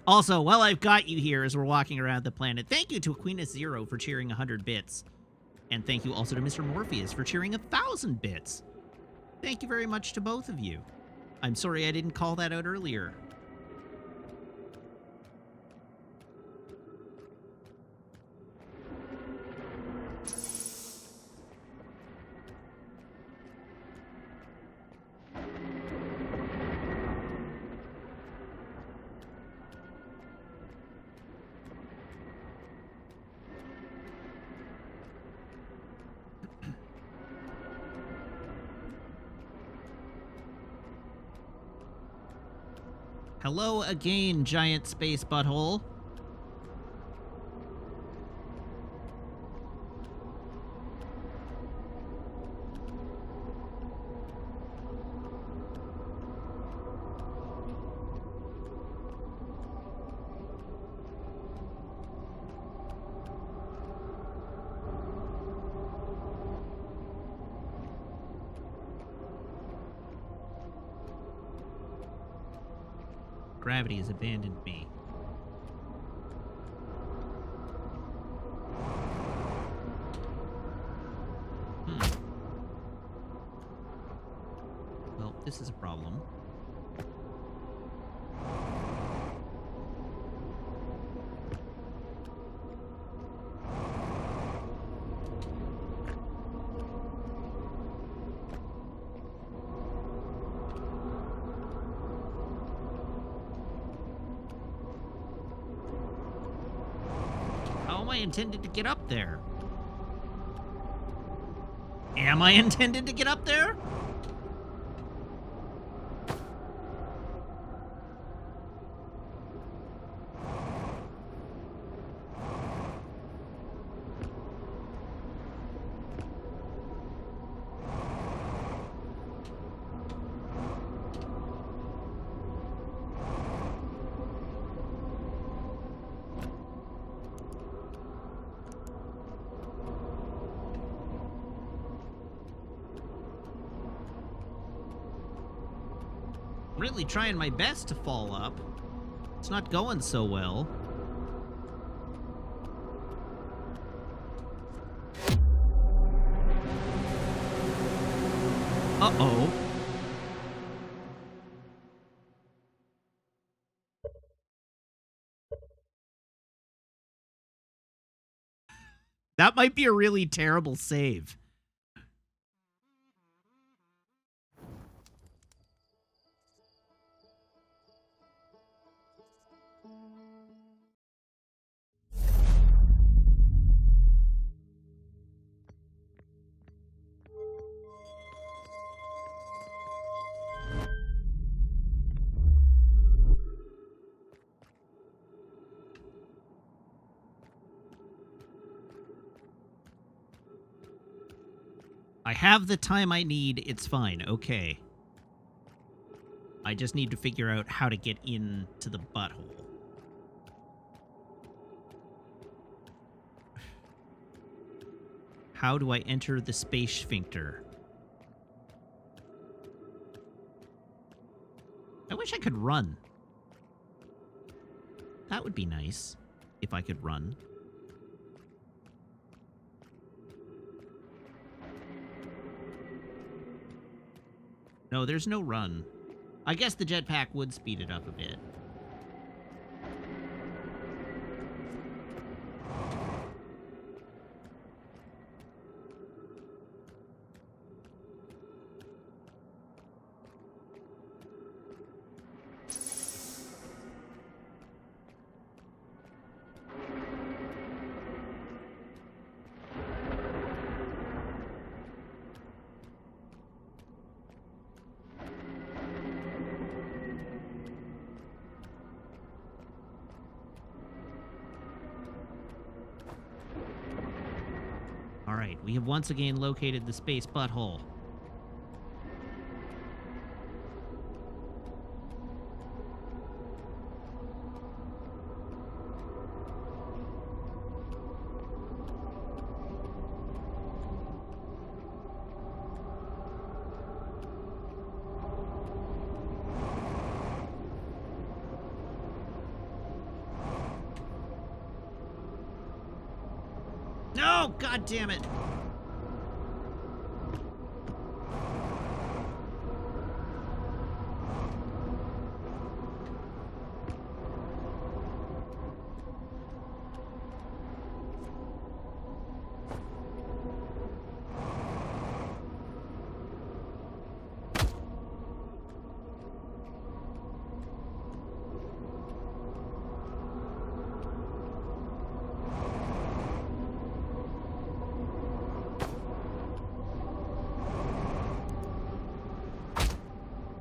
Also, while I've got you here as we're walking around the planet, thank you to Aquinas Zero for cheering 100 bits. And thank you also to Mr. Morpheus for cheering 1,000 bits. Thank you very much to both of you. I'm sorry I didn't call that out earlier. Hello again, giant space butthole. Gravity has abandoned me. Well, this is a problem. How am I intended to get up there? Am I intended to get up there? Really trying my best to fall up. It's not going so well. Uh-oh. That might be a really terrible save. I have the time I need. It's fine. Okay. I just need to figure out how to get into the butthole. How do I enter the space sphincter? I wish I could run. That would be nice if I could run. No, there's no run. I guess the jetpack would speed it up a bit. Alright, we have once again located the space butthole. No! God damn it!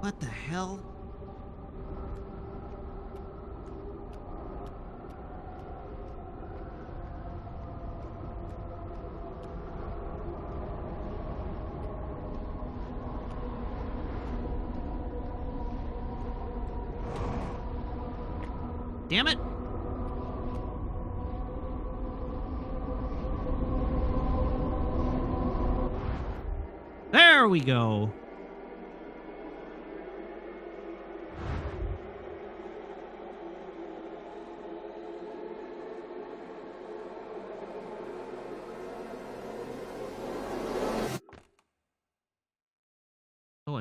What the hell? Damn it! There we go.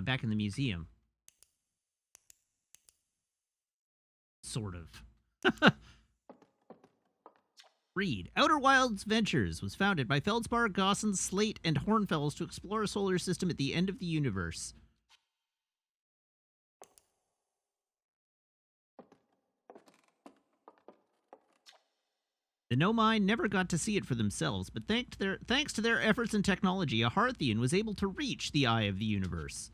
back in the museum. Sort of. Read. Outer Wilds Ventures was founded by Feldspar, Gossen, Slate, and Hornfels to explore a solar system at the end of the universe. The Nomai never got to see it for themselves, but thanks to their efforts and technology, a Hearthian was able to reach the eye of the universe.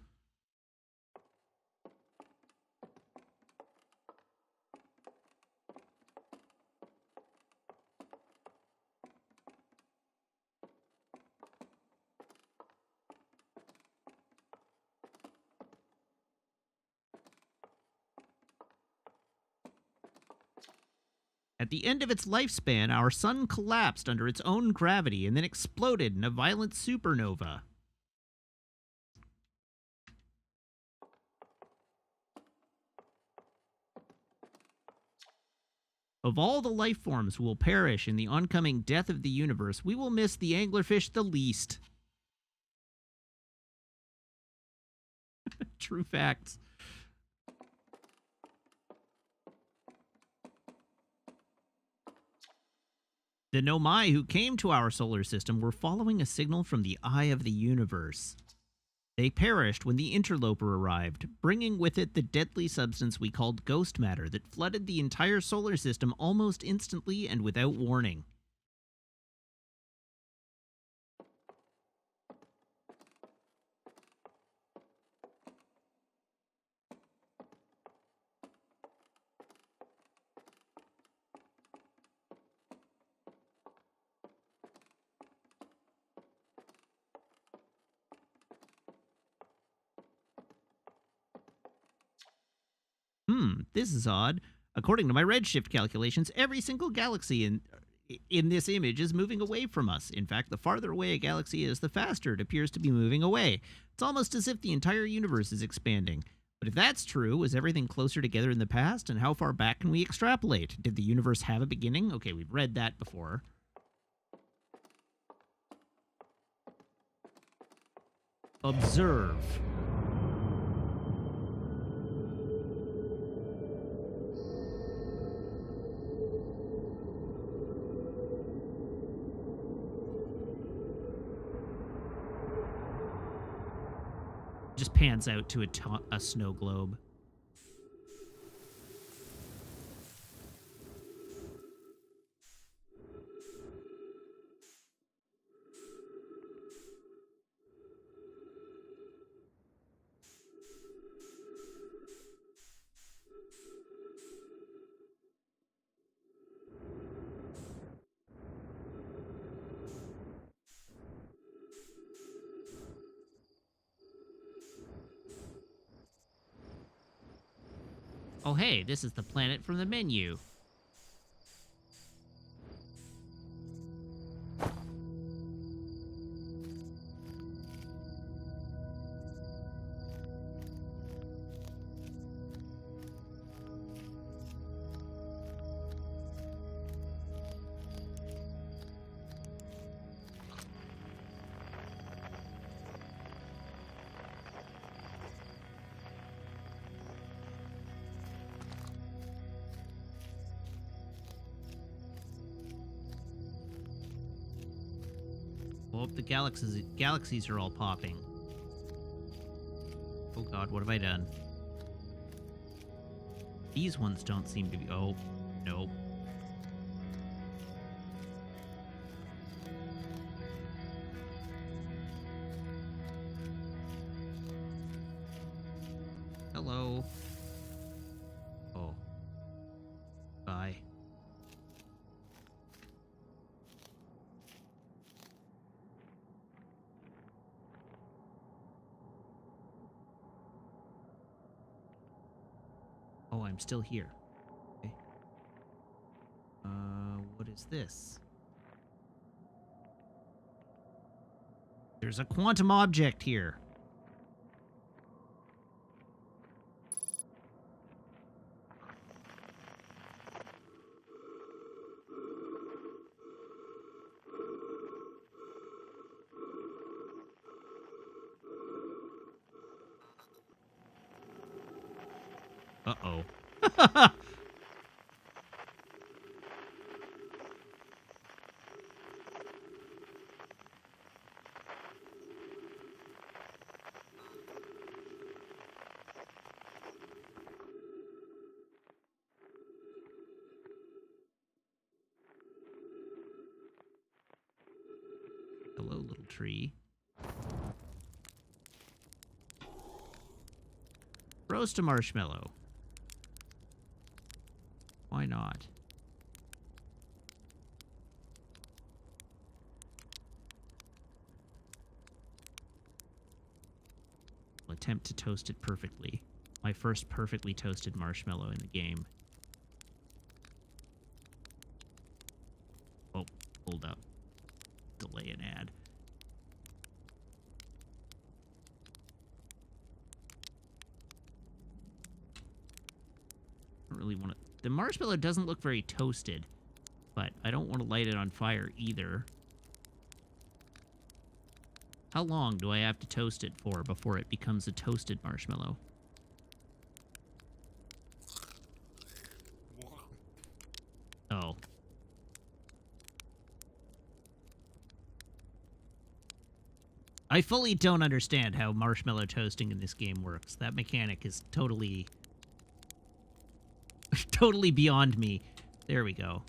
At the end of its lifespan, our sun collapsed under its own gravity and then exploded in a violent supernova. Of all the life forms who will perish in the oncoming death of the universe, we will miss the anglerfish the least. True facts. The Nomai who came to our solar system were following a signal from the eye of the universe. They perished when the interloper arrived, bringing with it the deadly substance we called ghost matter that flooded the entire solar system almost instantly and without warning. This is odd. According to my redshift calculations, every single galaxy in this image is moving away from us. In fact, the farther away a galaxy is, the faster it appears to be moving away. It's almost as if the entire universe is expanding. But if that's true, was everything closer together in the past? And how far back can we extrapolate? Did the universe have a beginning? Okay, we've read that before. Observe. Just pans out to a snow globe. Oh hey, this is the planet from the menu. Oh, the galaxies are all popping. Oh god, what have I done? These ones don't seem to be... Oh, nope. Hello. Oh. Bye. Oh, I'm still here. Okay. What is this? There's a quantum object here. Uh-oh. Hello, little tree. Roast a marshmallow. Why not? I'll attempt to toast it perfectly. My first perfectly toasted marshmallow in the game. Oh, hold up. Delay an ad. I don't really want to... The marshmallow doesn't look very toasted, but I don't want to light it on fire either. How long do I have to toast it for before it becomes a toasted marshmallow? Oh. I fully don't understand how marshmallow toasting in this game works. That mechanic is totally... totally beyond me. There we go.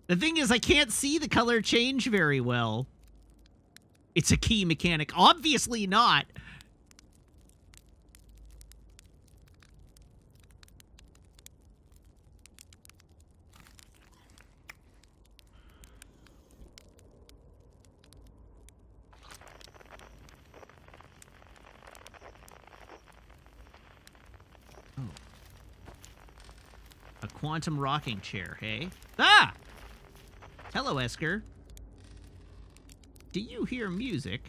The thing is, I can't see the color change very well. It's a key mechanic. Obviously not. Oh. A quantum rocking chair, hey? Ah! Hello, Esker. Do you hear music?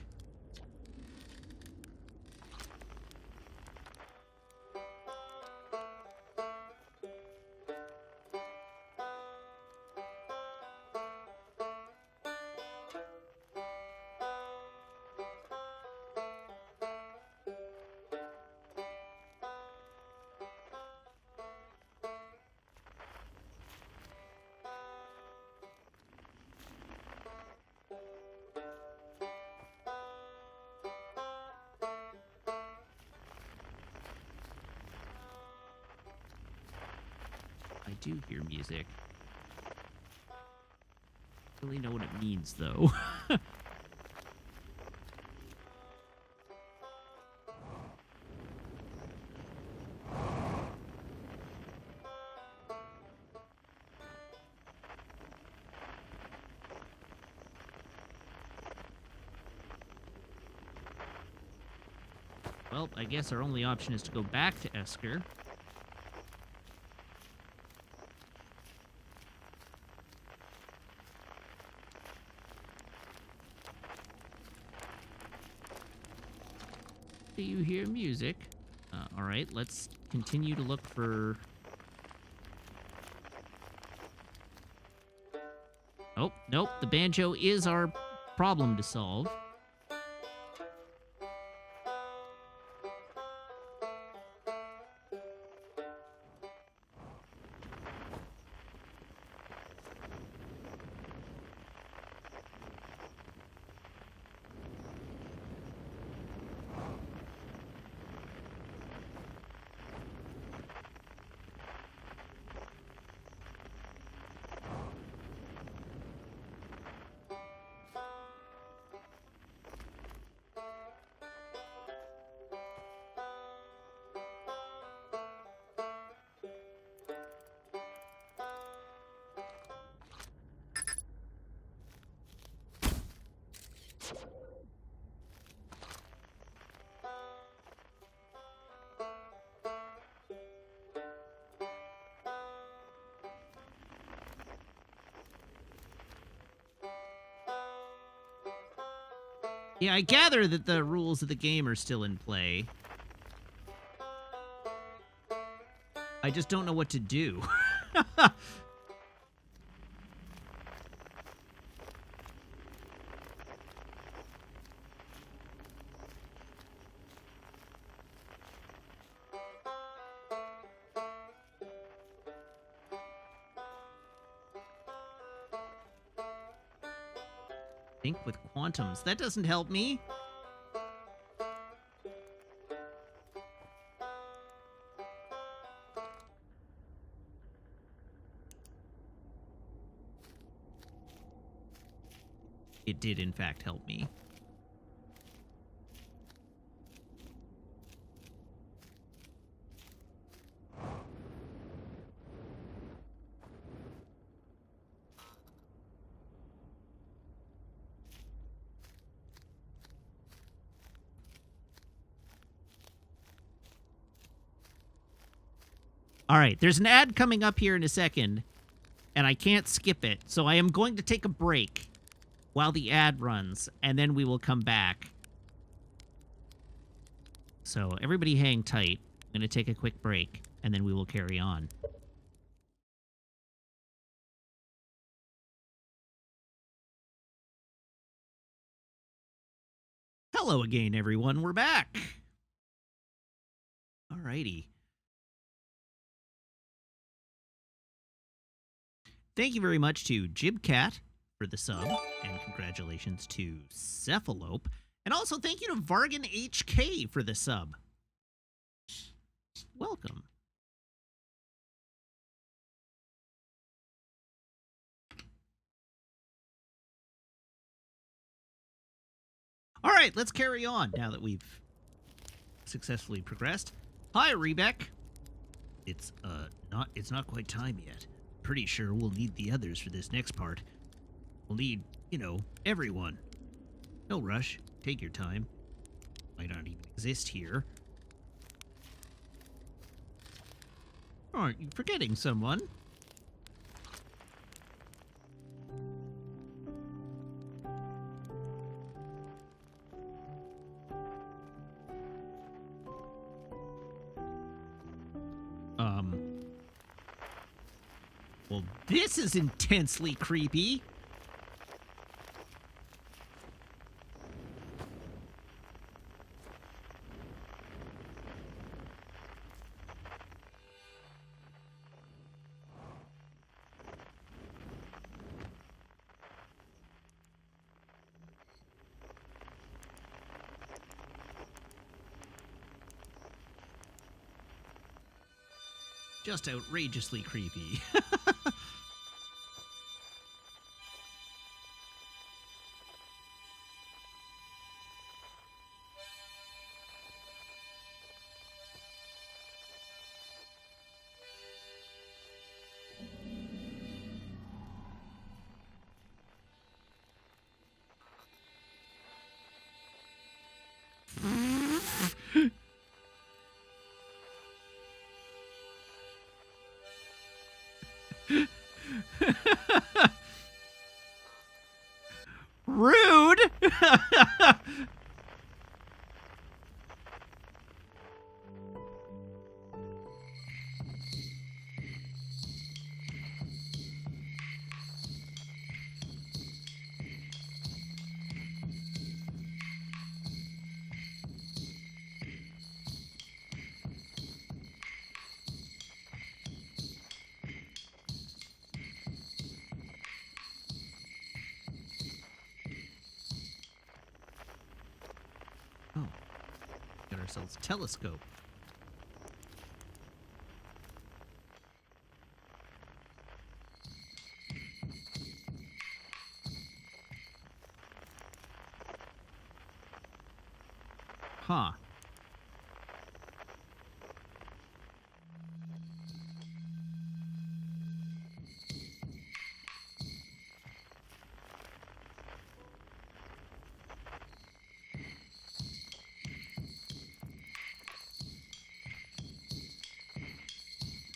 I do hear music. I don't really know what it means, though. Well, I guess our only option is to go back to Esker. Do you hear music? Alright, let's continue to look for... Oh, nope, the banjo is our problem to solve. Yeah, I gather that the rules of the game are still in play. I just don't know what to do. Think with quantums. That doesn't help me. It did, in fact, help me. All right, there's an ad coming up here in a second, and I can't skip it, so I am going to take a break while the ad runs, and then we will come back. So everybody hang tight. I'm going to take a quick break, and then we will carry on. Hello again, everyone. We're back. All righty. Thank you very much to Jibcat for the sub, and congratulations to Cephalope. And also thank you to Vargan HK for the sub. Welcome. All right, let's carry on now that we've successfully progressed. Hi, Rebek. It's not quite time yet. Pretty sure we'll need the others for this next part. We'll need, everyone. No rush. Take your time. Might not even exist here. Aren't you forgetting someone? Well, this is intensely creepy. Just outrageously creepy. Rude! Oh, got ourselves a telescope. Huh.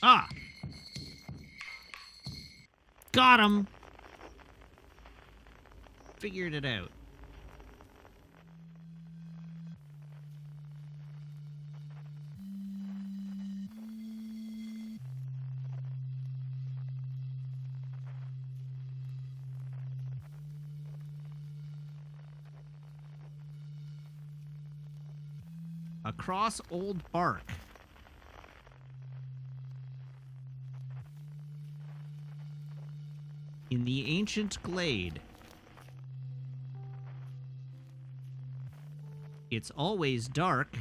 Ah! Got him! Figured it out. Across old bark. In the ancient glade. It's always dark.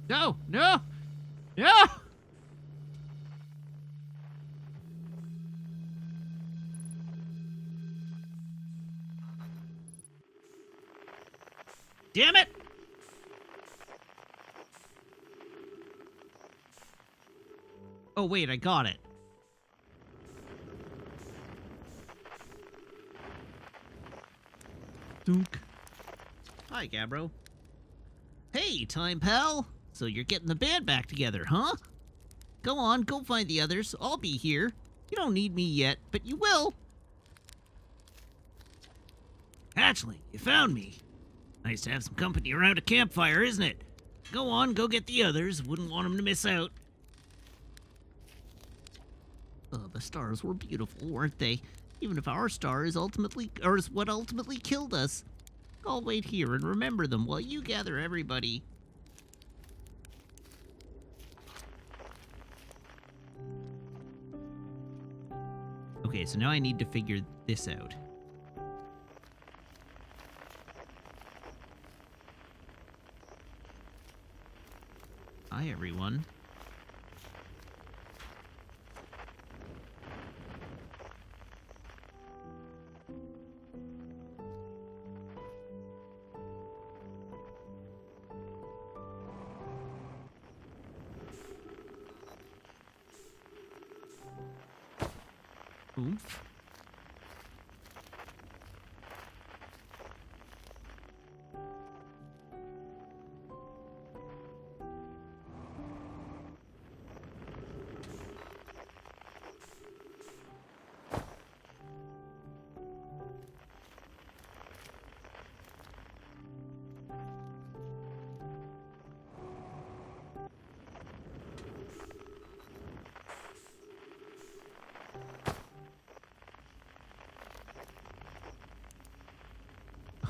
No, no, no! Damn it! Oh, wait, I got it. Dunk. Hi, Gabbro. Hey, time pal. So you're getting the band back together, huh? Go on, go find the others. I'll be here. You don't need me yet, but you will. Hatchling, you found me. Nice to have some company around a campfire, isn't it? Go on, go get the others. Wouldn't want them to miss out. Oh, the stars were beautiful, weren't they? Even if our star is what ultimately killed us. I'll wait here and remember them while you gather everybody. Okay, so now I need to figure this out. Hi, everyone. Oomph.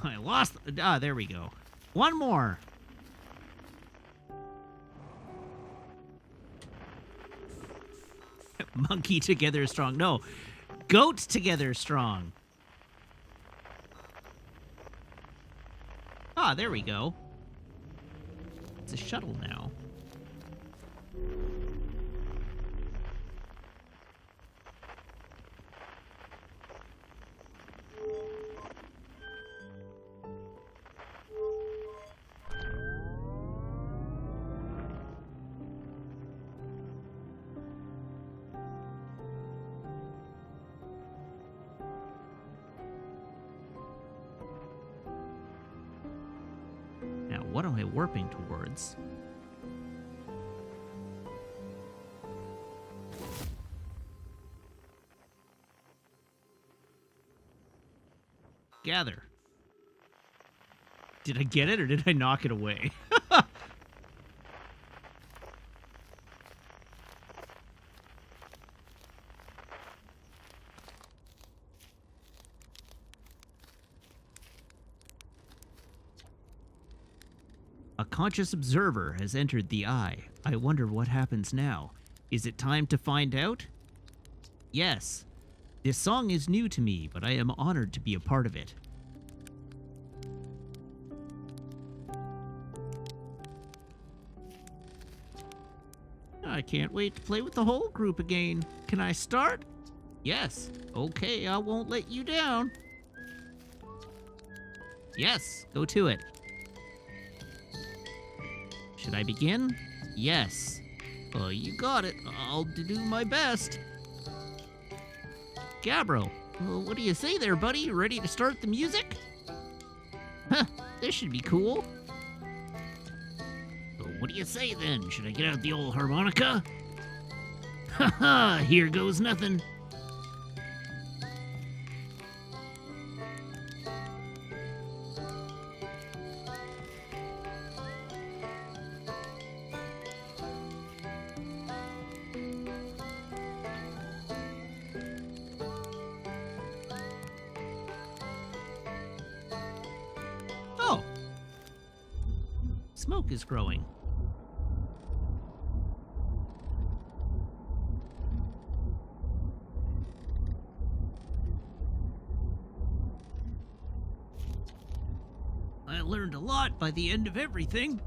I lost. There we go. One more. Monkey together strong. No. Goat together strong. Ah, there we go. It's a shuttle now. What am I warping towards? Gather. Did I get it or did I knock it away? A conscious observer has entered the eye. I wonder what happens now. Is it time to find out? Yes. This song is new to me, but I am honored to be a part of it. I can't wait to play with the whole group again. Can I start? Yes. Okay, I won't let you down. Yes, go to it. Should I begin? Yes. You got it. I'll do my best. Gabbro, what do you say there, buddy? Ready to start the music? Huh, this should be cool. What do you say then? Should I get out the old harmonica? Haha, here goes nothing. smoke is growing. I learned a lot by the end of everything.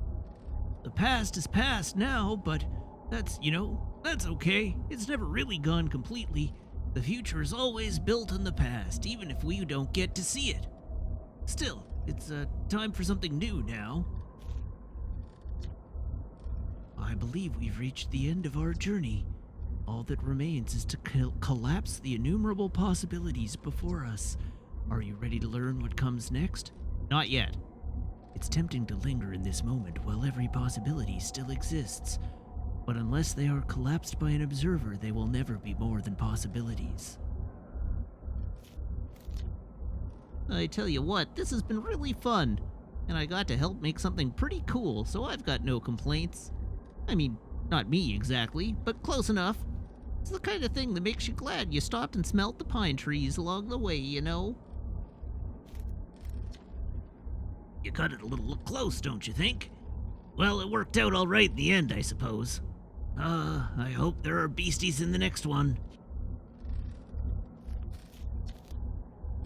The past is past now, but that's okay. It's never really gone completely. The future is always built on the past, even if we don't get to see it. Still, it's time for something new now. I believe we've reached the end of our journey. All that remains is to collapse the innumerable possibilities before us. Are you ready to learn what comes next? Not yet. It's tempting to linger in this moment while every possibility still exists. But unless they are collapsed by an observer, they will never be more than possibilities. I tell you what, this has been really fun. And I got to help make something pretty cool, so I've got no complaints. I mean, not me exactly, but close enough. It's the kind of thing that makes you glad you stopped and smelt the pine trees along the way, you know? You got it a little close, don't you think? Well, it worked out all right in the end, I suppose. I hope there are beasties in the next one.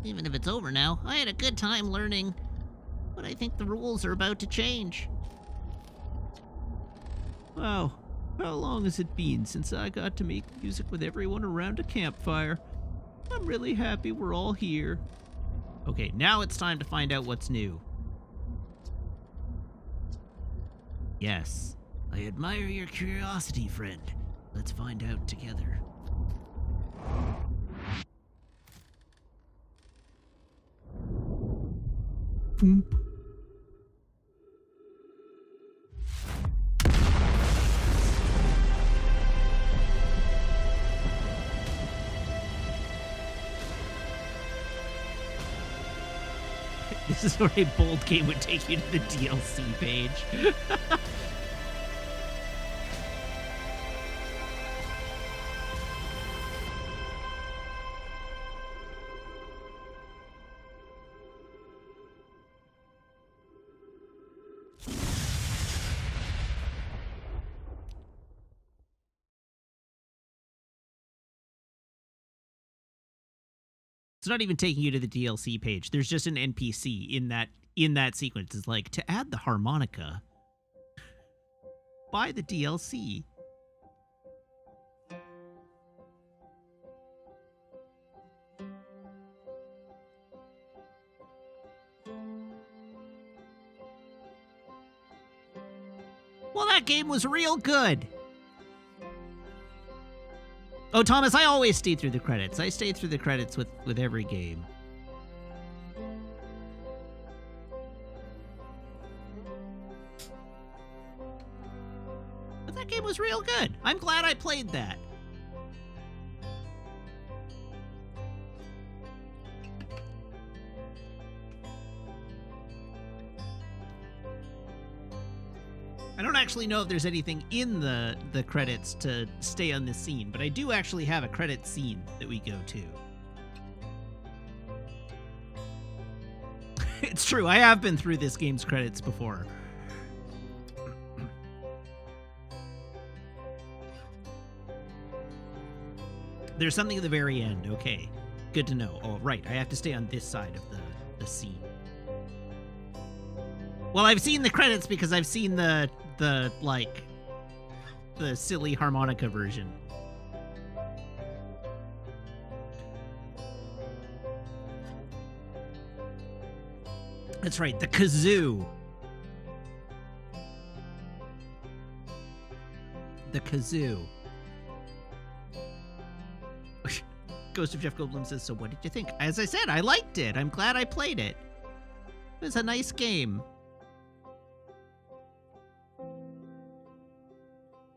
Even if it's over now, I had a good time learning. But I think the rules are about to change. Wow, how long has it been since I got to make music with everyone around a campfire? I'm really happy we're all here. Okay, now it's time to find out what's new. Yes, I admire your curiosity, friend. Let's find out together. Boom. This is where a bold game would take you to the DLC page. It's not even taking you to the DLC page. There's just an NPC in that sequence. It's like, to add the harmonica, buy the DLC. Well, that game was real good. Oh, Thomas, I always stay through the credits. I stay through the credits with every game. But that game was real good. I'm glad I played that. I don't actually know if there's anything in the credits to stay on this scene, but I do actually have a credit scene that we go to. It's true, I have been through this game's credits before. There's something at the very end, okay. Good to know. Oh, right, I have to stay on this side of the scene. Well, I've seen the credits because I've seen the silly harmonica version. That's right, the kazoo. The kazoo. Ghost of Jeff Goldblum says, so what did you think? As I said, I liked it. I'm glad I played it. It was a nice game.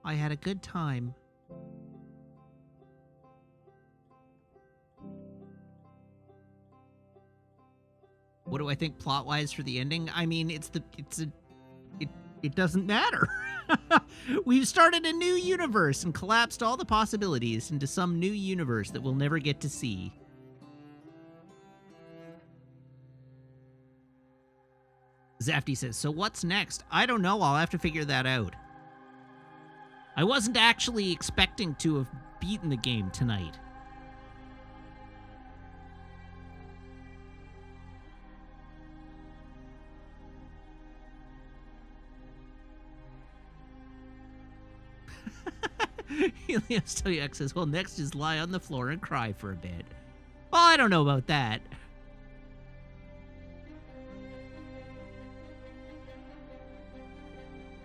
I had a good time. What do I think plot-wise for the ending? I mean, it doesn't matter. We've started a new universe and collapsed all the possibilities into some new universe that we'll never get to see. Zafty says, so what's next? I don't know. I'll have to figure that out. I wasn't actually expecting to have beaten the game tonight. Helios Toyak says, well, next is lie on the floor and cry for a bit. Well, I don't know about that.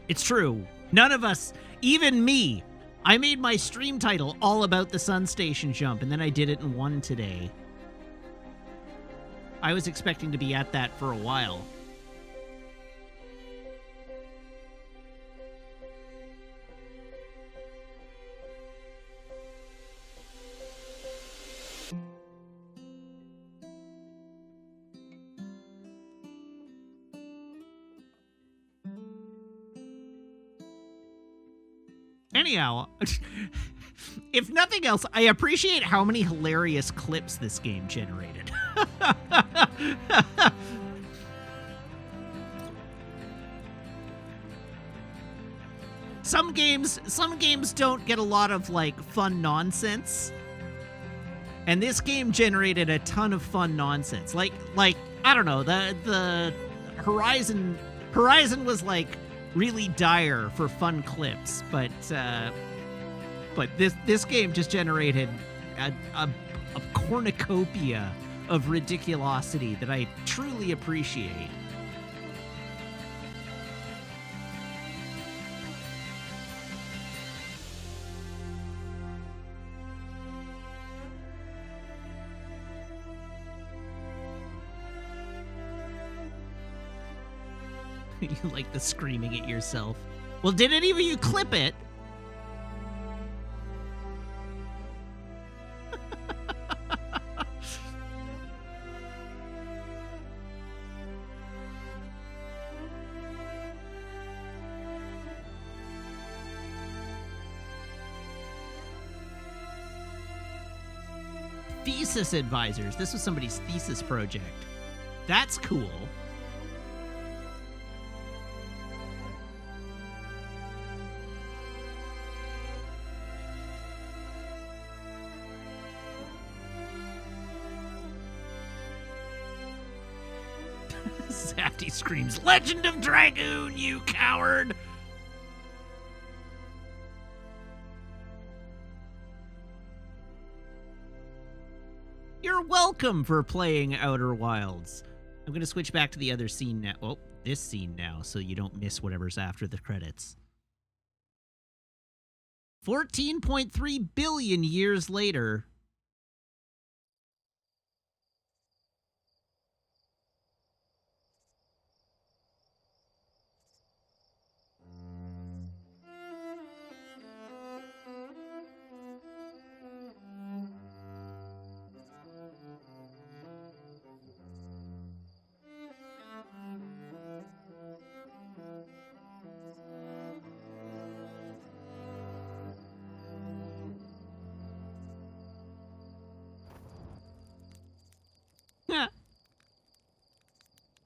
It's true. None of us, even me, I made my stream title all about the Sun Station jump, and then I did it in one today. I was expecting to be at that for a while. Anyhow, if nothing else, I appreciate how many hilarious clips this game generated. Some games don't get a lot of like fun nonsense. And this game generated a ton of fun nonsense. Like I don't know, the Horizon was like really dire for fun clips, but this game just generated a cornucopia of ridiculosity that I truly appreciate. You like the screaming at yourself. Well, did any of you clip it? Thesis advisors. This was somebody's thesis project. That's cool. Zafty screams, Legend of Dragoon, you coward! You're welcome for playing Outer Wilds. I'm going to switch back to the other scene now. Oh, this scene now, so you don't miss whatever's after the credits. 14.3 billion years later.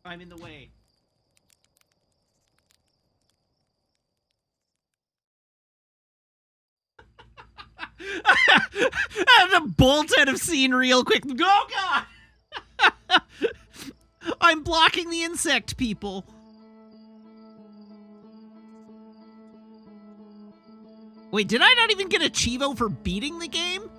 I'm in the way. I have to bolt out of scene real quick. Oh, God! I'm blocking the insect people. Wait, did I not even get a Chivo for beating the game?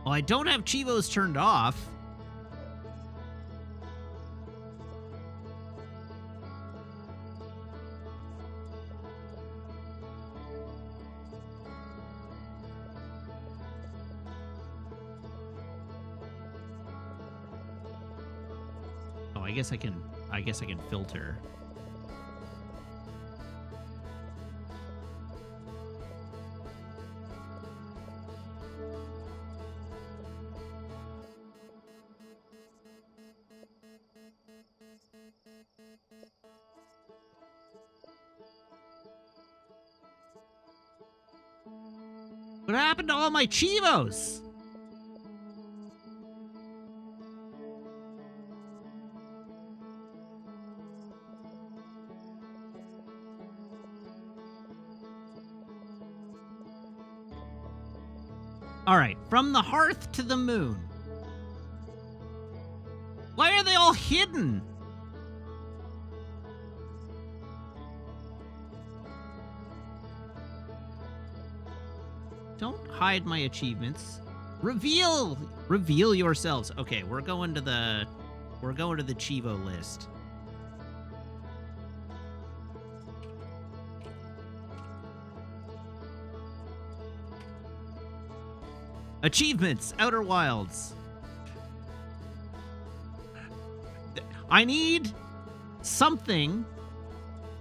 Well, I don't have Chivos turned off. Oh, I guess I can filter. What happened to all my Chivos? All right, from the hearth to the moon. Why are they all hidden? Don't hide my achievements. Reveal yourselves. Okay, we're going to the Chivo list. Achievements, Outer Wilds. I need something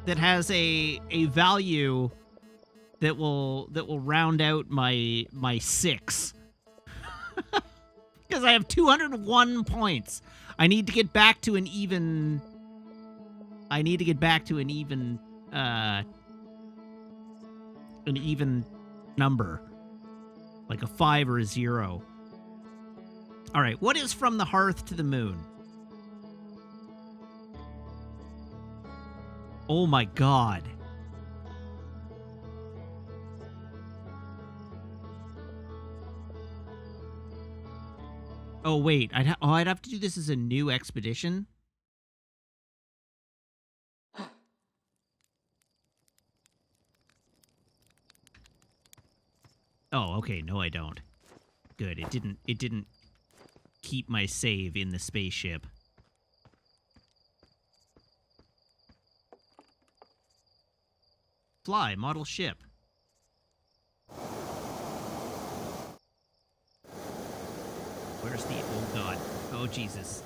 that has a value that will round out my 6. Because I have 201 points. I need to get back to an even number. Like a 5 or a 0. All right, what is from the hearth to the moon? Oh my god. Oh wait, I'd have to do this as a new expedition? Oh, okay, no I don't. Good, it didn't keep my save in the spaceship. Fly, model ship. Where's the... Oh, God. Oh, Jesus.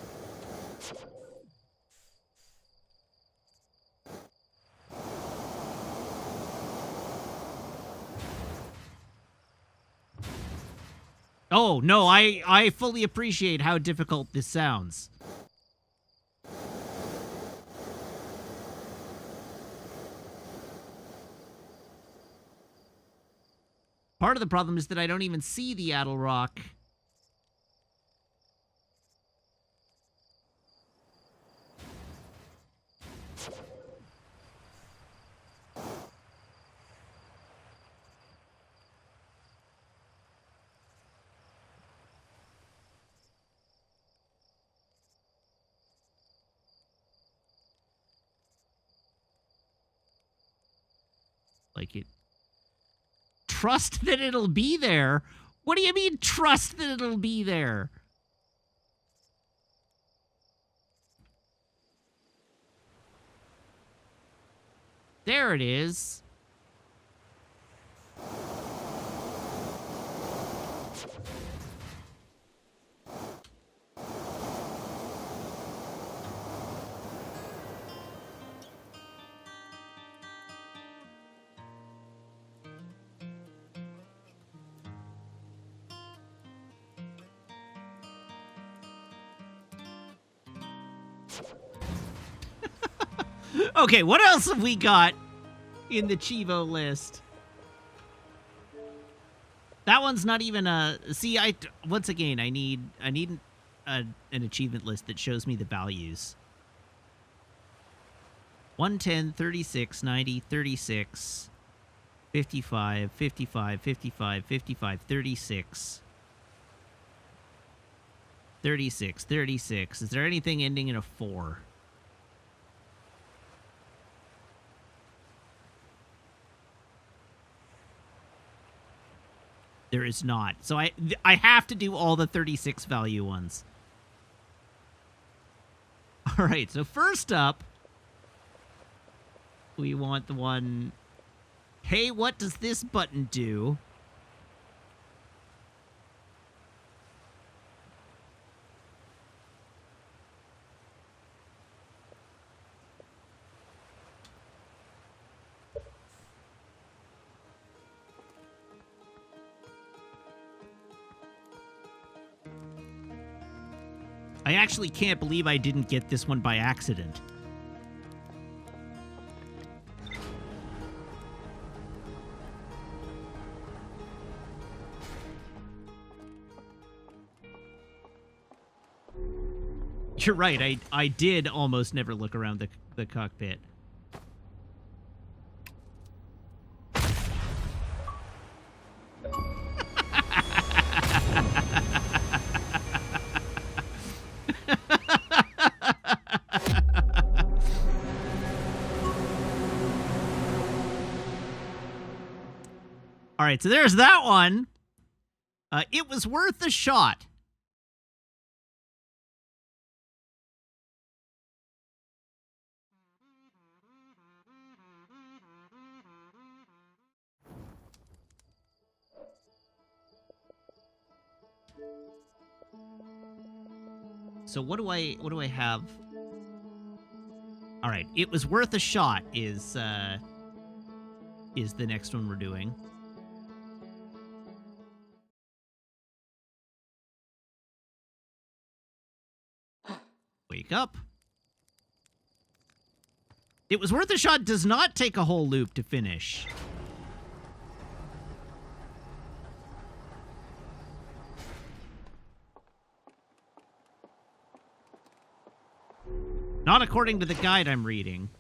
Oh, no, I fully appreciate how difficult this sounds. Part of the problem is that I don't even see the Addle Rock. Like it... Trust that it'll be there? What do you mean, trust that it'll be there? There it is. Okay, what else have we got in the Chivo list? That one's not even a... See, once again, I need an achievement list that shows me the values. 110, 36, 90, 36, 55, 55, 55, 55, 36. 36, 36. Is there anything ending in a 4? There is not. So I have to do all the 36 value ones. All right, so first up, we want the one, hey, what does this button do? I actually can't believe I didn't get this one by accident. You're right. I did almost never look around the cockpit. All right, so there's that one. It was worth a shot. So what do I have? All right, it was worth a shot is the next one we're doing. Wake up. It was worth a shot does not take a whole loop to finish. Not according to the guide I'm reading.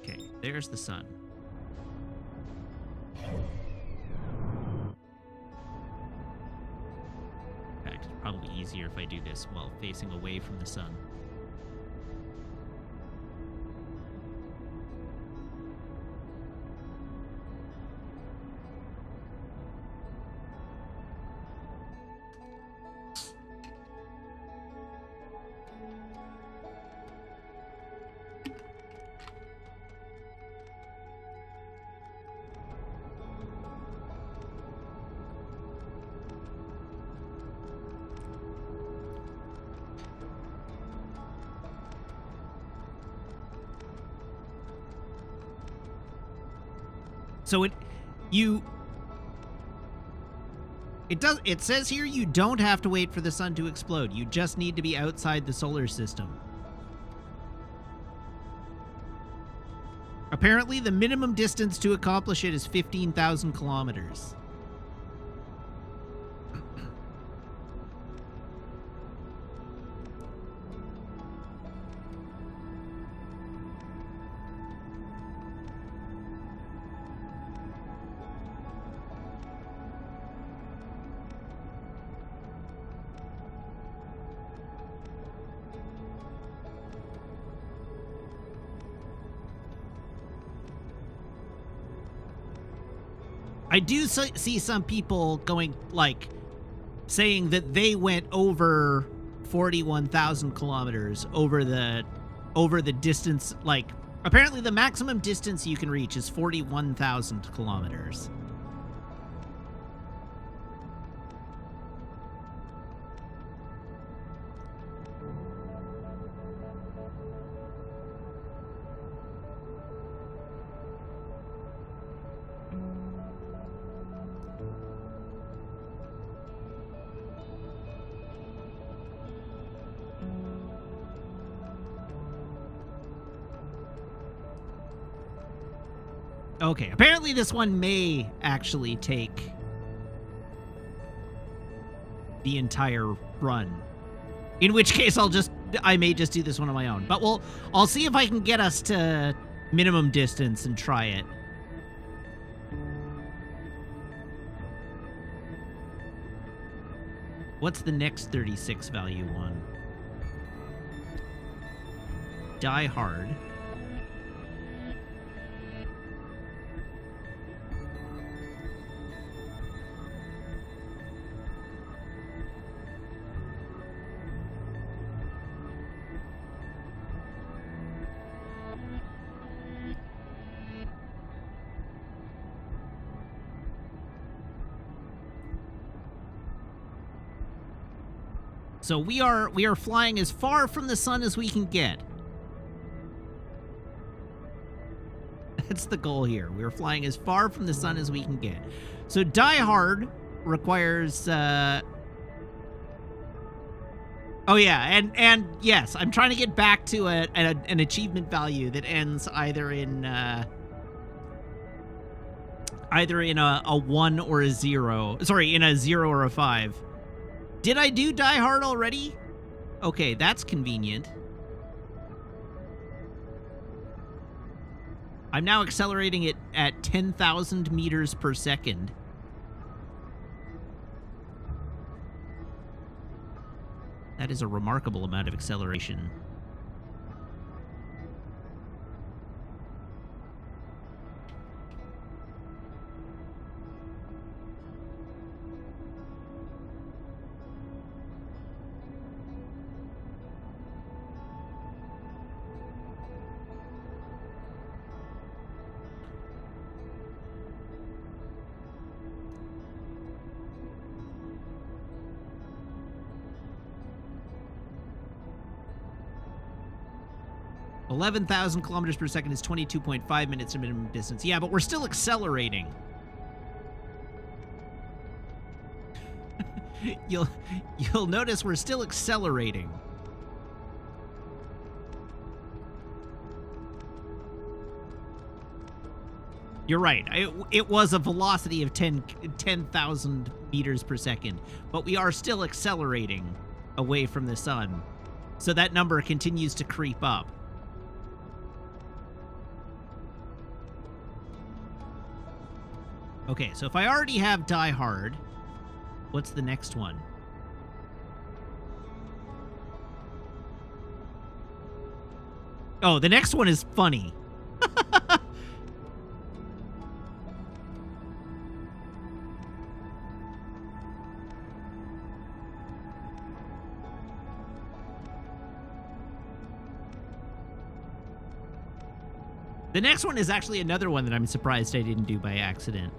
Okay, there's the sun. In fact, it's probably easier if I do this while facing away from the sun. So it says here you don't have to wait for the sun to explode. You just need to be outside the solar system. Apparently, the minimum distance to accomplish it is 15,000 kilometers. I do see some people going, like, saying that they went over 41,000 kilometers over the distance. Like, apparently the maximum distance you can reach is 41,000 kilometers. Okay, apparently this one may actually take the entire run. In which case I may just do this one on my own. But I'll see if I can get us to minimum distance and try it. What's the next 36 value one? Die Hard. So we are flying as far from the sun as we can get. That's the goal here. We're flying as far from the sun as we can get. So Die Hard requires Oh yeah, and yes, I'm trying to get back to an achievement value that ends either in a 1 or a 0. Sorry, in a 0 or a 5. Did I do Die Hard already? Okay, that's convenient. I'm now accelerating it at 10,000 meters per second. That is a remarkable amount of acceleration. (11,000 kilometers per second is 22.5 minutes to minimum distance. Yeah, but we're still accelerating. You'll notice we're still accelerating. You're right. It was a velocity of 10,000 meters per second, but we are still accelerating away from the sun. So that number continues to creep up. Okay, so if I already have Die Hard, what's the next one? Oh, the next one is funny. The next one is actually another one that I'm surprised I didn't do by accident.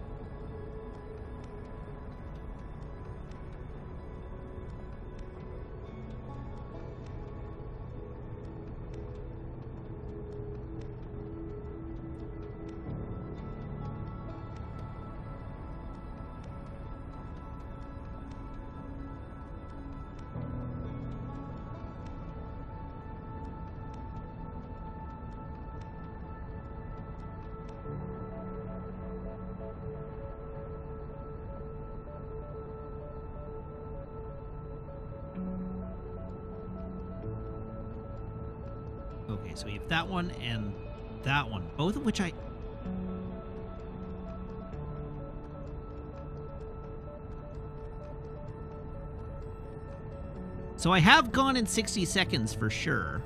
Okay, so we have that one and that one, both of which I... So I have gone in 60 seconds for sure.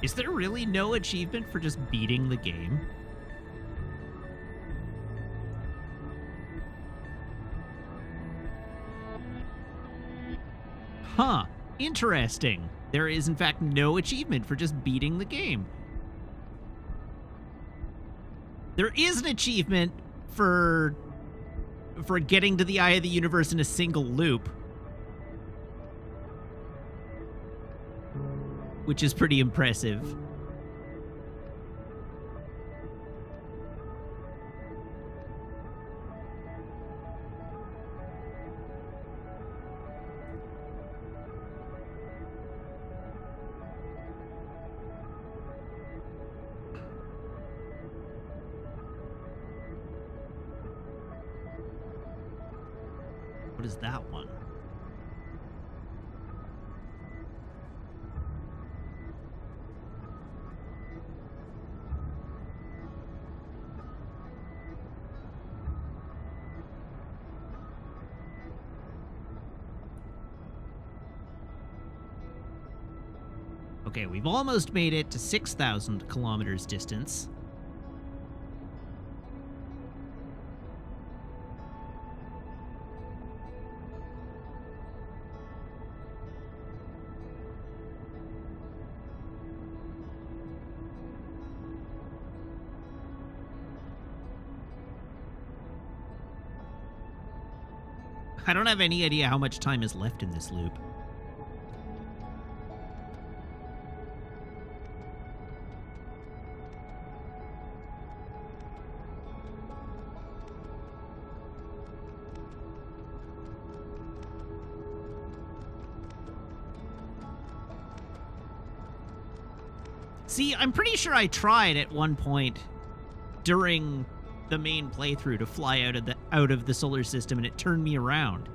Is there really no achievement for just beating the game? Huh. Interesting. There is, in fact, no achievement for just beating the game. There is an achievement for getting to the Eye of the Universe in a single loop, which is pretty impressive. What is that one? Okay, we've almost made it to 6,000 kilometers distance. I don't have any idea how much time is left in this loop. See, I'm pretty sure I tried at one point during the main playthrough to fly out of the solar system, and it turned me around.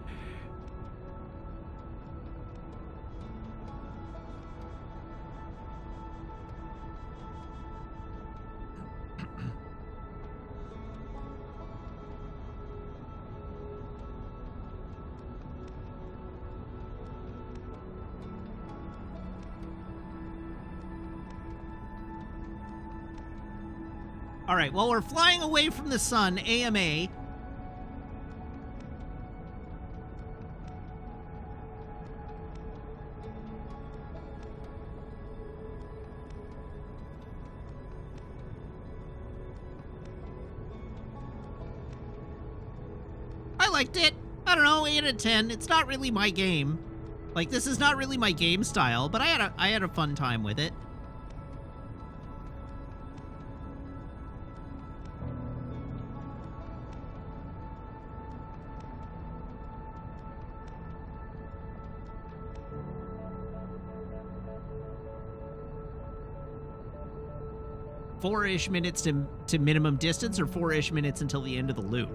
All right, well, we're flying away from the sun, AMA. I liked it. I don't know, 8 out of 10. It's not really my game. Like, this is not really my game style, but I had a fun time with it. Four-ish minutes to minimum distance, or 4-ish minutes until the end of the loop?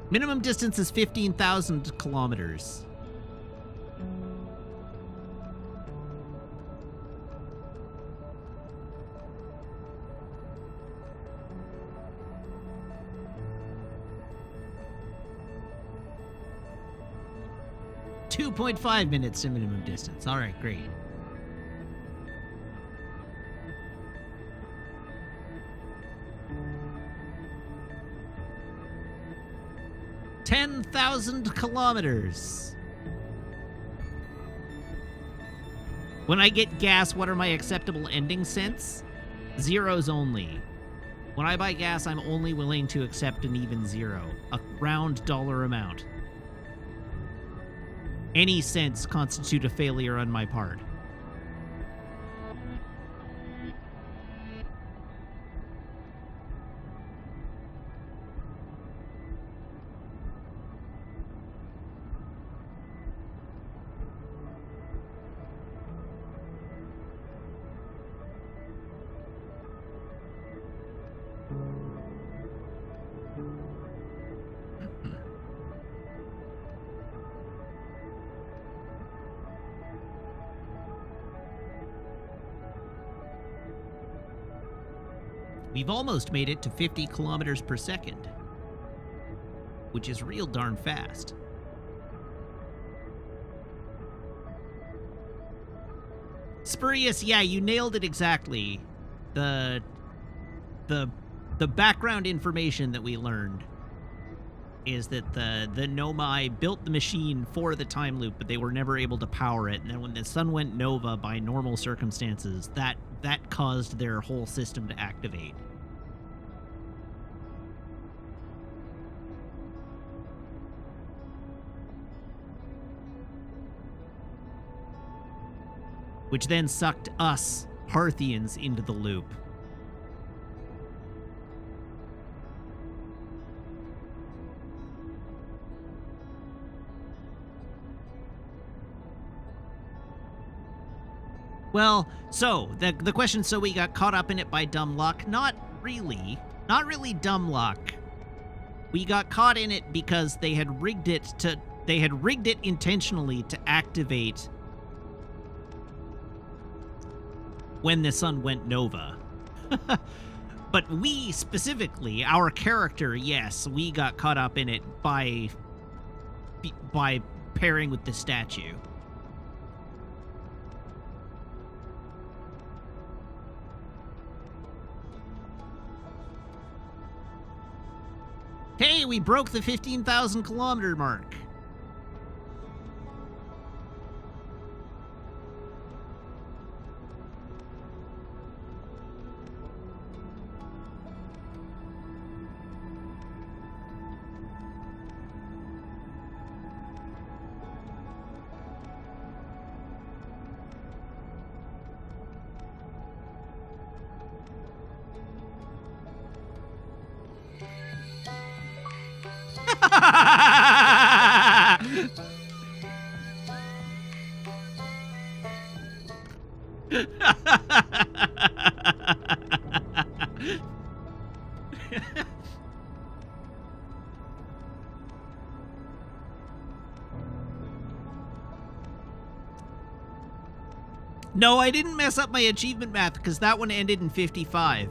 Minimum distance is 15,000 kilometers. .5 minutes to minimum distance. All right, great. .10,000 kilometers. When I get gas, what are my acceptable ending cents? Zeros only. When I buy gas, I'm only willing to accept an even zero, a round dollar amount. Any cents constitute a failure on my part. We've almost made it to 50 kilometers per second, which is real darn fast. Spurious, yeah, you nailed it exactly. The background information that we learned is that the Nomai built the machine for the time loop, but they were never able to power it. And then when the sun went nova by normal circumstances, that caused their whole system to activate. Which then sucked us, Parthians, into the loop. Well, so, the question, so we got caught up in it by dumb luck? Not really. Not really dumb luck. We got caught in it because they had rigged it intentionally to activate when the sun went nova. But we specifically, our character, yes, we got caught up in it by pairing with the statue. Hey, we broke the 15,000 kilometer mark. No, I didn't mess up my achievement math because that one ended in 55.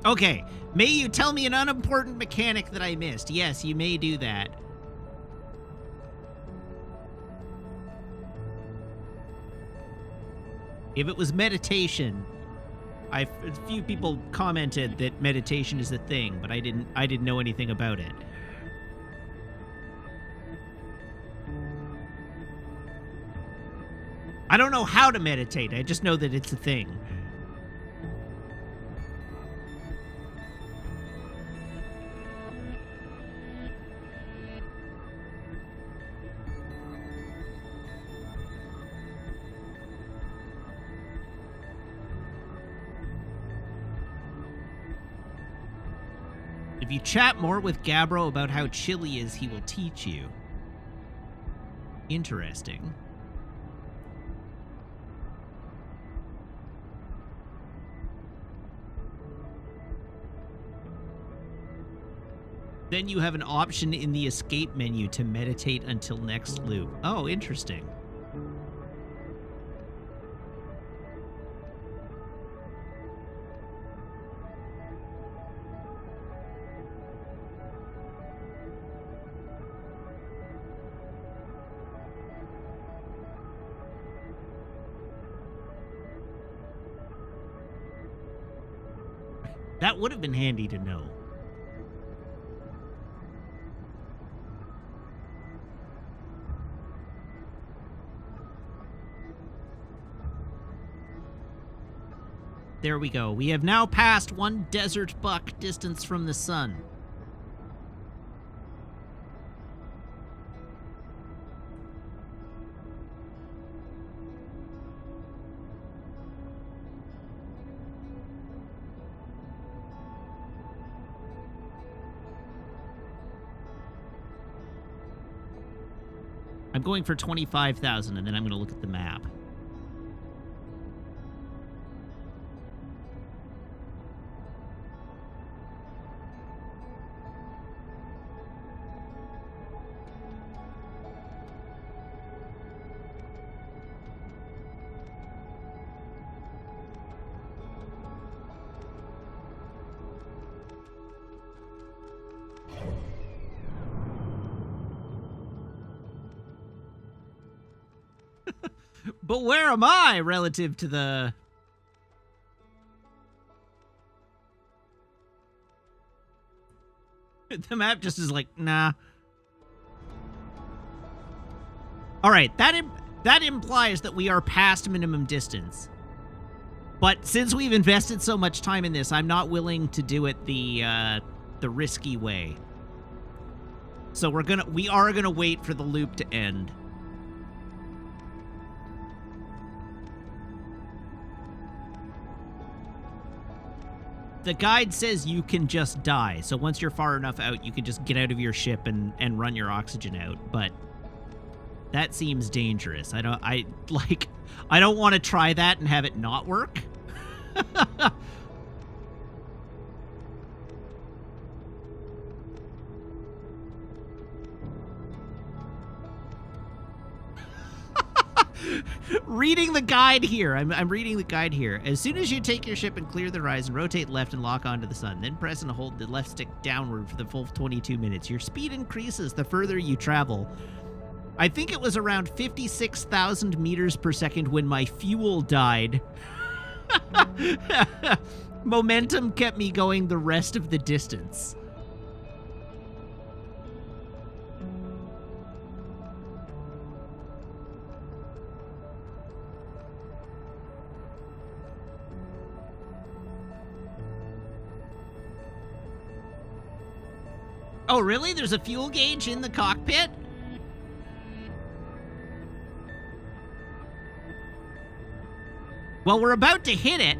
Okay, may you tell me an unimportant mechanic that I missed? Yes, you may do that. If it was meditation, a few people commented that meditation is a thing, but I didn't know anything about it. I don't know how to meditate. I just know that it's a thing. If you chat more with Gabbro about how chill he is, he will teach you. Interesting. Then you have an option in the escape menu to meditate until next loop. Oh, interesting. That would have been handy to know. There we go. We have now passed 1 desert buck distance from the sun. I'm going for 25,000, and then I'm going to look at the map. But where am I relative to the... The map just is like, nah. Alright, that implies that we are past minimum distance. But since we've invested so much time in this, I'm not willing to do it the risky way. So we are gonna wait for the loop to end. The guide says you can just die, so once you're far enough out, you can just get out of your ship and run your oxygen out, but that seems dangerous. I don't want to try that and have it not work. Reading the guide here. I'm reading the guide here. As soon as you take your ship and clear the horizon, rotate left and lock onto the sun. Then press and hold the left stick downward for the full 22 minutes. Your speed increases the further you travel. I think it was around 56,000 meters per second when my fuel died. Momentum kept me going the rest of the distance. Oh, really? There's a fuel gauge in the cockpit? Well, we're about to hit it.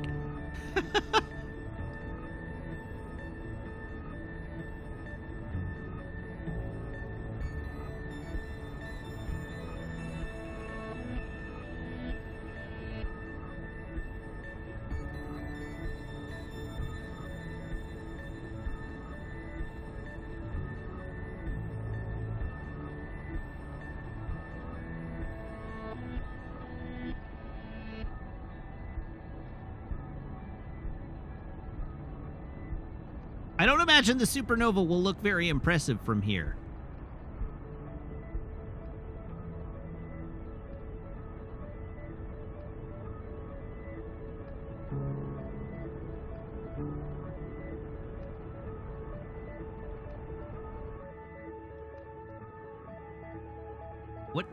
I don't imagine the supernova will look very impressive from here.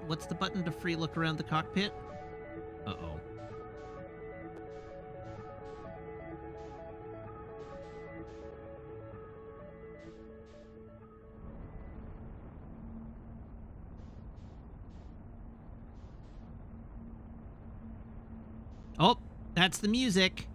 What's the button to free look around the cockpit? Uh-oh. Oh, that's the music.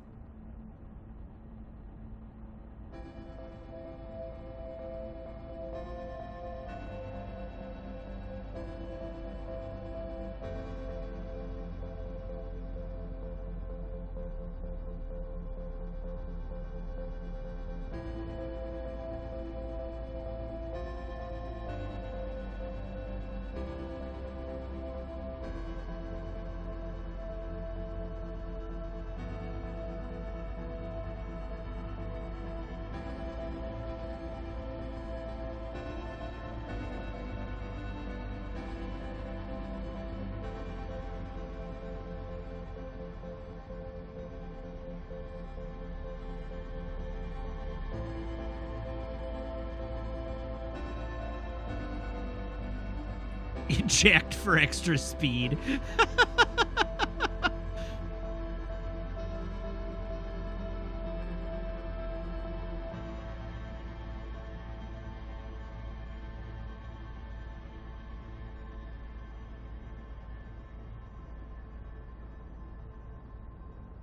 Eject for extra speed.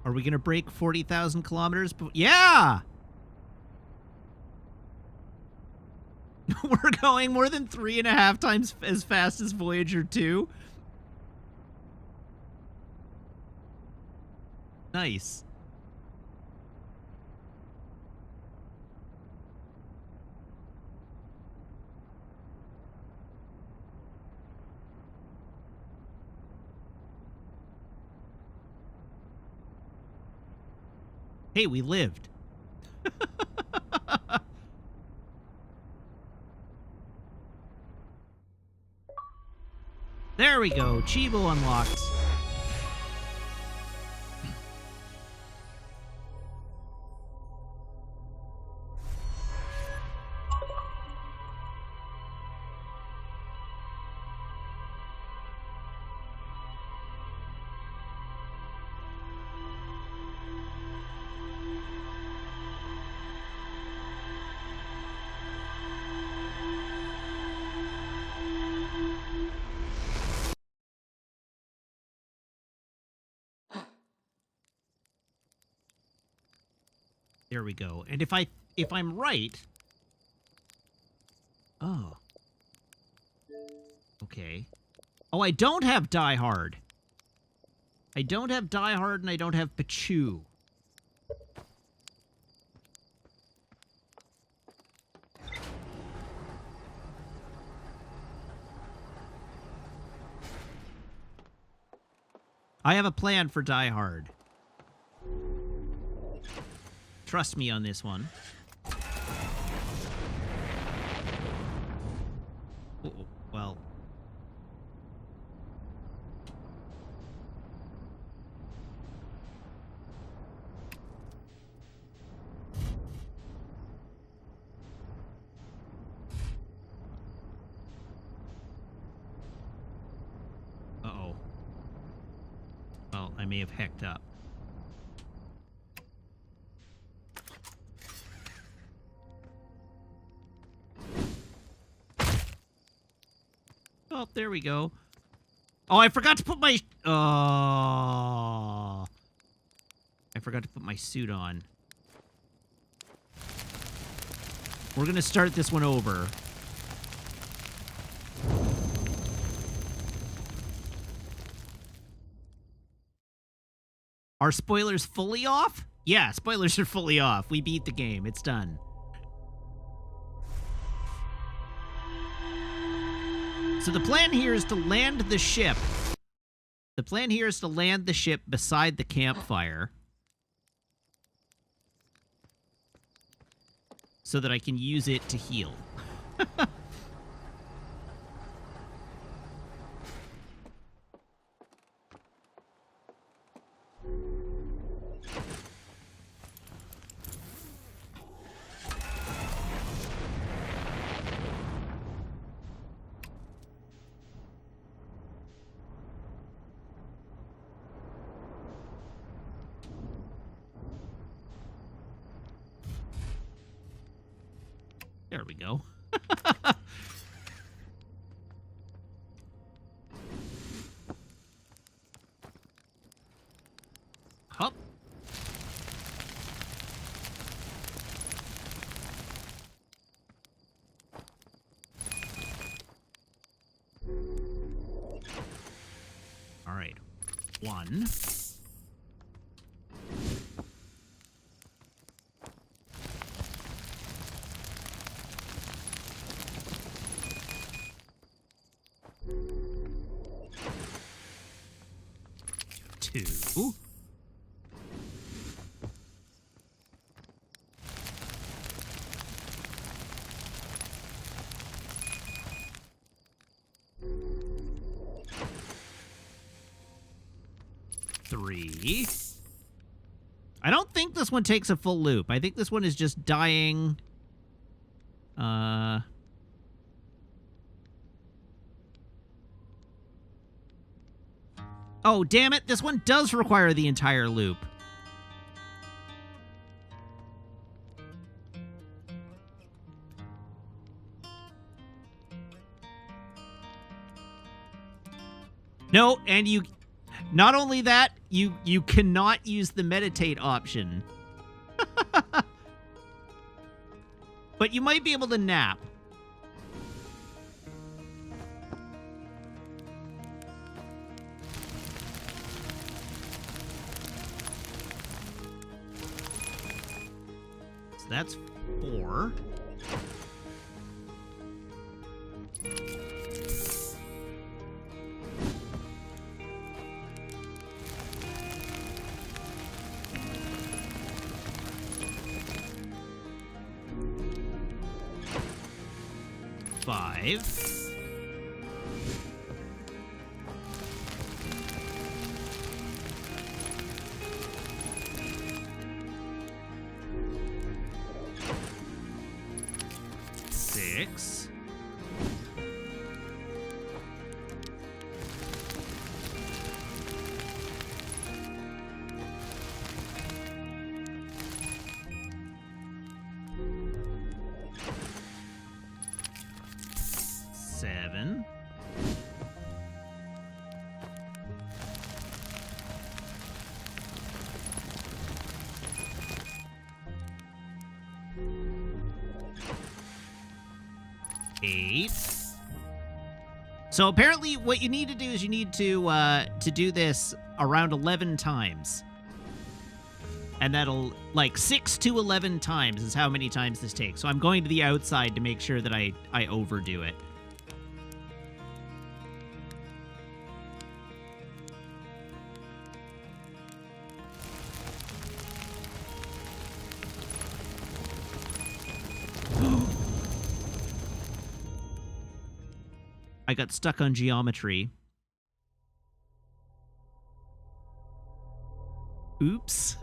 Are we going to break 40,000 kilometers? Yeah! We're going more than 3.5 times as fast as Voyager 2. Nice. Hey, we lived. There we go. Chivo unlocked. There we go. And if I'm right... Oh. Okay. Oh, I don't have Die Hard. I don't have Die Hard and I don't have Pachu. I have a plan for Die Hard. Trust me on this one. Well. Uh-oh. Well, I may have hecked up. Oh, there we go. Oh, I forgot to put my... Oh. I forgot to put my suit on. We're gonna start this one over. Are spoilers fully off? Yeah, spoilers are fully off. We beat the game. It's done. So the plan here is to land the ship. The plan here is to land the ship beside the campfire. so that I can use it to heal. There we go. Hup. All right. 1. Two. Three. I don't think this one takes a full loop. I think this one is just dying. Oh, damn it. This one does require the entire loop. No, and you... Not only that, you cannot use the meditate option. But you might be able to nap. So that's 4. Five. Six. Seven. Eight. So apparently what you need to do is you need to do this around 11 times. And that'll, like, 6 to 11 times is how many times this takes. So I'm going to the outside to make sure that I overdo it. I got stuck on geometry. Oops.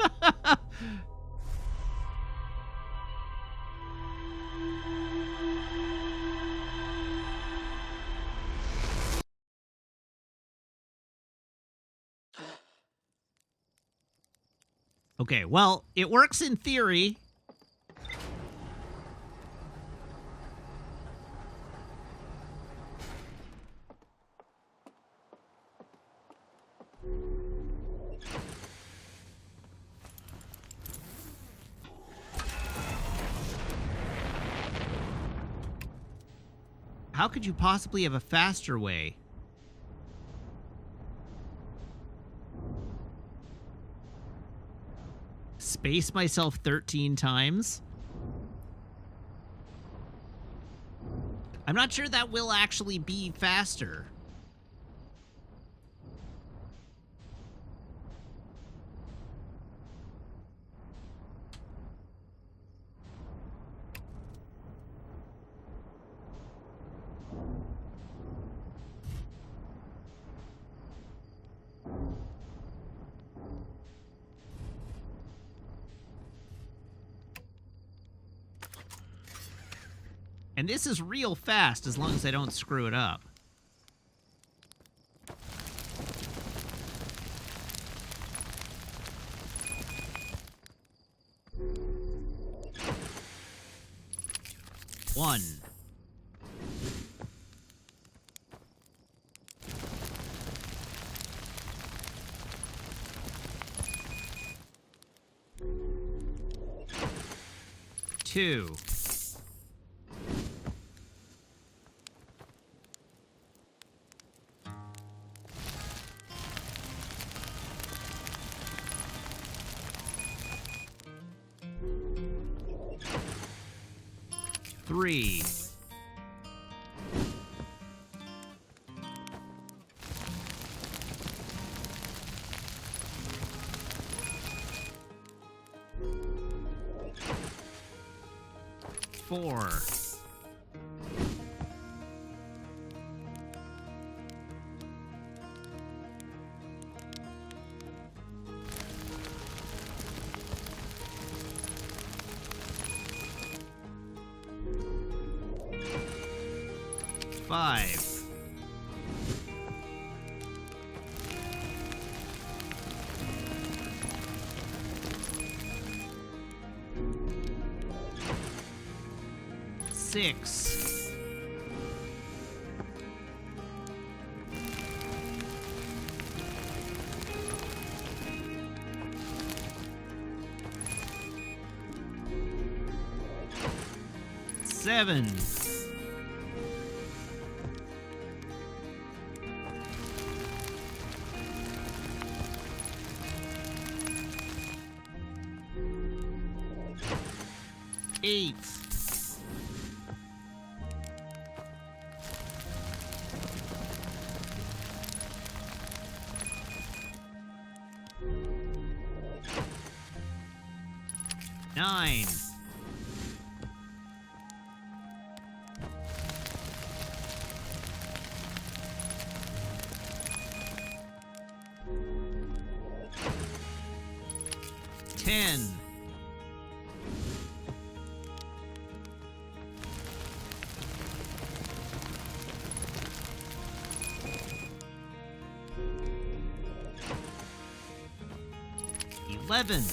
Okay, well, it works in theory. How could you possibly have a faster way? Space myself 13 times? I'm not sure that will actually be faster. And this is real fast as long as I don't screw it up. One. Two. Three. Four. Five. Six. Seven. Eight. Nine. Ten. 11.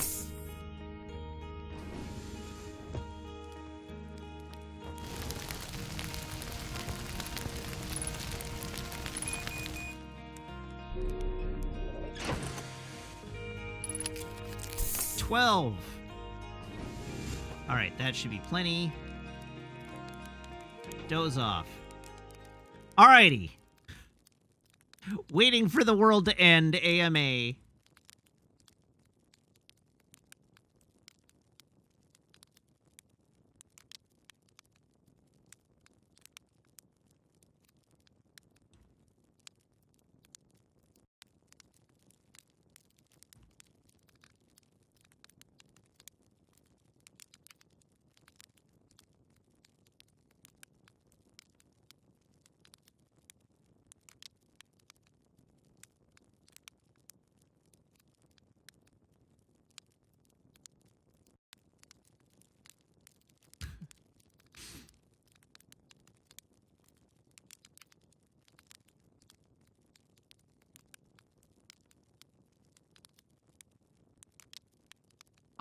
$12. All right, that should be plenty. Doze off. All righty. Waiting for the world to end, AMA.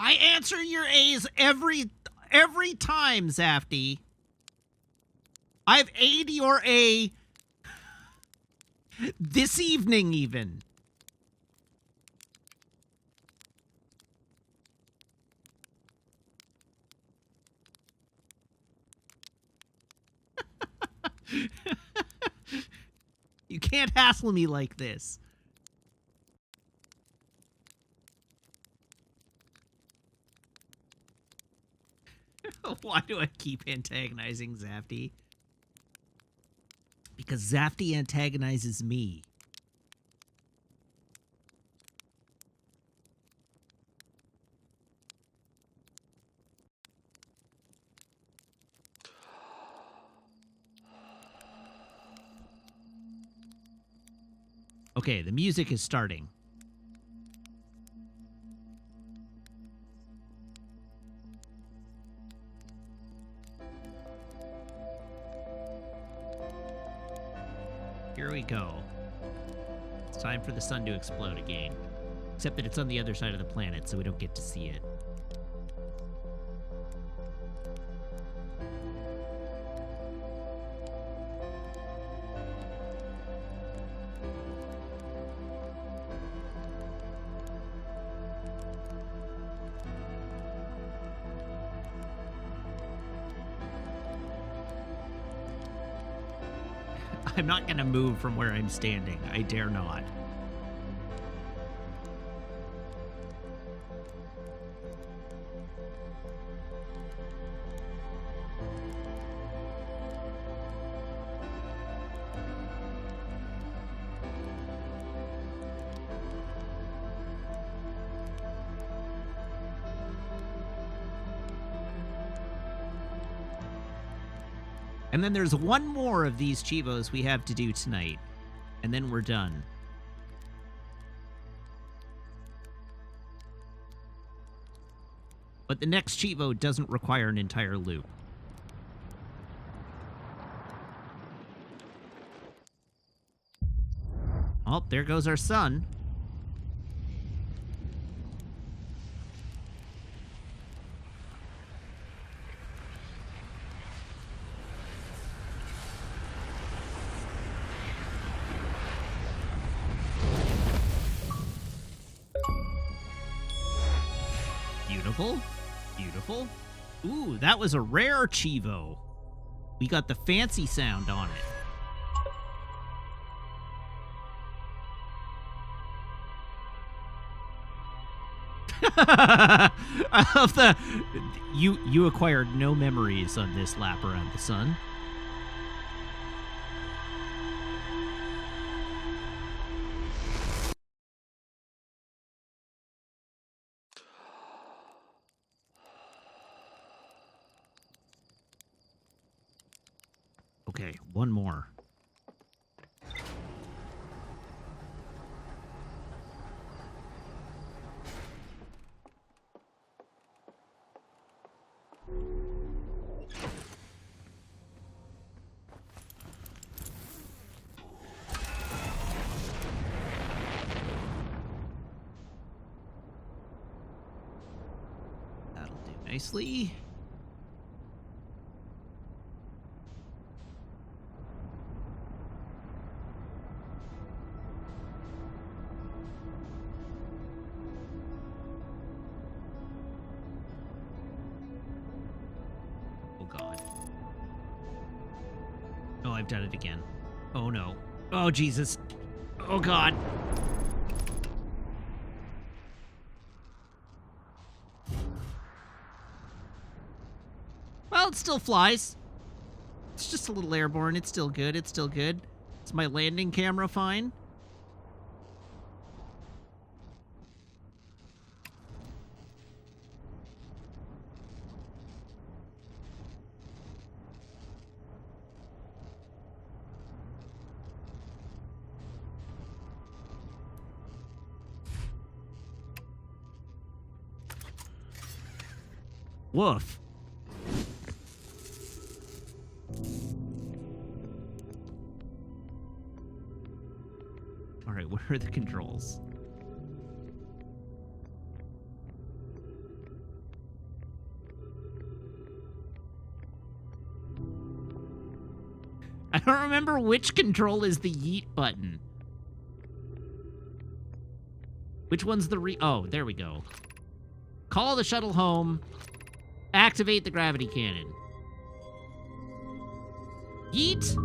I answer your A's every time, Zafty. I've A'd your A this evening, even. You can't hassle me like this. Why do I keep antagonizing Zafty? Because Zafty antagonizes me. Okay, the music is starting. here we go. It's time for the sun to explode again. Except that it's on the other side of the planet, so we don't get to see it. I'm not going to move from where I'm standing. I dare not. And then there's one more of these Chivos we have to do tonight. And then we're done. But the next Chivo doesn't require an entire loop. Oh, there goes our sun. Beautiful. Beautiful. Ooh, that was a rare Chivo. We got the fancy sound on it. I love the... You acquired no memories on this lap around the sun. Okay, one more. That'll do nicely. I've done it again. Oh no. Oh Jesus. Oh God. Well, it still flies. It's just a little airborne. It's still good. It's still good. Is my landing camera fine? Woof. All right, where are the controls? I don't remember which control is the yeet button. Which one's the Oh, there we go. Call the shuttle home. Activate the gravity cannon. Yeet.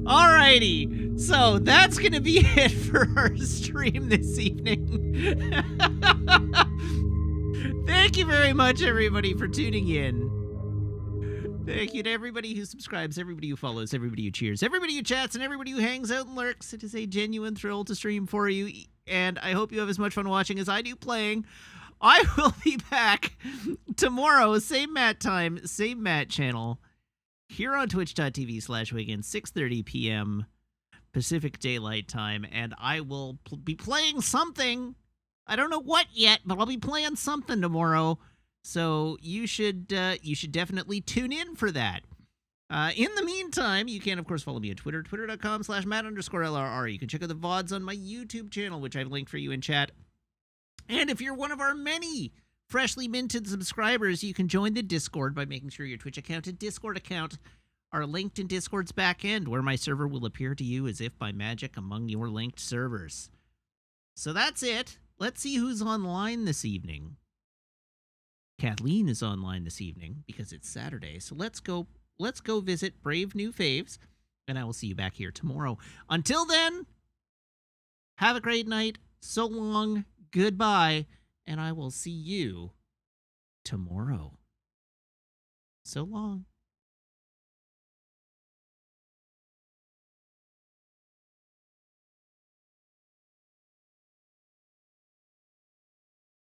Alrighty, so that's gonna be it for our stream this evening. Thank you very much, everybody, for tuning in. Thank you to everybody who subscribes, everybody who follows, everybody who cheers, everybody who chats, and everybody who hangs out and lurks. It is a genuine thrill to stream for you, and I hope you have as much fun watching as I do playing. I will be back tomorrow, same Matt time, same Matt channel. here on twitch.tv/Wiggins, 6:30 p.m. Pacific Daylight Time, and I will be playing something. I don't know what yet, but I'll be playing something tomorrow. So you should definitely tune in for that. In the meantime, you can, of course, follow me on Twitter, twitter.com/Matt_LRR. You can check out the VODs on my YouTube channel, which I've linked for you in chat. And if you're one of our many freshly minted subscribers, you can join the Discord by making sure your Twitch account and Discord account are linked in Discord's back end, where my server will appear to you as if by magic among your linked servers. So that's it. Let's see who's online this evening. Kathleen is online this evening because it's Saturday. So let's go visit Brave New Faves, and I will see you back here tomorrow. Until then, have a great night. So long. Goodbye. And I will see you tomorrow. So long.